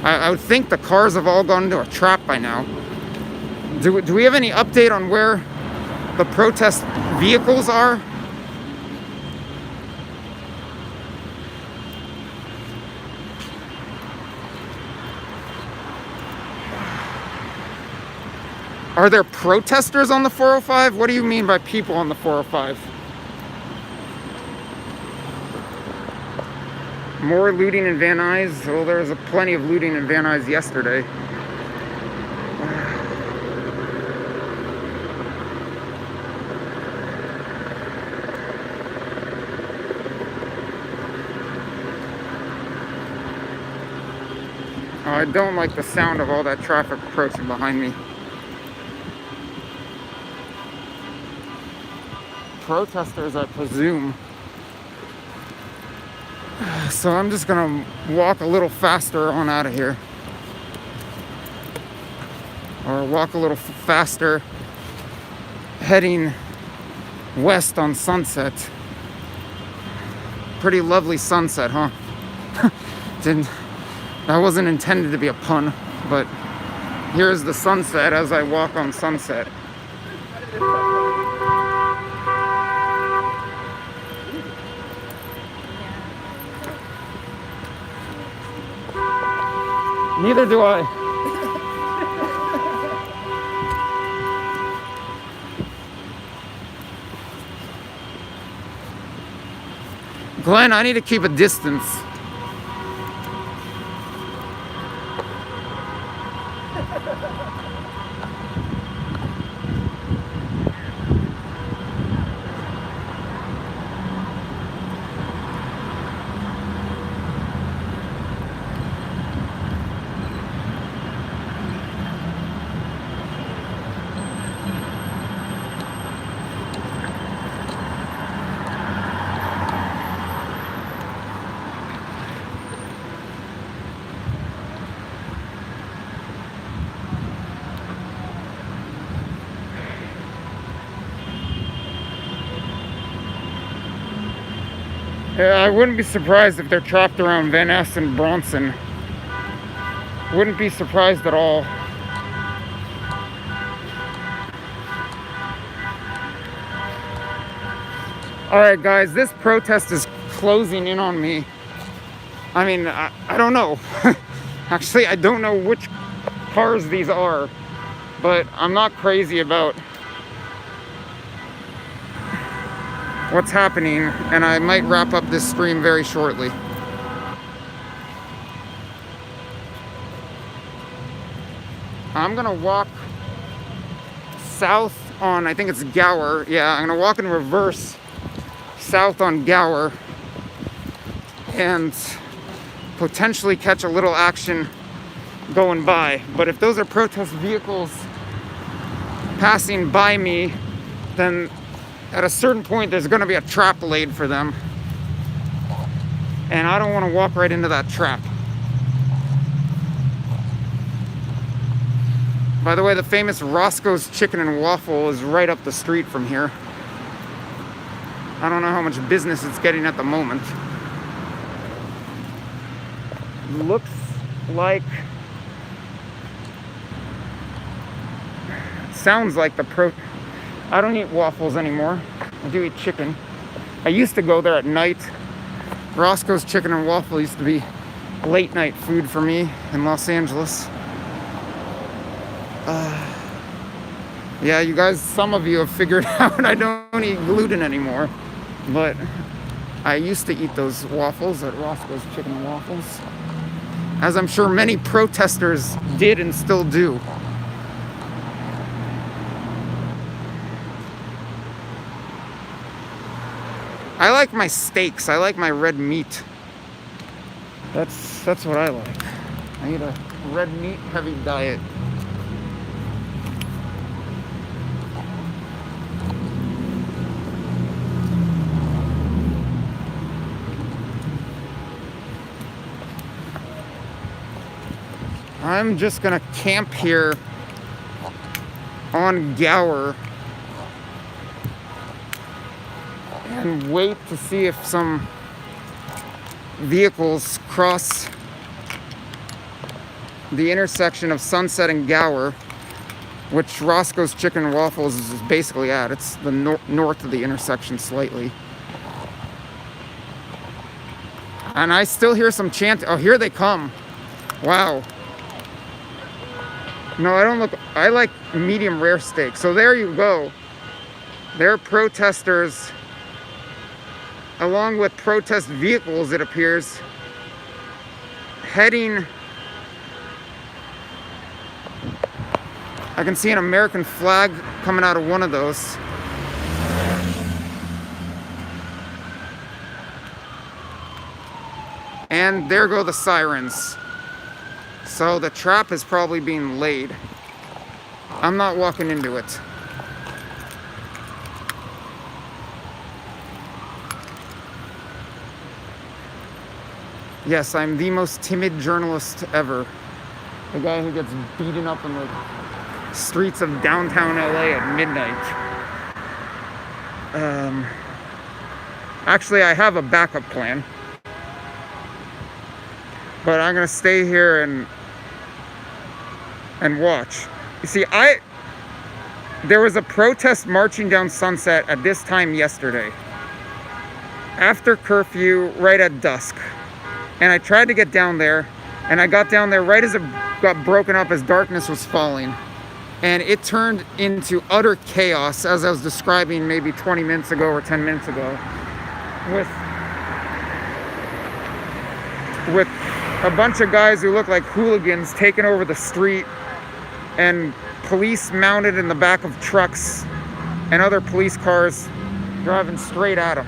I would think the cars have all gone into a trap by now. Do we have any update on where the protest vehicles are? Are there protesters on the 405? What do you mean by people on the 405? More looting in Van Nuys? Well, there was plenty of looting in Van Nuys yesterday. I don't like the sound of all that traffic approaching behind me. Protesters, I presume. So I'm just gonna walk a little faster on out of here. Or walk a little faster heading west on Sunset. Pretty lovely sunset, huh? That wasn't intended to be a pun, but here's the sunset as I walk on Sunset. Neither do I. Glenn, I need to keep a distance. I wouldn't be surprised if they're trapped around Venice and Bronson. Wouldn't be surprised at all. Alright guys, this protest is closing in on me. I mean, I don't know. Actually, I don't know which cars these are, but I'm not crazy about what's happening, and I might wrap up this stream very shortly. I'm gonna walk south on, I think it's Gower. Yeah, I'm gonna walk in reverse south on Gower and potentially catch a little action going by. But if those are protest vehicles passing by me, then at a certain point there's going to be a trap laid for them, and I don't want to walk right into that trap. By the way, the famous Roscoe's Chicken and Waffle is right up the street from here. I don't know how much business it's getting at the moment. Looks like, sounds like I don't eat waffles anymore. I do eat chicken. I used to go there at night. Roscoe's Chicken and Waffle used to be late night food for me in Los Angeles. Yeah, you guys, some of you have figured out I don't eat gluten anymore. But I used to eat those waffles at Roscoe's Chicken and Waffles, as I'm sure many protesters did and still do. I like my steaks. I like my red meat. That's what I like. I eat a red meat heavy diet. I'm just gonna camp here on Gower and wait to see if some vehicles cross the intersection of Sunset and Gower, which Roscoe's Chicken and Waffles is basically at. It's the north of the intersection slightly. And I still hear some chanting. Oh, here they come. Wow. No, I don't look. I like medium rare steak. So there you go. They're protesters, along with protest vehicles, it appears, heading. I can see an American flag coming out of one of those. And there go the sirens. So the trap is probably being laid. I'm not walking into it. Yes, I'm the most timid journalist ever. The guy who gets beaten up in the streets of downtown LA at midnight. Actually, I have a backup plan. But I'm gonna stay here and watch. You see, there was a protest marching down Sunset at this time yesterday, after curfew, right at dusk. And I tried to get down there, and I got down there right as it got broken up, as darkness was falling. And it turned into utter chaos, as I was describing maybe 20 minutes ago or 10 minutes ago, with a bunch of guys who look like hooligans taking over the street, and police mounted in the back of trucks and other police cars driving straight at them.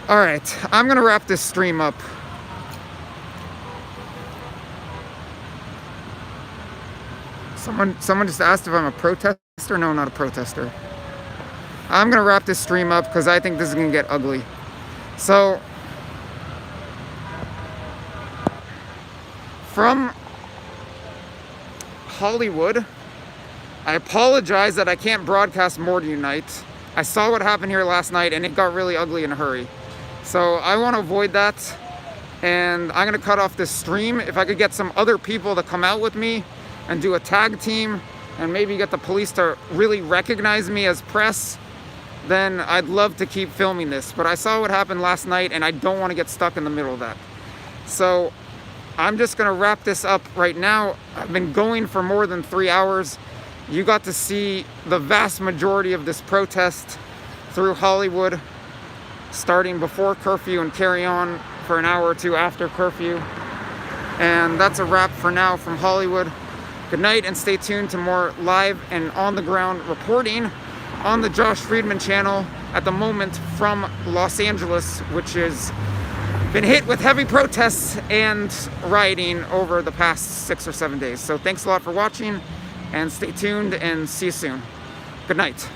All right, I'm gonna wrap this stream up. Someone just asked if I'm a protester. No, not a protester. I'm gonna wrap this stream up because I think this is gonna get ugly. So, from Hollywood, I apologize that I can't broadcast more tonight. I saw what happened here last night and it got really ugly in a hurry. So I want to avoid that, and I'm gonna cut off this stream. If I could get some other people to come out with me and do a tag team and maybe get the police to really recognize me as press, then I'd love to keep filming this. But I saw what happened last night and I don't want to get stuck in the middle of that. So I'm just gonna wrap this up right now. I've been going for more than 3 hours. You got to see the vast majority of this protest through Hollywood, starting before curfew and carry on for an hour or two after curfew. And that's a wrap for now from Hollywood. Good night, and stay tuned to more live and on-the-ground reporting on the Josh Friedman channel at the moment from Los Angeles, which has been hit with heavy protests and rioting over the past 6 or 7 days. So thanks a lot for watching, and stay tuned, and see you soon. Good night.